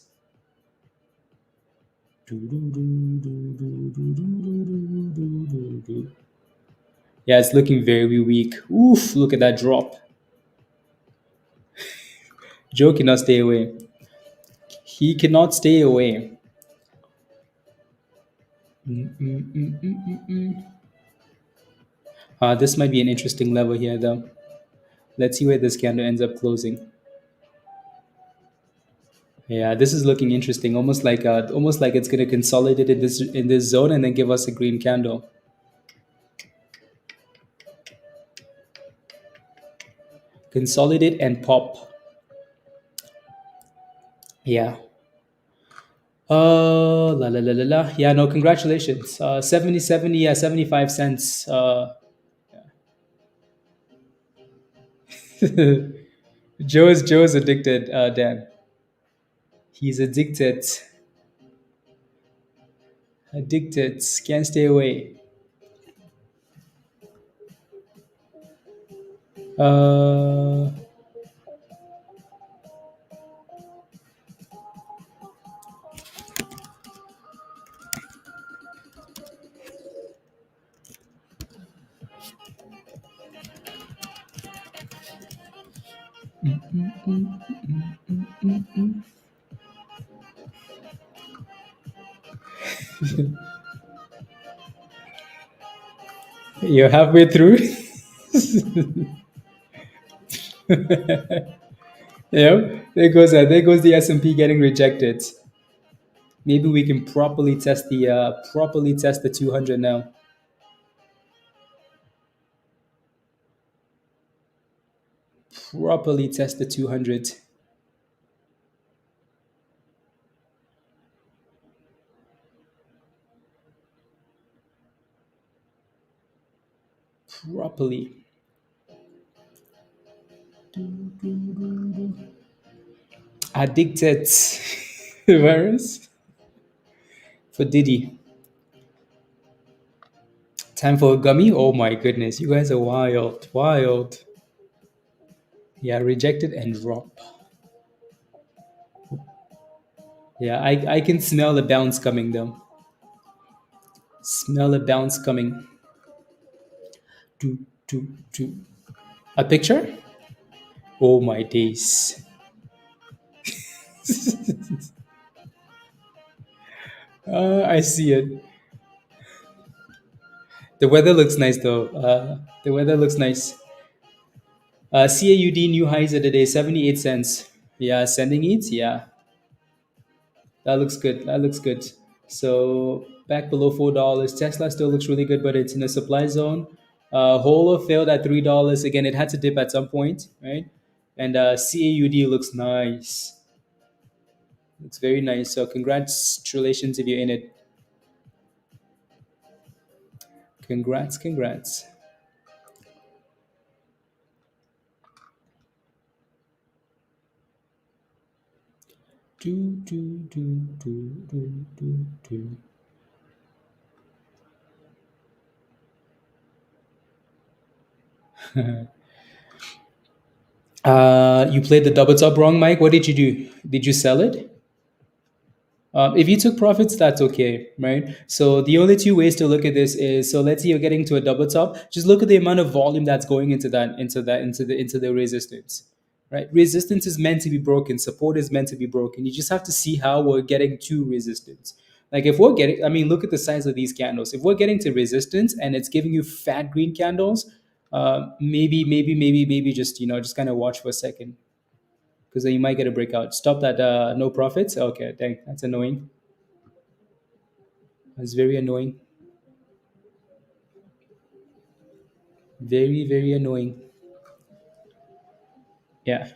Yeah, it's looking very weak. Oof, look at that drop. Joe cannot stay away. He cannot stay away. This might be an interesting level here, though. Let's see where this candle ends up closing. Yeah, this is looking interesting. Almost like it's going to consolidate in this zone and then give us a green candle. Consolidate and pop. Yeah. La la la la la. Yeah, no, congratulations. 70, yeah, 75 cents. Joe's addicted, Dan. He's addicted. Addicted. Can't stay away. Uh, you're halfway through. Yeah, there goes the S&P getting rejected. Maybe we can properly test the 200 now. Properly test the 200. properly. Addicted virus for Diddy. Time for a gummy? Oh my goodness, you guys are wild, wild. Yeah, rejected and drop. Yeah, I can smell the bounce coming though. Smell the bounce coming. Do, do. A picture? Oh my days. I see it. The weather looks nice though. The weather looks nice. CAUD new highs of the day, 78 cents. Yeah, sending it. Yeah, that looks good. That looks good. So back below $4. Tesla still looks really good, but it's in a supply zone. Hola failed at $3. Again, it had to dip at some point, right? And CAUD looks nice. Looks very nice. So congratulations if you're in it. Congrats, congrats. Do. You played the double top wrong, Mike. What did you do? Did you sell it? If you took profits, that's okay, right? So the only two ways to look at this is, so let's say you're getting to a double top. Just look at the amount of volume that's going into the resistance, right? Resistance is meant to be broken. Support is meant to be broken. You just have to see how we're getting to resistance. Like if we're getting, I mean, look at the size of these candles. If we're getting to resistance and it's giving you fat green candles, maybe just just kind of watch for a second because then you might get a breakout. Stop that. No profits. Okay, dang, that's annoying. That's very annoying. Very annoying. Yeah.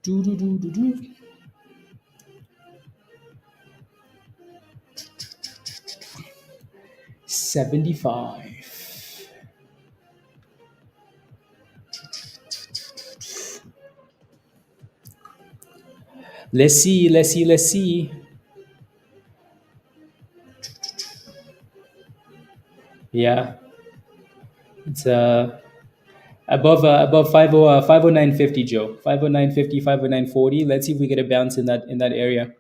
Do. 75. Let's see. Let's see. Yeah. It's above 509.50, Joe. 509.50, 509.40. Let's see if we get a bounce in that area.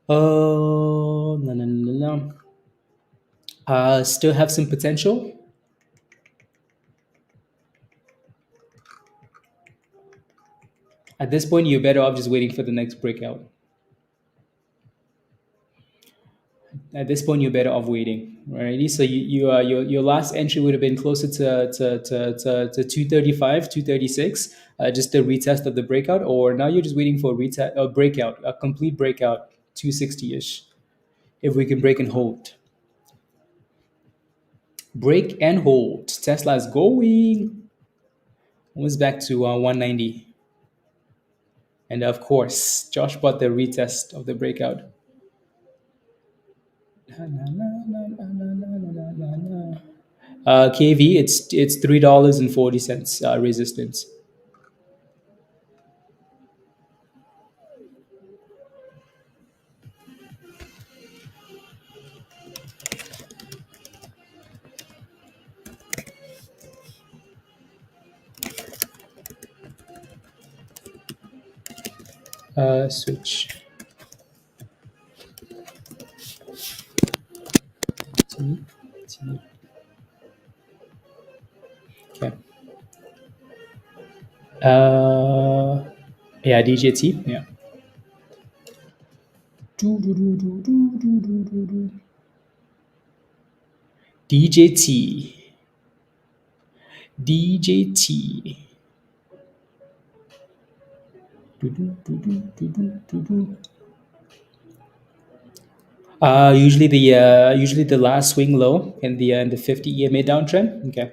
Oh, no. Still have some potential. At this point, you're better off just waiting for the next breakout. At this point, you're better off waiting, alrighty. So your last entry would have been closer to 235, 236, just a retest of the breakout, or now you're just waiting for a breakout, a complete breakout, 260 ish. If we can break and hold, break and hold. Tesla's going almost back to 190, and of course, Josh bought the retest of the breakout. KV, it's $3.40 resistance. Switch. T. Okay. Yeah, DJT. Yeah. DJT. DJT. Usually the last swing low in the 50 EMA downtrend. Okay.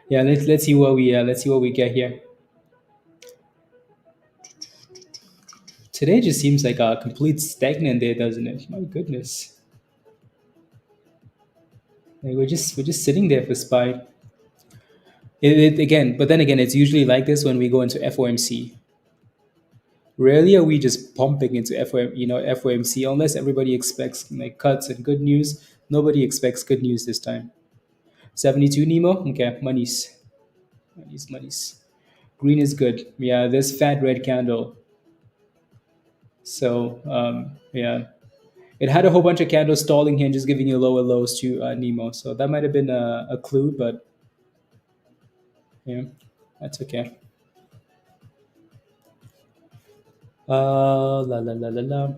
Yeah, let's see what we get here. Today just seems like a complete stagnant there, doesn't it? My goodness. Like we're just sitting there for SPY. Again, but then again, it's usually like this when we go into FOMC. Rarely are we just pumping into FOMC unless everybody expects like cuts and good news. Nobody expects good news this time. 72 Nemo. Okay, monies. Green is good. Yeah, this fat red candle. So yeah, it had a whole bunch of candles stalling here and just giving you lower lows to Nemo. So that might have been a clue, but yeah, that's okay. La la la la la.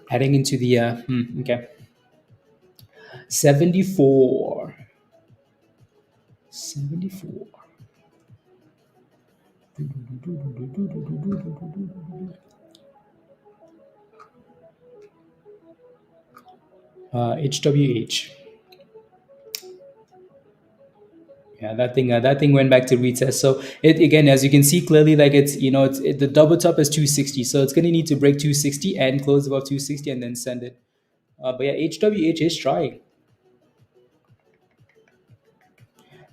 Heading into the okay 74. 74. HWH. Yeah, that thing went back to retest. So it again, as you can see clearly, like the double top is 260. So it's gonna need to break 260 and close above 260 and then send it. But yeah, HWH is trying.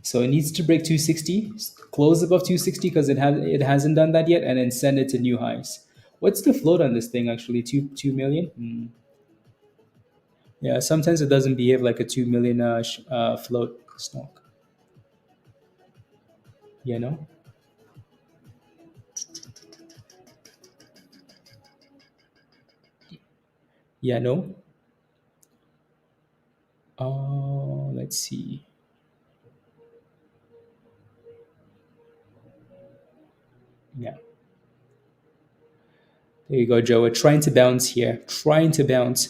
So it needs to break 260, close above 260 because it hasn't done that yet, and then send it to new highs. What's the float on this thing actually? 2 million. Yeah, sometimes it doesn't behave like a 2 million float stock. You know. Yeah, no. Oh, let's see. Yeah. There you go, Joe. We're trying to bounce here. Trying to bounce.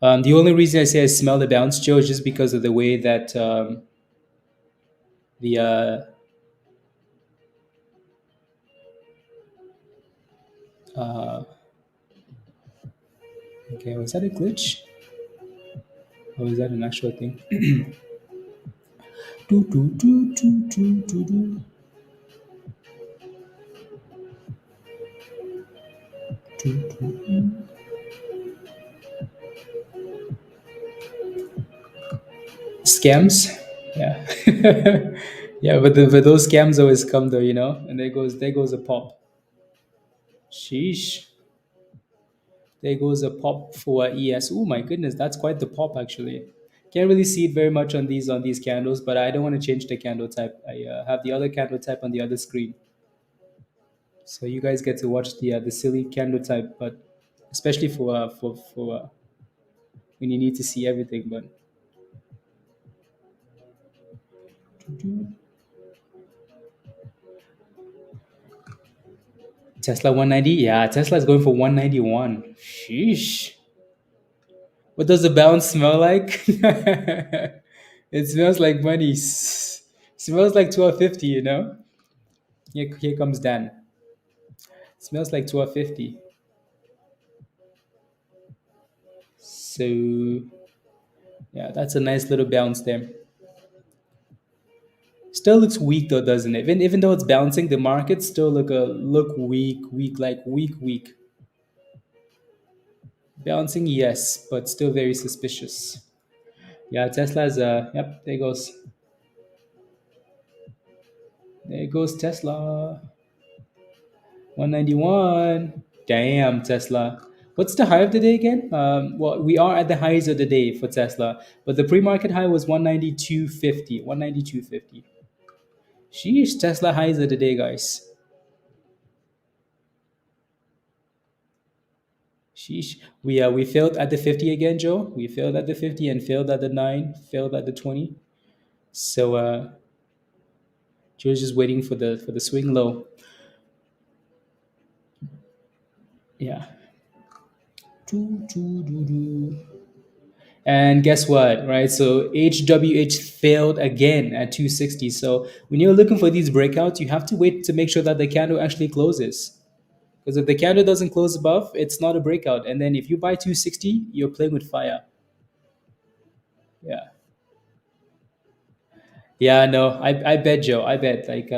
The only reason I say I smell the bounce, Joe, is just because of the way that the uh, okay, was that a glitch? Or is that an actual thing? Do, do, do, do, do, do, do. Do, do, do. Scams? Yeah. Yeah, but those scams always come though, and there goes a pop. Sheesh. There goes a pop for ES. Oh my goodness, that's quite the pop actually. Can't really see it very much on these candles, but I don't want to change the candle type. I have the other candle type on the other screen, so you guys get to watch the silly candle type, but especially for when you need to see everything. But Tesla 190, yeah, Tesla is going for 191. Sheesh. What does the bounce smell like? It smells like money. Smells like 1250, Here comes Dan. Smells like 1250. So yeah, that's a nice little bounce there. Still looks weak though, doesn't it? Even though it's bouncing, the market still look weak, like weak. Bouncing, yes, but still very suspicious. Yeah, Tesla's yep, there goes Tesla. 191. Damn, Tesla. What's the high of the day again? Well, we are at the highs of the day for Tesla, but the pre-market high was 192.50. 192.50. Sheesh, Tesla highs of the day, guys. Sheesh. We failed at the 50 again, Joe. We failed at the 50 and failed at the 9, failed at the 20. So Joe's just waiting for the swing low. Yeah. Doo, doo, doo, doo. And guess what, right? So HWH failed again at 260. So when you're looking for these breakouts, you have to wait to make sure that the candle actually closes. Because if the candle doesn't close above, it's not a breakout. And then if you buy 260, you're playing with fire. Yeah. Yeah, no, I bet, Joe. I bet. Like,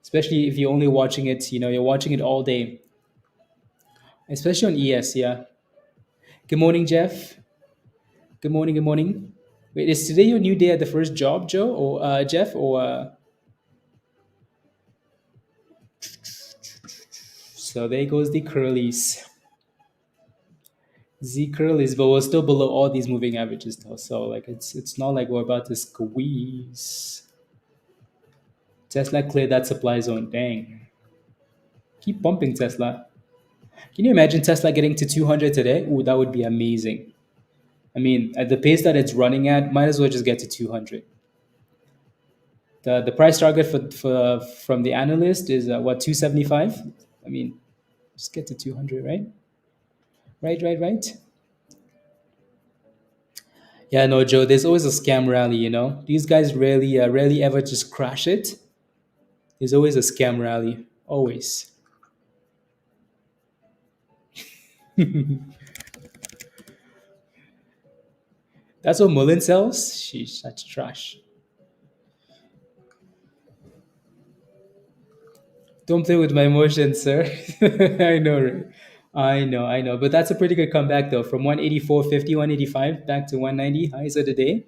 especially if you're only watching it, you're watching it all day, especially on ES. Yeah. Good morning, Jeff. Good morning. Good morning. Wait, is today your new day at the first job, Joe or Jeff? Or so there goes the curlies. Z curlies, but we're still below all these moving averages, though. So like, it's not like we're about to squeeze. Tesla cleared that supply zone. Dang. Keep pumping, Tesla. Can you imagine Tesla getting to 200 today? Ooh, that would be amazing. I mean, at the pace that it's running at, might as well just get to 200. The price target for from the analyst is what, 275? I mean, just get to 200, right? Right. Yeah, no, Joe. There's always a scam rally. These guys rarely ever just crash it. There's always a scam rally. Always. That's what Mullen sells. Sheesh, that's trash. Don't play with my emotions, sir. I know, right? I know. But that's a pretty good comeback, though. From 184.50, 185 back to 190 highs of the day.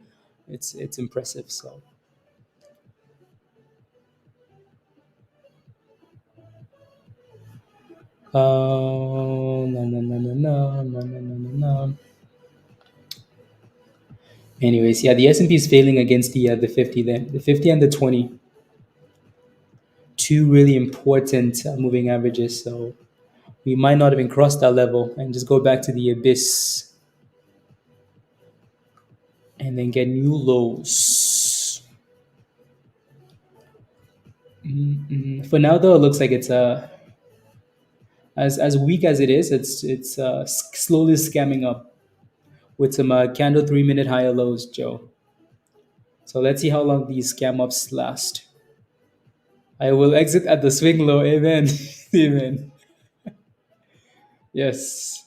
It's impressive. So, no. Anyways, yeah, the S&P is failing against the 50 there. The 50 and the 20, two really important moving averages. So we might not even cross that level and just go back to the abyss and then get new lows. For now, though, it looks like it's as weak as it is. It's slowly scamming up with some candle 3 minute higher lows, Joe. So let's see how long these scam ups last. I will exit at the swing low. Amen. Amen. Yes.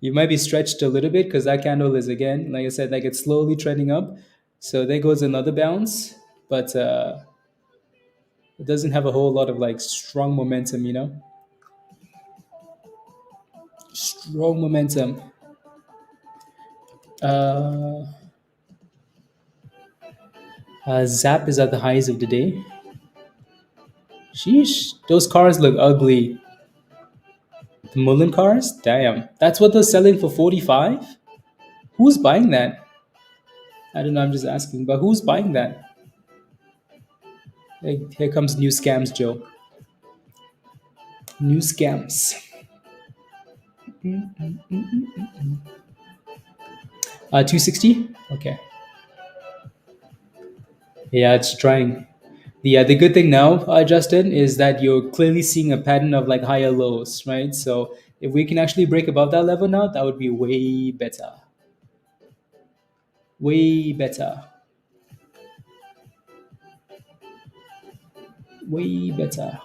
You might be stretched a little bit because that candle is, again, like I said, like it's slowly trending up. So there goes another bounce, but it doesn't have a whole lot of like strong momentum. Strong momentum. Uh, Zap is at the highs of the day. Sheesh, those cars look ugly. The Mullen cars? Damn. That's what they're selling for 45? Who's buying that? I don't know, I'm just asking, but who's buying that? Like, here comes new scams, Joe. New scams. 260? Okay. Yeah, it's trying. The good thing now, Justin, is that you're clearly seeing a pattern of like higher lows, right? So if we can actually break above that level now, that would be way better. Way better. Way better.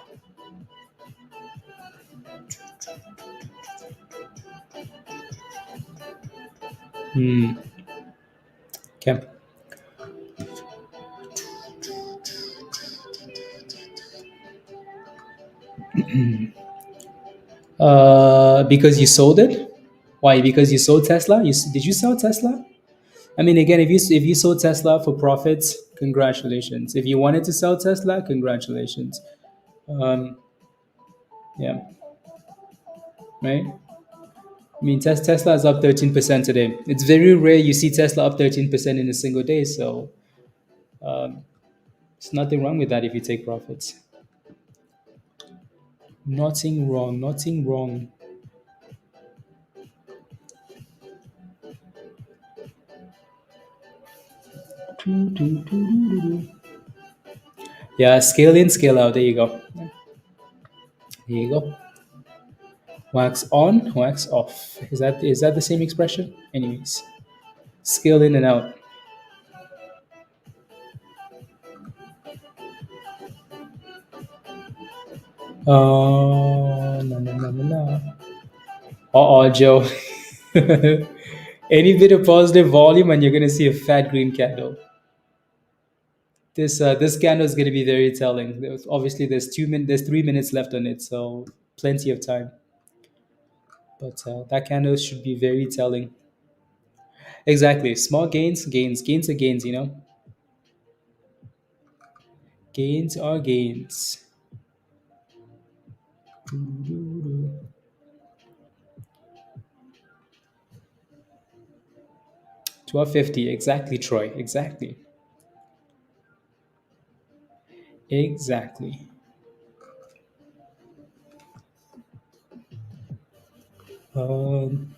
Okay. Because you sold it. Why? Because you sold Tesla. Did you sell Tesla? I mean, again, if you sold Tesla for profits, congratulations. If you wanted to sell Tesla, congratulations. Um, yeah, right. I mean, Tesla is up 13% today. It's very rare you see Tesla up 13% in a single day. So there's nothing wrong with that if you take profits. Nothing wrong. Nothing wrong. Yeah, scale in, scale out. There you go. There you go. Wax on, wax off. Is that the same expression? Anyways, scale in and out. No. Joe. Any bit of positive volume, and you're gonna see a fat green candle. This candle is going to be very telling. Obviously, there's 3 minutes left on it, so plenty of time. But that candle should be very telling. Exactly. Small gains, gains are gains. Gains are gains. 1250. Exactly, Troy. Exactly. Exactly. Um,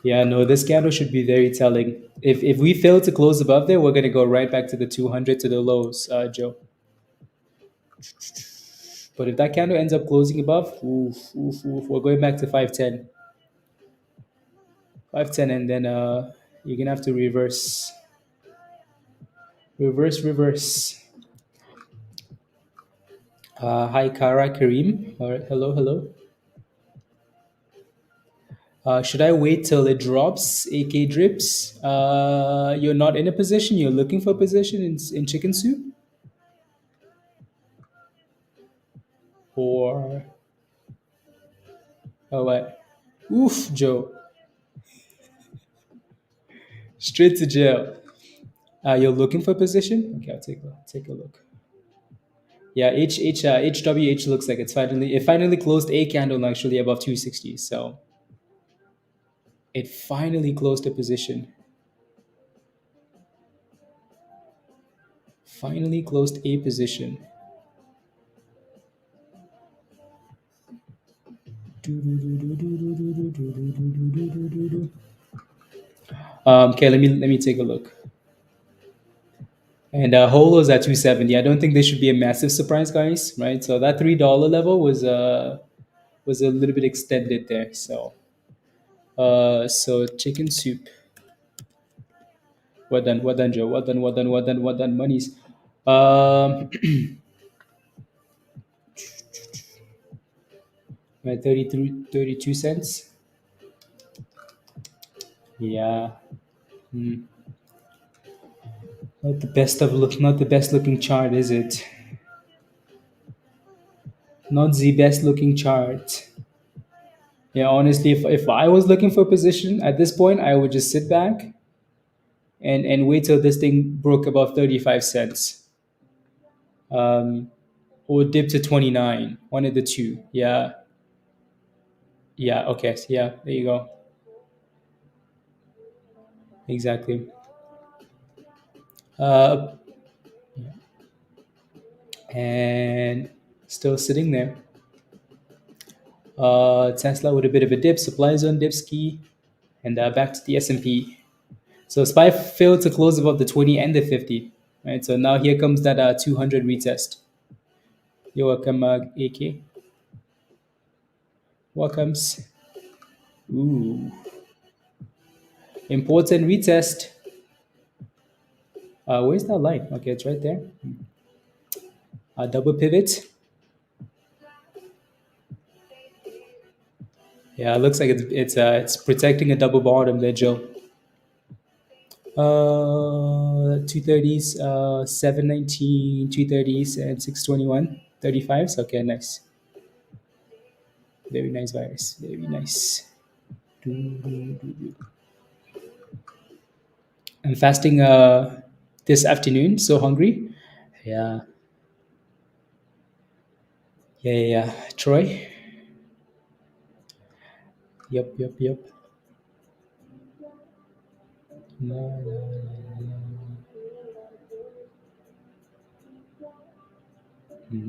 yeah, no, this candle should be very telling. If we fail to close above there, we're gonna go right back to the 200 to the lows, Joe. But if that candle ends up closing above, oof, oof, oof, we're going back to 510. 510, and then you're gonna have to reverse, reverse, reverse. Hi, Kara Kareem. All right, hello, hello. Should I wait till it drops? AK drips. You're not in a position. You're looking for a position in chicken soup, or what? Oof, Joe. Straight to jail. You're looking for a position? Okay, I'll take a look. Yeah, HWH looks like it finally closed a candle actually above 260. So it finally closed a position. Finally closed a position. Okay, let me take a look. And Holo's at 270. I don't think there should be a massive surprise, guys. Right? So that $3 level was a little bit extended there. So chicken soup. Well done, Joe. Well done, well done, well done, well done. Monies. Um, right, 32 cents. Yeah. Hmm. Not the best looking chart, is it? Not the best looking chart. Yeah, honestly, if I was looking for a position at this point, I would just sit back and wait till this thing broke above 35 cents. Um, or dip to 29. One of the two. Yeah. Yeah. Okay. Yeah. There you go. Exactly. Uh, and still sitting there. Tesla with a bit of a dip, supply zone dip ski, and back to the S&P. So SPY failed to close above the 20 and the 50. Right. So now here comes that 200 retest. You're welcome, AK. Welcomes. Ooh. Important retest. Where's that line? Okay, it's right there. Double pivot. Yeah, it looks like it's protecting a double bottom there, Joe. 230s, 719, 230s, and 621, 35s. Okay, nice. Very nice virus. Very nice. I'm fasting this afternoon. So hungry. Yeah. Yeah, yeah, yeah. Troy. Yep, yep, yep. No, no, no, no,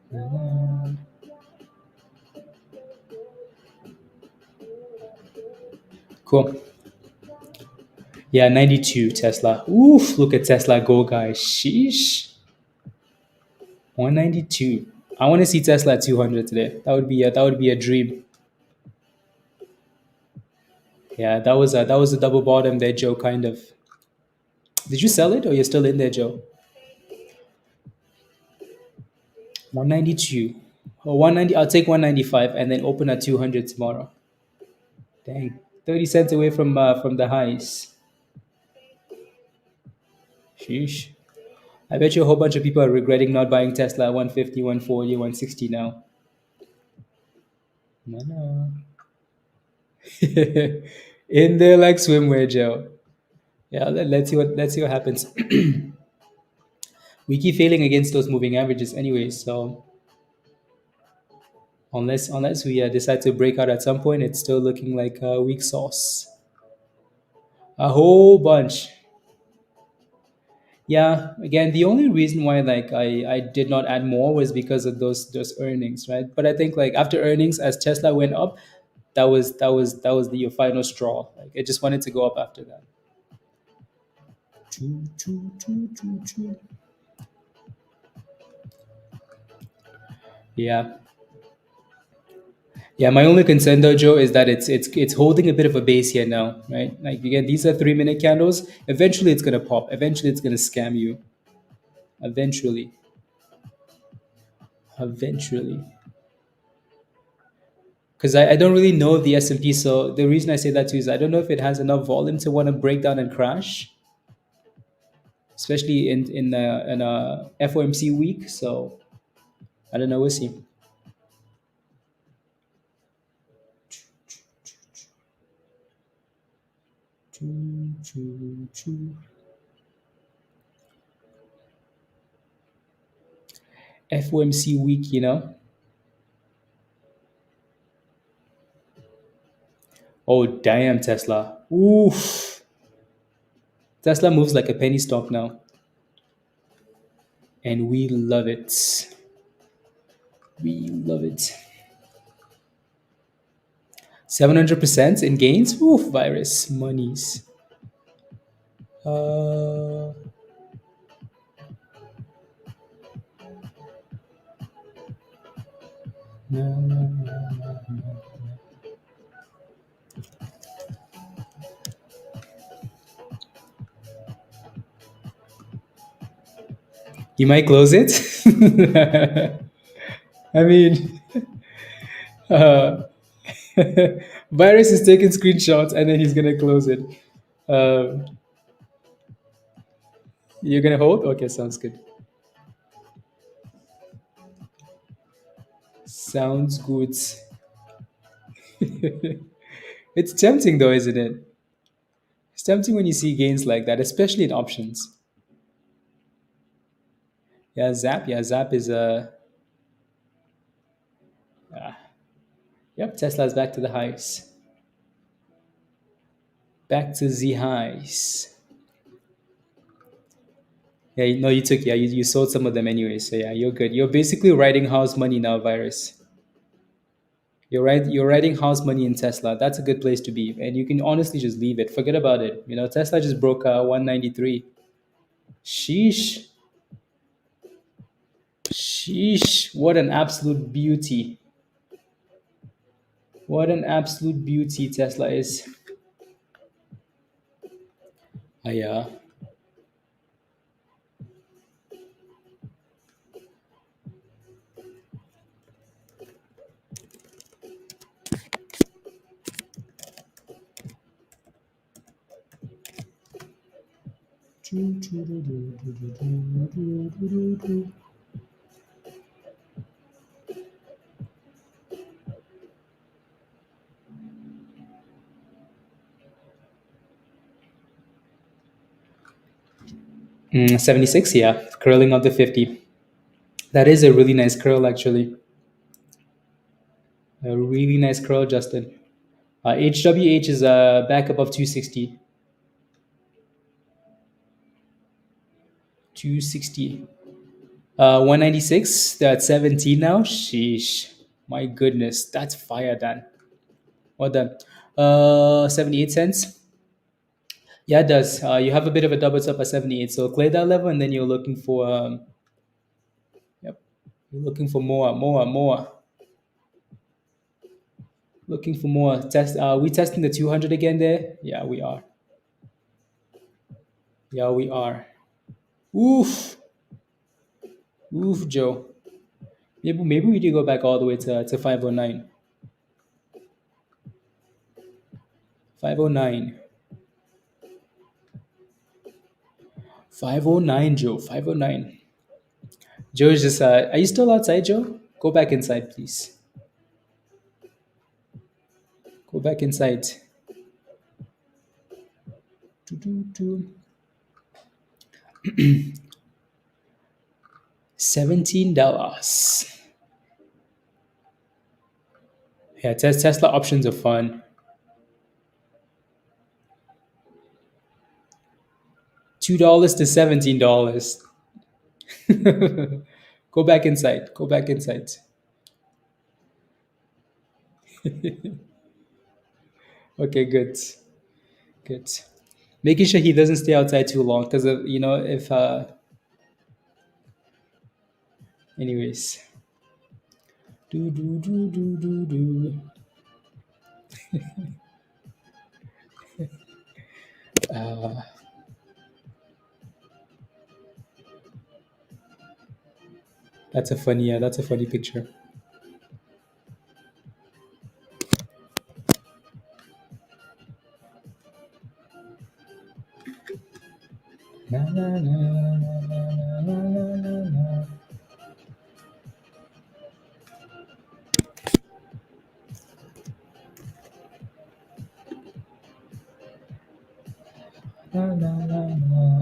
no. Cool. Yeah, 92 Tesla. Oof, look at Tesla go, guys. Sheesh. 192. I want to see Tesla at 200 today. That would be a dream. Yeah, that was a double bottom there, Joe. Kind of. Did you sell it or you're still in there, Joe? 192. Or 190. I'll take 195 and then open at 200 tomorrow. Dang, 30 cents away from the highs. Sheesh. I bet you a whole bunch of people are regretting not buying Tesla at 150, 140, 160 now. No, no. In there like swimwear, Joe. Yeah, let's see what happens. We keep failing against those moving averages anyway, so unless we decide to break out at some point, it's still looking like weak sauce. A whole bunch. Yeah, again, the only reason why like I did not add more was because of those earnings, right? But I think like after earnings, as Tesla went up, that was the final straw. Like it just wanted to go up after that. Choo, choo, choo, choo, choo. Yeah, yeah. My only concern though, Joe, is that it's holding a bit of a base here now, right? Like again, these are 3 minute candles. Eventually, it's gonna pop. Eventually, it's gonna scam you. Eventually, eventually. Because I don't really know the S&P, so the reason I say that too is I don't know if it has enough volume to want to break down and crash, especially in a FOMC week. So I don't know. We'll see. Choo, choo, choo. FOMC week, you know. Oh damn, Tesla. Oof. Tesla moves like a penny stock now, and we love it. We love it. 700% in gains. Oof, virus monies. Uh, no, no, no. You might close it. I mean, uh, virus is taking screenshots and then he's gonna close it. Um, you're gonna hold? Okay, sounds good. Sounds good. It's tempting though, isn't it? It's tempting when you see gains like that, especially in options. Yeah, Zap. Yeah, Zap is yep. Tesla's back to the highs. Back to the highs. Yeah, no, you took. Yeah, you sold some of them anyway. So yeah, you're good. You're basically writing house money now, virus. You're right. You're writing house money in Tesla. That's a good place to be, and you can honestly just leave it. Forget about it. You know, Tesla just broke 193. Sheesh, sheesh! What an absolute beauty! What an absolute beauty Tesla is. Yeah. 76, yeah, curling up to 50. That is a really nice curl, actually. A really nice curl, Justin. HWH is back above 260. 260. 196. They're at 17 now. Sheesh. My goodness. That's fire, Dan. Well done. 78 cents. Yeah, it does. You have a bit of a double top at 78. So clear that level, and then you're looking for, yep, you're looking for more, more, more. Looking for more. Test. We testing the 200 again there? Yeah, we are. Yeah, we are. Oof. Oof, Joe. Maybe we do go back all the way to 509. 509. 509, Joe. 509. Joe is just. Are you still outside, Joe? Go back inside, please. Go back inside. Doo-doo-doo. $17. Yeah, Tesla options are fun. $2 to $17. Go back inside. Go back inside. Okay, good. Good. Making sure he doesn't stay outside too long because of if anyways. Do do do do do do. Uh, that's a funny picture. Na, na, na, na, na, na, na, na, na. Na, na, na, na.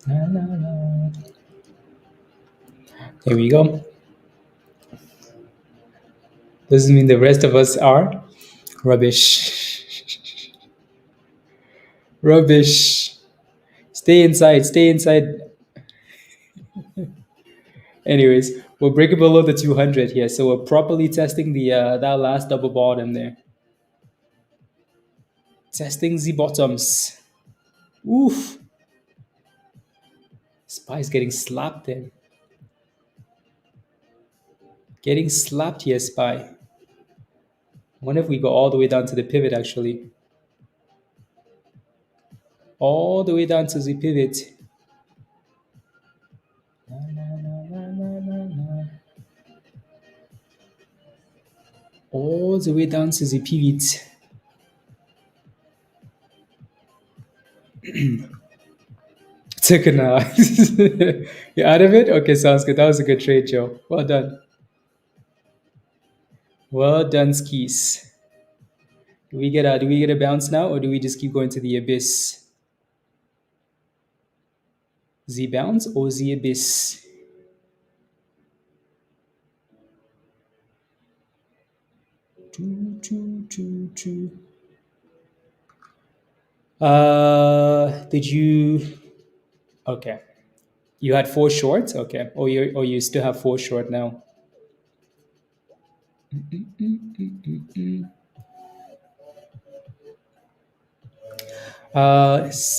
Na, na, na. There we go. Doesn't mean the rest of us are rubbish. Rubbish. Stay inside. Stay inside. Anyways, we're breaking below the 200 here, so we're properly testing the that last double bottom there. Testing the bottoms. Oof. Spy's getting slapped there. Getting slapped here, Spy. I wonder if we go all the way down to the pivot, actually. All the way down to the pivot. Na, na, na, na, na, na, na. All the way down to the pivot. Taken You're out of it? Okay, sounds good. That was a good trade, Joe. Well done. Well done, skis. Do we get a bounce now, or do we just keep going to the abyss? Z bounce or Z abyss? Did you? Okay, you had four shorts. Okay, or you still have four short now.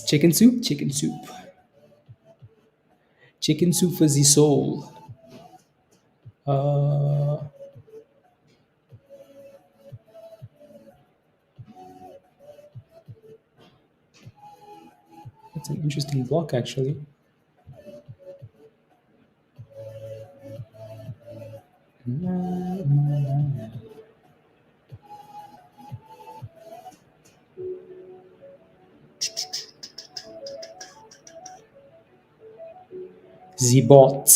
Chicken soup, chicken soup, chicken soup for the soul. Uh, that's an interesting block, actually. The bot.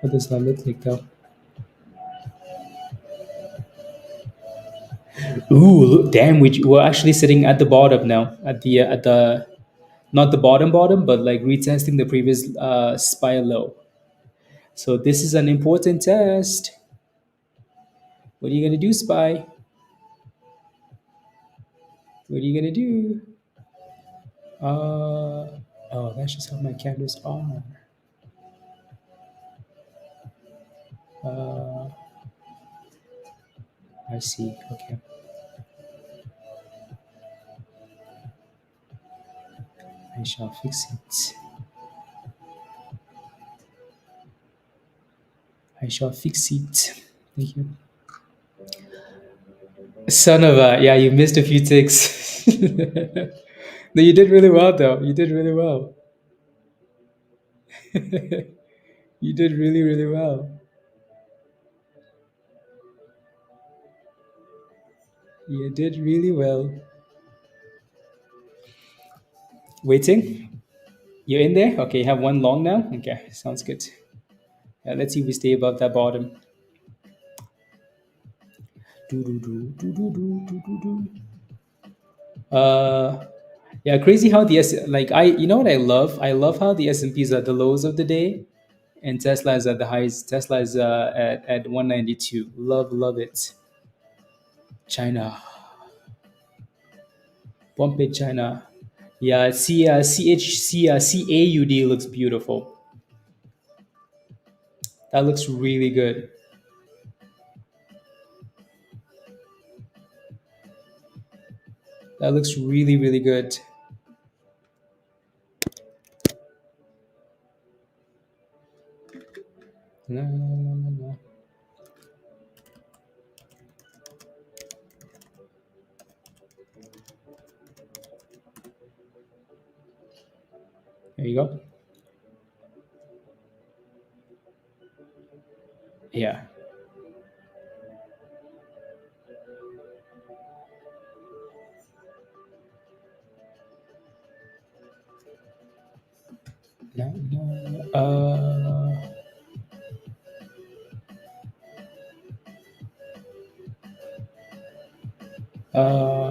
What does that look like though? Ooh, look, damn! We're actually sitting at the bottom now, at the not the bottom, but like retesting the previous SPY low. So this is an important test. What are you gonna do, SPY? What are you gonna do? Oh, that's just how my candles are. Uh, I see. Okay. I shall fix it. I shall fix it. Thank you. Son of a, yeah, you missed a few ticks. No, you did really well, though. You did really well. You did really, really well. You did really well. Waiting? You're in there? Okay, you have one long now? Okay, sounds good. Yeah, let's see if we stay above that bottom. Do, do, do, do, do, do, do, do, do. Yeah, crazy how the you know what I love? I love how the S&Ps are the lows of the day and Tesla is at the highs. Tesla is at 192. Love it. China. Pump it, China. Yeah, CAUD looks beautiful. That looks really good. That looks really, really good. No, no, no, no, no. There you go. Yeah. No, no.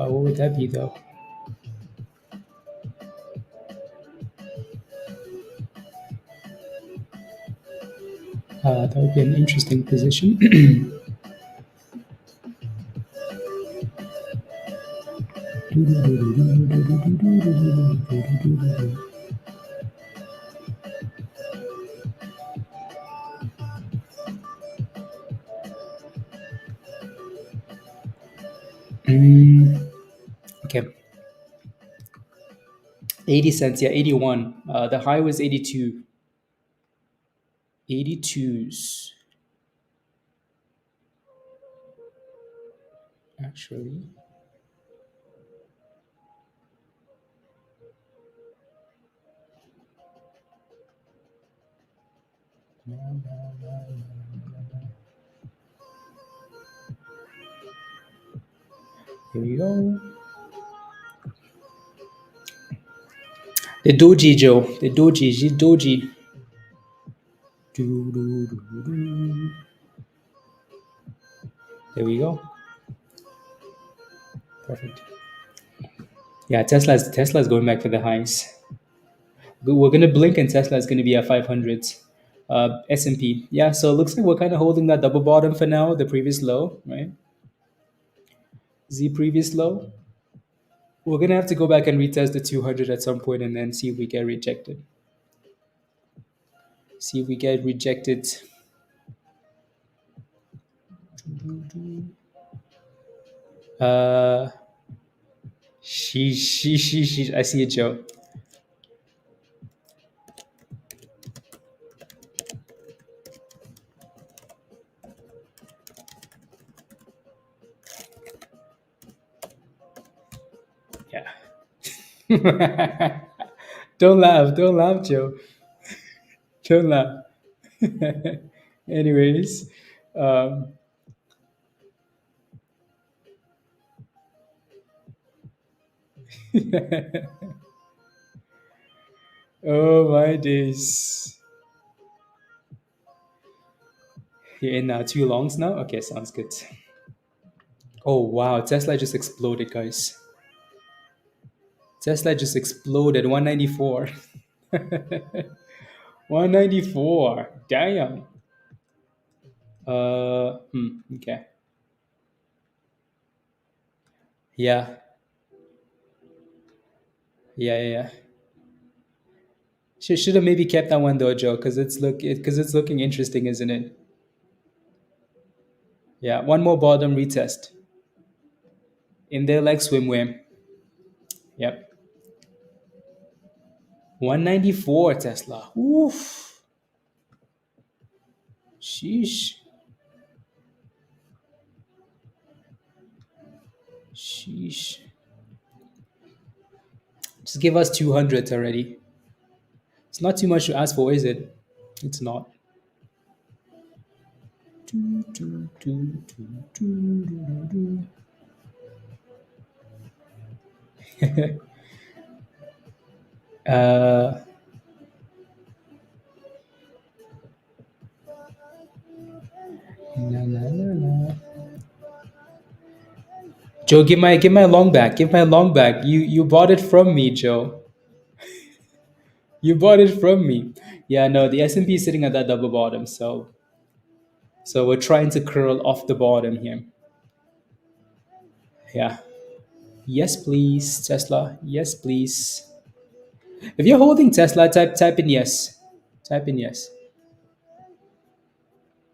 What would that be though? That would be an interesting position. Okay. 80 cents, yeah, 81. The high was 82. 82s, actually. Here we go. The doji, Joe. The doji. Do, do, do, do. There we go. Perfect. Yeah, Tesla's going back for the highs. We're gonna blink and Tesla is gonna be at 500s. S&P. Yeah, so it looks like we're kind of holding that double bottom for now, the previous low, right? Z previous low. We're gonna have to go back and retest the 200 at some point and then see if we get rejected. See if we get rejected. Uh, she. I see it, Joe. Yeah. Don't laugh, Joe. Don't laugh. Anyways, um, oh my days. You're in two longs now? Okay, sounds good. Oh wow, Tesla just exploded, guys. Tesla just exploded 194. 194. Damn. Okay. Yeah. Yeah. Should have maybe kept that one though, Joe, because it's looking interesting, isn't it? Yeah, one more bottom retest. In there like swimwear. Yep. 194 Tesla. Oof. Sheesh. Sheesh. Just give us 200 already. It's not too much to ask for, is it? It's not. Do, do, do, do, do, do, do. uh, la, la, la, la. Joe, give my long back. Give my long back. You bought it from me, Joe. You bought it from me. Yeah, no, the S&P is sitting at that double bottom, so we're trying to curl off the bottom here. Yeah. Yes, please, Tesla. Yes, please. If you're holding Tesla, type in yes. Type in yes.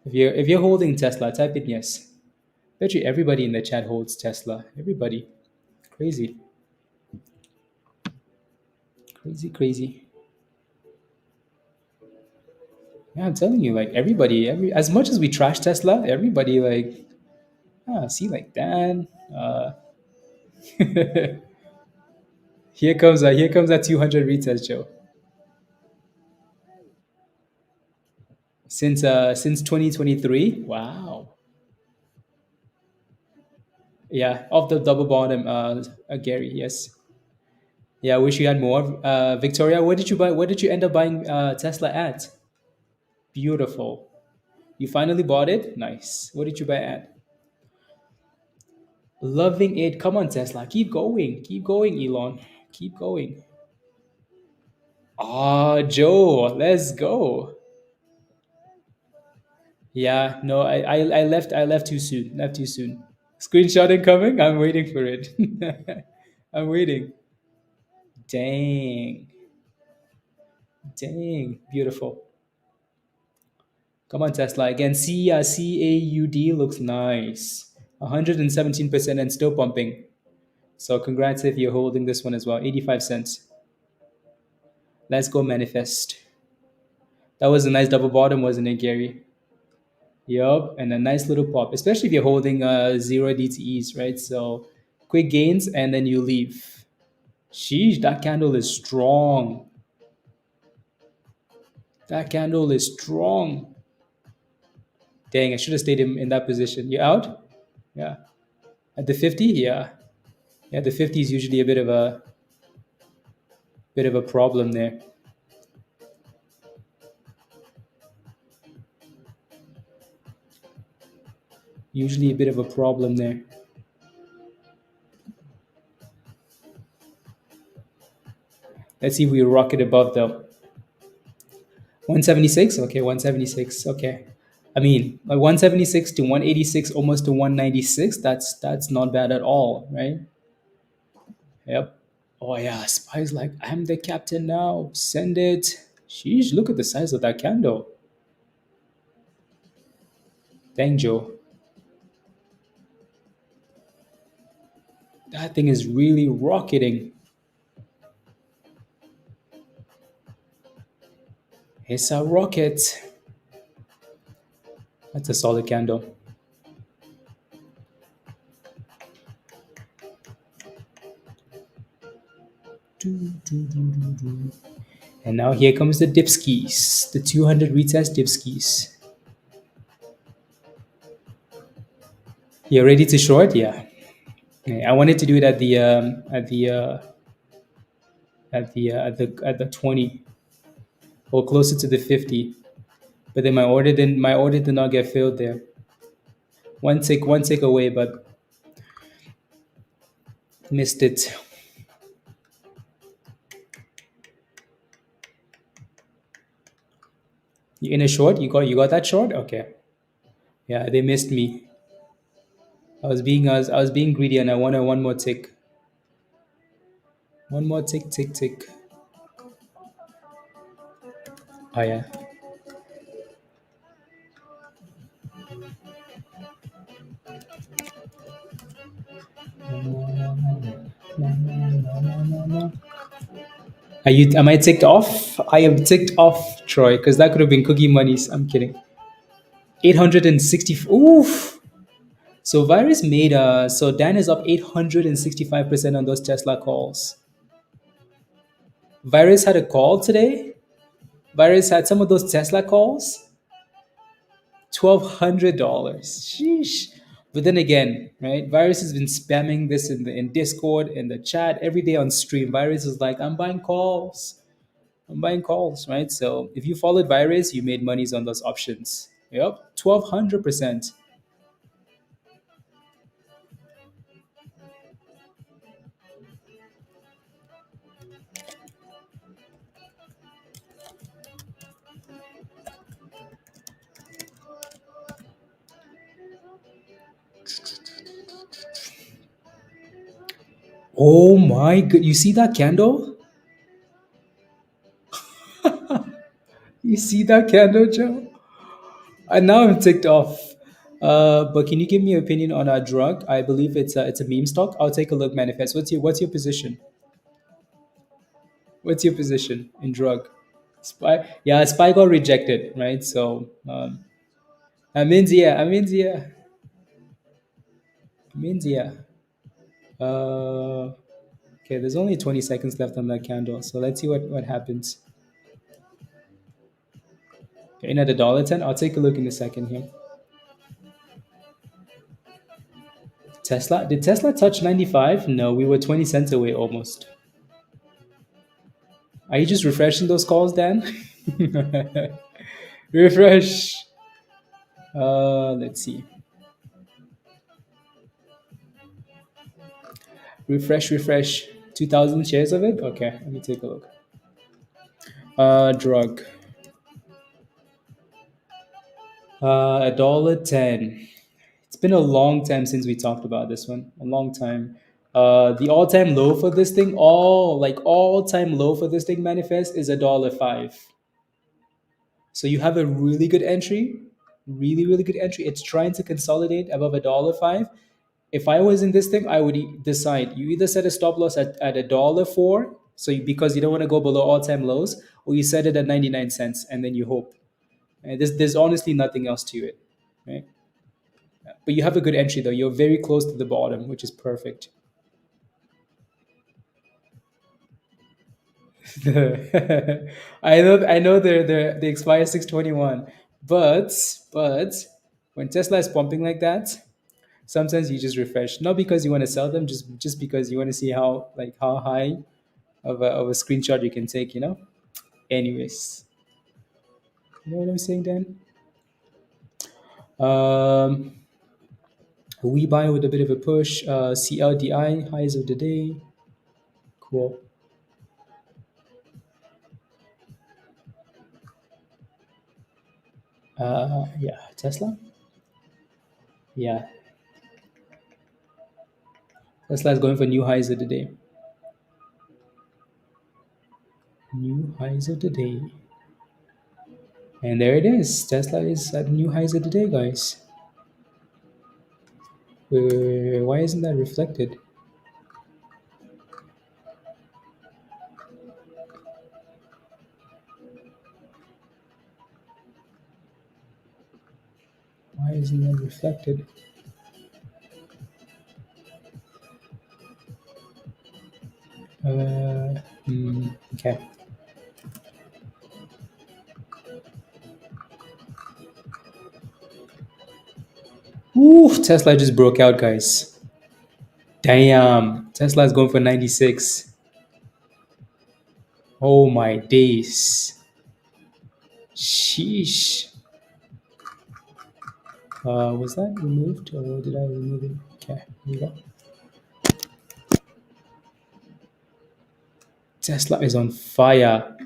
If you're holding Tesla, type in yes. Bet you everybody in the chat holds Tesla. Everybody. Crazy. Crazy, crazy. Yeah, I'm telling you, like everybody, as much as we trash Tesla, everybody like see like Dan. Here comes that 200 retest, Joe. Since 2023. Wow. Yeah, off the double bottom, Gary. Yes. Yeah, I wish you had more. Victoria, where did you buy? Where did you end up buying Tesla at? Beautiful. You finally bought it. Nice. What did you buy at? Loving it. Come on, Tesla. Keep going. Keep going, Elon. Keep going. Ah, Joe. Let's go. Yeah. No, I left too soon. Left too soon. Screenshot incoming. I'm waiting for it. I'm waiting. Dang. Dang. Beautiful. Come on, Tesla. Again, CAUD looks nice. 117% and still pumping. So congrats if you're holding this one as well. 85 cents. Let's go manifest. That was a nice double bottom, wasn't it, Gary? Yup, and a nice little pop, especially if you're holding zero DTEs, right? So quick gains and then you leave. Sheesh, that candle is strong. That candle is strong. Dang, I should have stayed in that position. You out? Yeah. At the 50? Yeah. Yeah, the 50 is usually a bit of a problem there. Usually a bit of a problem there. Let's see if we rock it above though. 176? Okay, 176. Okay. I mean, like 176 to 186, almost to 196. That's not bad at all, right? Yep. Oh yeah, Spy's like, I'm the captain now. Send it. Sheesh, look at the size of that candle. Dang, Joe. That thing is really rocketing. It's a rocket. That's a solid candle. And now here comes the dipskis, the 200 retest dipskis. You're ready to short? Yeah. Okay, I wanted to do it at the 20 or closer to the 50, but then my order did not get filled there. One tick away, but missed it. You in a short? You got that short? Okay. Yeah, they missed me. I was being greedy and I wanted one more tick. One more tick, tick, tick. Oh yeah. Are you? Am I ticked off? I am ticked off, Troy, because that could have been cookie monies. I'm kidding. 860. Oof. So Virus made so Dan is up 865% on those Tesla calls. Virus had a call today. Virus had some of those Tesla calls. $1,200. Sheesh. But then again, right? Virus has been spamming this in Discord, in the chat, every day on stream. Virus is like, I'm buying calls. I'm buying calls, right? So if you followed Virus, you made monies on those options. Yep, 1,200%. Oh my god! You see that candle? You see that candle, Joe? And now I'm ticked off. But can you give me your opinion on our drug? I believe it's a meme stock. I'll take a look. Manifest. What's your position? What's your position in drug? Spy. Yeah, Spy got rejected, right? So Aminzia. Uh, okay, there's only 20 seconds left on that candle, so let's see what happens. Okay, in at $1.10. I'll take a look in a second here. Tesla. Did Tesla touch 95? No, we were 20 cents away almost. Are you just refreshing those calls, Dan? Refresh. Let's see. Refresh. 2,000 shares of it? Okay, let me take a look. Drug. $1.10. It's been a long time since we talked about this one. A long time. The all-time low for this thing, all-time low for this thing manifest is $1.05. So you have a really good entry, really good entry. It's trying to consolidate above $1.05. If I was in this thing, I would decide. You either set a stop loss at $1.04, because you don't want to go below all-time lows, or you set it at 99 cents and then you hope. And there's honestly nothing else to it, right? But you have a good entry though. You're very close to the bottom, which is perfect. I know they expire 6/21, but when Tesla is pumping like that, sometimes you just refresh, not because you want to sell them, just because you want to see how high of a screenshot you can take. Anyways, you know what I'm saying, Dan? Um, we buy with a bit of a push. CLDI highs of the day. Cool. Yeah, Tesla. Yeah, Tesla is going for new highs of the day. New highs of the day. And there it is. Tesla is at new highs of the day, guys. Wait. Why isn't that reflected? Why isn't that reflected? Okay. Ooh, Tesla just broke out, guys. Damn. Tesla is going for 96. Oh my days. Sheesh. Was that removed or did I remove it? Okay, here we go. Tesla is on fire.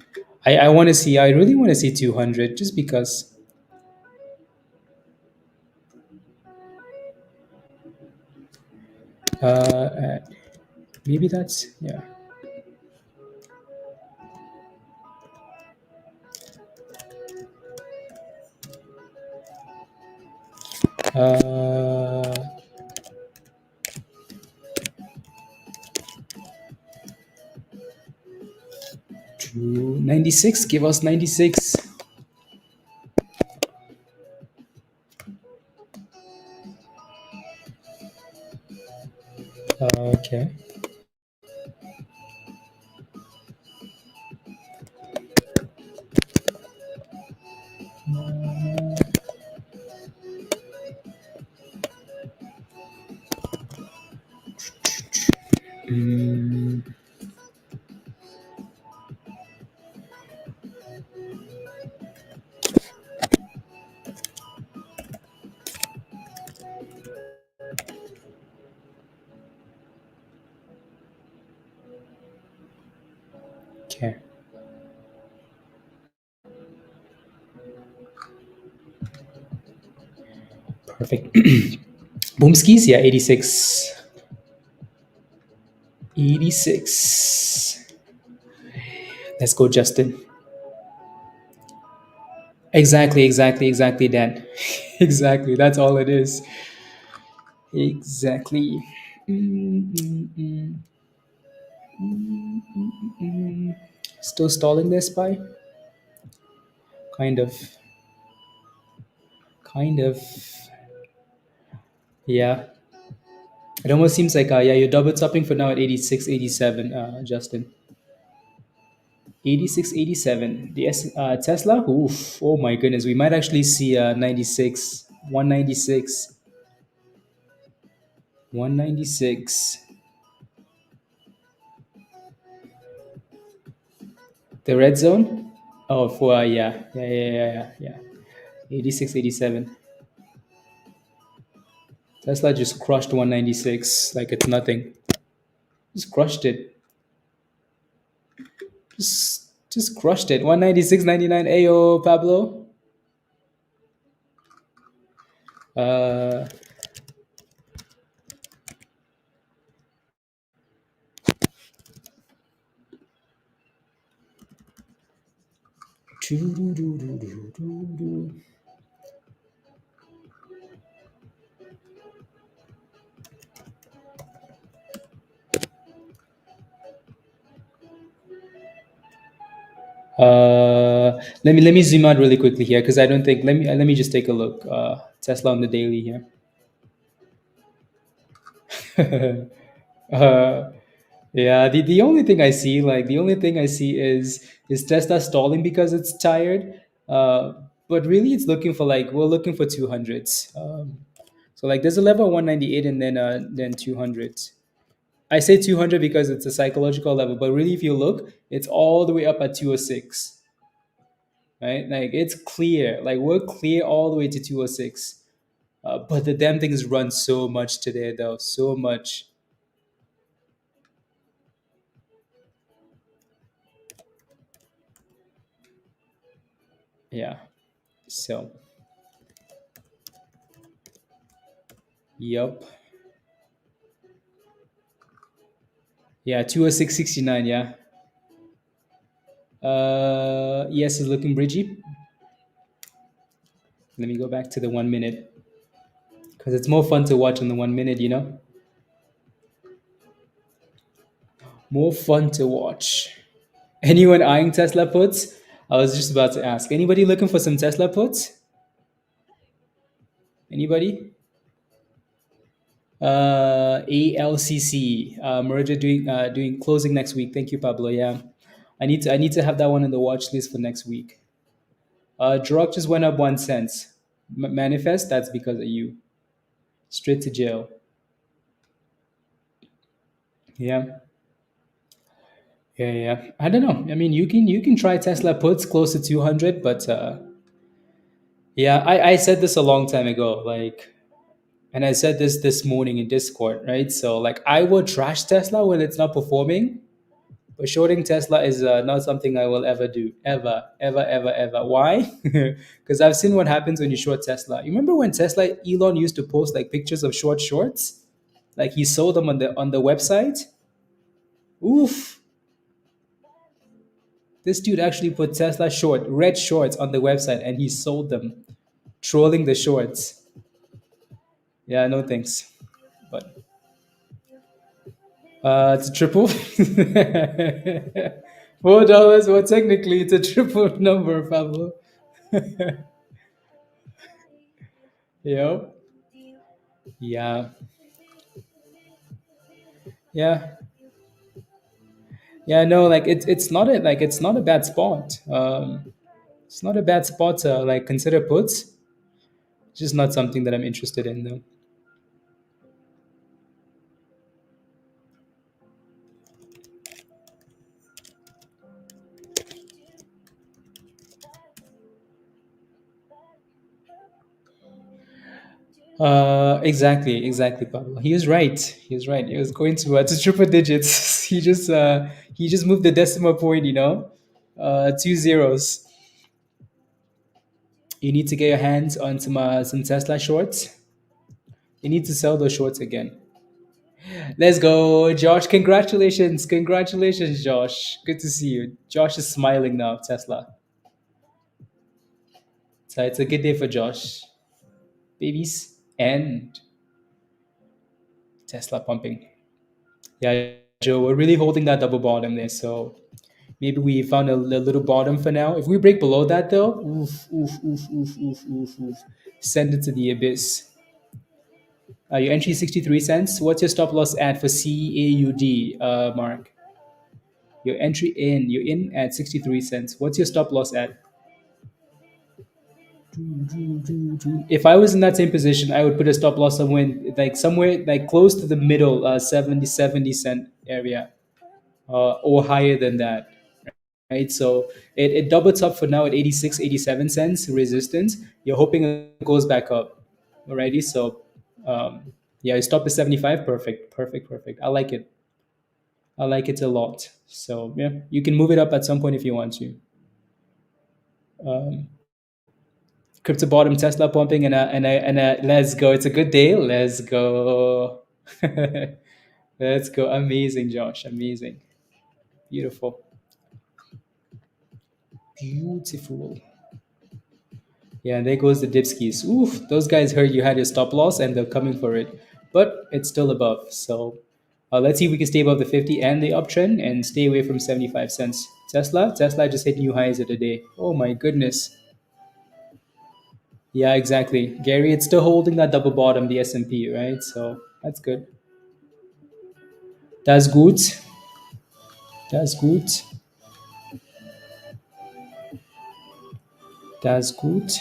I really want to see 200 just because. Uh, maybe that's, yeah. Uh, 96. Give us 96. Okay. Mm, okay. Perfect. Boomskis, yeah, 86. 86. Let's go, Justin. Exactly, Dan. Exactly. That's all it is. Exactly. Mm, mm, mm, mm. Still stalling there, Spy? Kind of. Kind of. Yeah. It almost seems like, yeah, you're double topping for now at 86, 87, Justin. 86, 87. The Tesla? Oof. Oh my goodness. We might actually see 96. 196. 196. The red zone? Oh, for, yeah. Yeah. 86, 87. Tesla just crushed 196 like it's nothing. Just crushed it. Just crushed it. 196.99. Ayo, Pablo. Uh, let me zoom out really quickly here because I don't think let me just take a look. Tesla on the daily here. uh, yeah, the only thing I see is Tesla stalling because it's tired. But really, it's looking for like we're looking for 200s. So like there's a level of 198 and then 200s. I say 200 because it's a psychological level, but really, if you look, it's all the way up at 206, right? Like it's clear, like we're clear all the way to 206. But the damn things run so much today, though, so much. Yeah. So, yep. Yeah, 206.69. Yeah. Yes, it's looking bridgy. Let me go back to the 1 minute because it's more fun to watch in the 1 minute. More fun to watch. Anyone eyeing Tesla puts? I was just about to ask. Anybody looking for some Tesla puts? Anybody? ALCC merger doing closing next week. Thank you, Pablo. Yeah, I need to have that one on the watch list for next week. Drug just went up 1 cent. Manifest. That's because of you. Straight to jail. Yeah. Yeah. I don't know. I mean, you can try Tesla puts close to 200, but yeah, I said this a long time ago. Like, and I said this morning in Discord, right? So like, I will trash Tesla when it's not performing. But shorting Tesla is not something I will ever do. Ever, ever, ever, ever. Why? Because I've seen what happens when you short Tesla. You remember when Elon used to post like pictures of shorts? Like he sold them on the website? Oof. This dude actually put Tesla red shorts on the website and he sold them, trolling the shorts. Yeah, no thanks. But it's a triple. $4. Well, technically, it's a triple number, Pablo. Yep. Yeah. Yeah. Yeah. No, like it's not a bad spot. It's not a bad spot to like consider puts. Just not something that I'm interested in though. Exactly, Pablo. He was right. He was right. He was going to triple digits. He just moved the decimal point. Two zeros. You need to get your hands on some Tesla shorts. You need to sell those shorts again. Let's go, Josh. Congratulations, Josh. Good to see you. Josh is smiling now. Tesla. So it's a good day for Josh, babies, and Tesla pumping. Yeah, Joe, we're really holding that double bottom there. So maybe we found a little bottom for now. If we break below that, though, oof. Send it to the abyss. Your entry is 63 cents. What's your stop loss at for CAUD, Mark? You're in at 63 cents. What's your stop loss at? If I was in that same position, I would put a stop loss somewhere like close to the middle, 70 cent area, or higher than that. Right? So it doubles up for now at 86, 87 cents resistance. You're hoping it goes back up. Alrighty. So yeah, you stop at 75. Perfect. I like it. I like it a lot. So yeah, you can move it up at some point if you want to. Um, Crypto bottom, Tesla pumping, and let's go. It's a good day. Let's go. Let's go. Amazing, Josh. Amazing. Beautiful. Beautiful. Yeah, and there goes the dipskis. Oof, those guys heard you had your stop loss and they're coming for it. But it's still above. So let's see if we can stay above the 50 and the uptrend and stay away from 75 cents. Tesla just hit new highs of the day. Oh my goodness. Yeah, exactly. Gary, it's still holding that double bottom, the S&P, right? So that's good. That's good. That's good. That's good.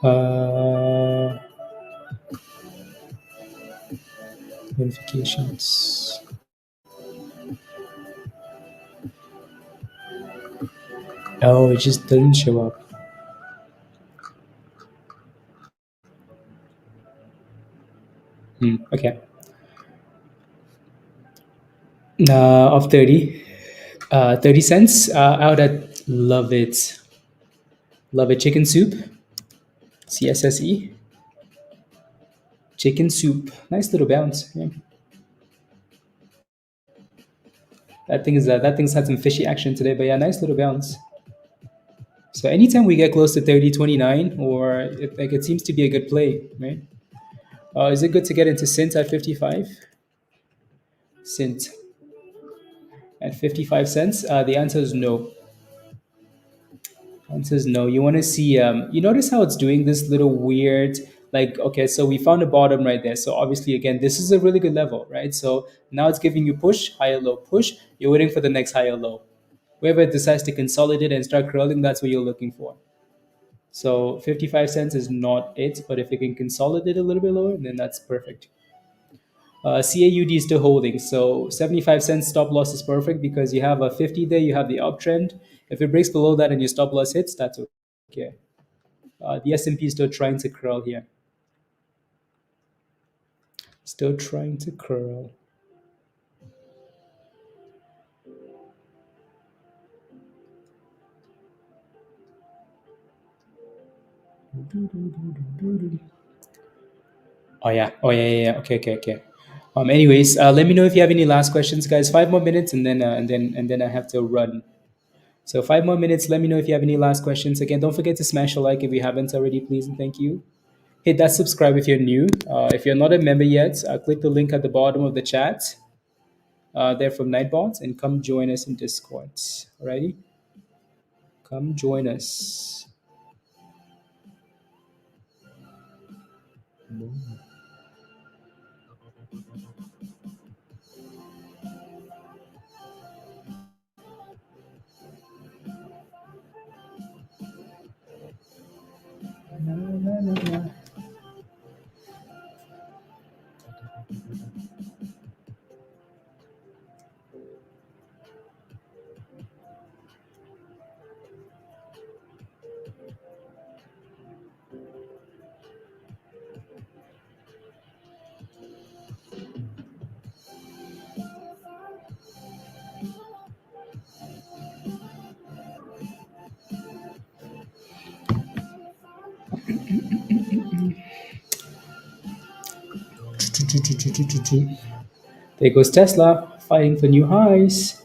Uh, Notifications. Oh, it just didn't show up. Okay. Of 30. 30 cents. I would love it. Love it. Chicken soup. CSSE. Chicken soup. Nice little bounce. Yeah. That thing's had some fishy action today, but yeah, nice little bounce. So anytime we get close to 30.29, or it seems to be a good play, right? Is it good to get into Sint at 55? Sint at 55 cents? The answer is no. Answer is no. You want to see, you notice how it's doing this little weird, like, okay, so we found a bottom right there. So obviously, again, this is a really good level, right? So now it's giving you push, higher low, push. You're waiting for the next higher low. Wherever it decides to consolidate and start curling, that's what you're looking for. So 55 cents is not it, but if it can consolidate a little bit lower, then that's perfect. CAUD is still holding. So 75 cents stop loss is perfect because you have a 50 there, you have the uptrend. If it breaks below that and your stop loss hits, that's okay. The S&P is still trying to curl here. Still trying to curl. Oh yeah. Okay. Anyways, let me know if you have any last questions, guys. 5 more minutes, and then I have to run. So 5 more minutes. Let me know if you have any last questions. Again, don't forget to smash a like if you haven't already, please, and thank you. Hit that subscribe if you're new. If you're not a member yet, click the link at the bottom of the chat. There from Nightbots, and come join us in Discord. Alrighty, come join us. Na, na, na, na. There goes Tesla fighting for new highs.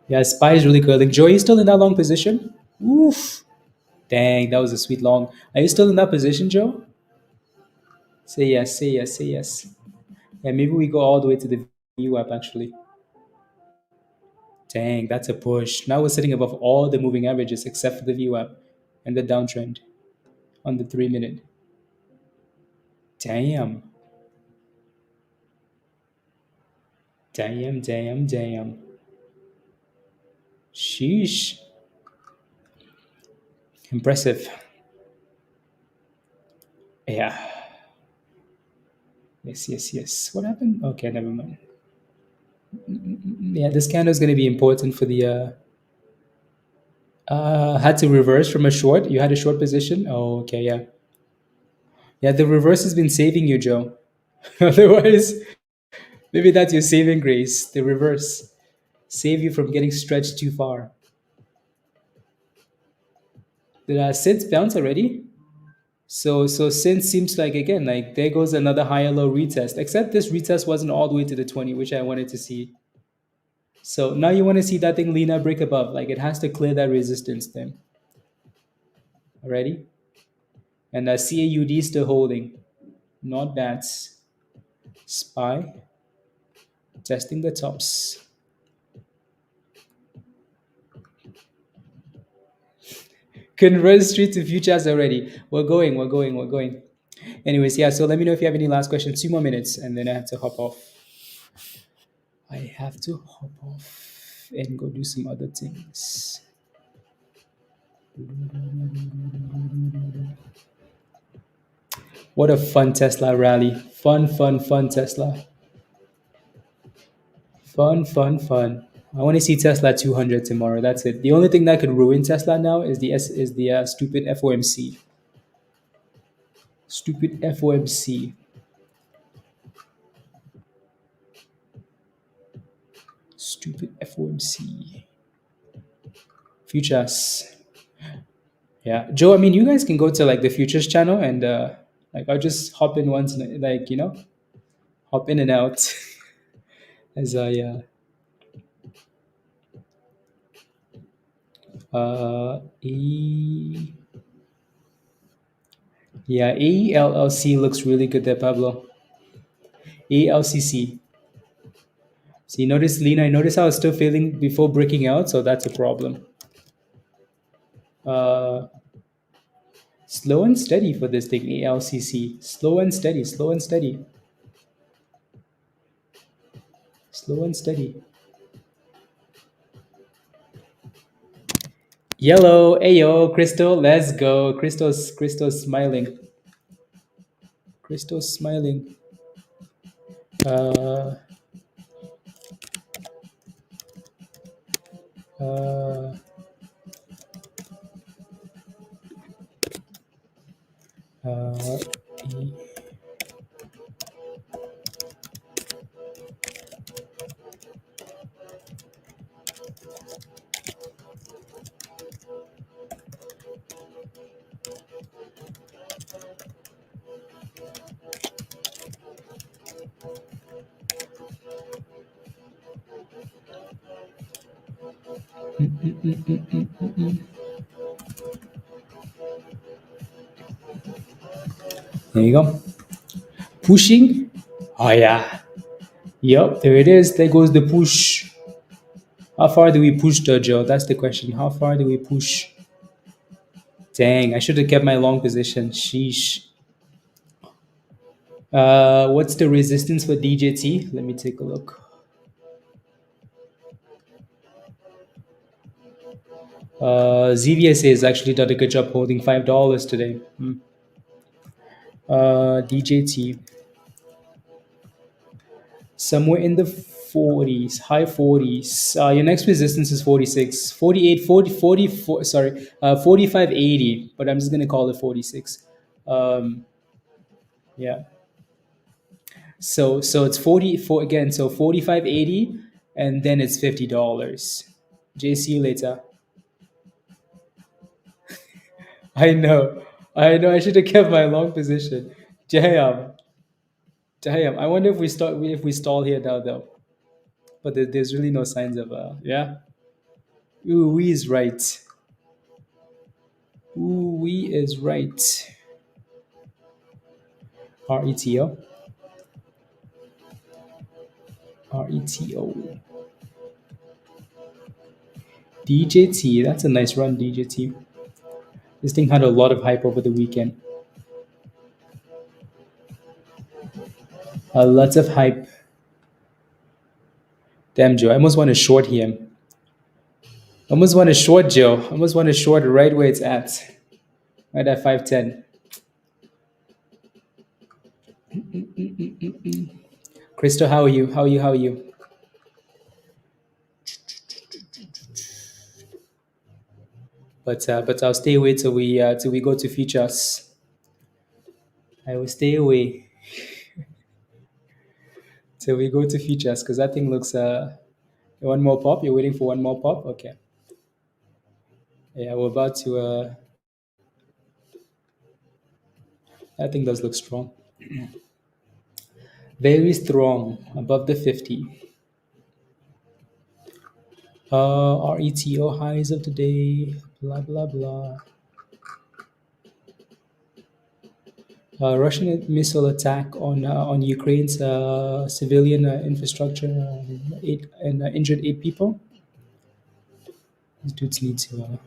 Yeah, SPY is really curling. Joe, are you still in that long position? Oof. Dang, that was a sweet long. Are you still in that position, Joe? Say yes, say yes, say yes. Yeah, maybe we go all the way to the VU app actually. Dang, that's a push. Now we're sitting above all the moving averages except for the VU app and the downtrend on the 3 minute. Damn. Damn, damn, damn. Sheesh. Impressive. Yeah. Yes, yes, yes. What happened? Okay, never mind. Yeah, this candle is going to be important for the. Had to reverse from a short. You had a short position. Oh, okay, yeah. Yeah, the reverse has been saving you, Joe. Otherwise, maybe that's your saving grace. The reverse save you from getting stretched too far. Did Since bounce already? So since seems like again like there goes another higher low retest. Except this retest wasn't all the way to the 20, which I wanted to see. So now you want to see that thing Lena break above. Like it has to clear that resistance then. Already? And CAUD still holding. Not bad. SPY testing the tops. Convert street to futures already. We're going. Anyways, yeah, so let me know if you have any last questions. 2 more minutes, and then I have to hop off. I have to hop off and go do some other things. What a fun Tesla rally. Fun, fun, fun Tesla. Fun, fun, fun. I want to see Tesla 200 tomorrow. That's it. The only thing that could ruin Tesla now is the stupid FOMC. Stupid FOMC. Stupid FOMC. Futures. Yeah, Joe. I mean, you guys can go to like the futures channel and like I'll just hop in once, like hop in and out as I E. Yeah, ALLC looks really good there, Pablo. ALCC. So you notice, Lena, I noticed I was still failing before breaking out, so that's a problem. Uh, Slow and steady for this thing, ALCC. Slow and steady, slow and steady. Slow and steady. Yellow, ayo, Crystal, let's go. Crystal's smiling. Crystal's smiling. Uh, uh, uh, e- There you go. Pushing. Oh yeah. Yep, there it is. There goes the push. How far do we push, Joe? That's the question. How far do we push? Dang, I should have kept my long position. Sheesh. What's the resistance for DJT? Let me take a look. ZVSA has actually done a good job holding $5 today. DJT somewhere in the 40s, high 40s. Your next resistance is 46, 48, 40, 44. Sorry, 45.80. But I'm just gonna call it 46. Um, yeah. So it's 44 again. So 45.80, and then it's $50. Jay, see you later. I know. I know. I should have kept my long position. Damn. Damn. I wonder if we stall here now though. But there's really no signs of yeah. Ooh, we is right. Ooh, we is right. RETO. RETO. DJT. That's a nice run, DJT. This thing had a lot of hype over the weekend. Lots of hype. Damn, Joe. I almost want to short him. I almost want to short Joe. I almost want to short right where it's at. Right at 510. Crystal, how are you? How are you? How are you? But I'll stay away till we go to features. I will stay away till we go to features because that thing looks one more pop. You're waiting for one more pop. Okay. Yeah, we're about to. That thing does look strong. Very strong, above the 50. RETO highs of today. Blah blah blah. Russian missile attack on Ukraine's civilian infrastructure. Eight and injured 8 people. These dudes need to.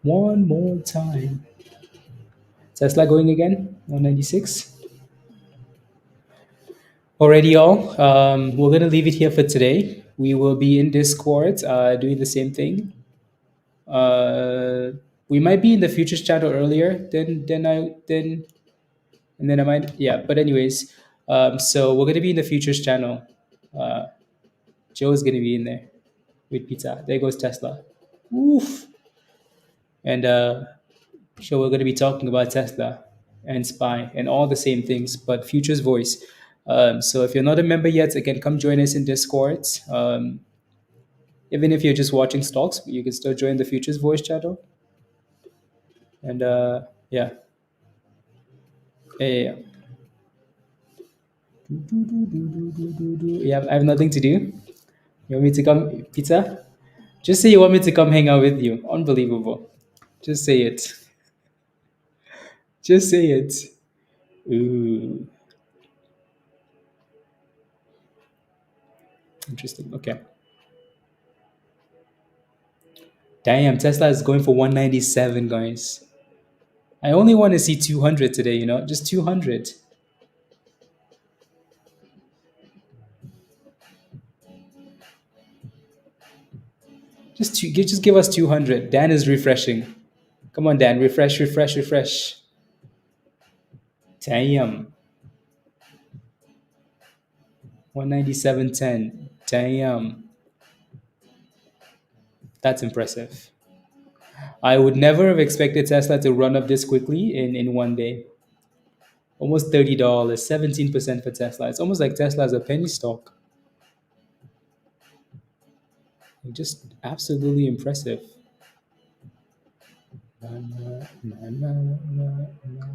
One more time. Tesla going again. 196. Alrighty, y'all. We're gonna leave it here for today. We will be in Discord, doing the same thing. We might be in the futures channel earlier and then I might, yeah. But anyways, so we're gonna be in the futures channel. Uh, Joe's gonna be in there with pizza. There goes Tesla. Oof. And so we're gonna be talking about Tesla and Spy and all the same things, but futures voice. So if you're not a member yet, again, come join us in Discord. Even if you're just watching stocks, you can still join the futures voice channel. And yeah. Yeah. Yeah, I have nothing to do. You want me to come, pizza? Just say you want me to come hang out with you. Unbelievable. Just say it. Just say it. Ooh, interesting. Okay. Damn, Tesla is going for 197, guys. I only want to see 200 today, just 200. Just give us 200. Dan is refreshing. Come on, Dan, refresh, refresh, refresh. Damn. 197.10. Damn. That's impressive. I would never have expected Tesla to run up this quickly in one day. Almost $30, 17% for Tesla. It's almost like Tesla is a penny stock. Just absolutely impressive. Na, na, na, na, na, na.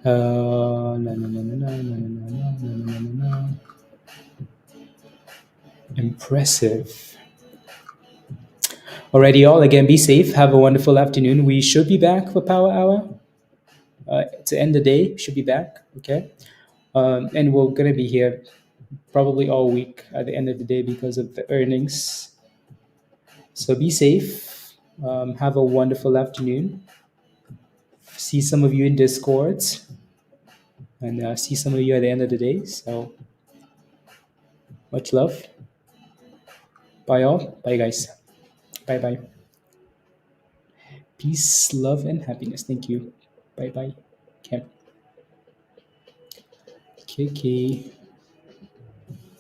No, no, no, no, no, no, no, no, no, no, no, no. Impressive. Alrighty, all. Again, be safe. Have a wonderful afternoon. We should be back for Power Hour. To end the day, should be back. Okay. And we're going to be here probably all week at the end of the day because of the earnings. So be safe. Have a wonderful afternoon. See some of you in Discords and see some of you at the end of the day. So much love. Bye, all. Bye, guys. Bye, bye. Peace, love, and happiness. Thank you. Bye, bye. Okay. Kiki.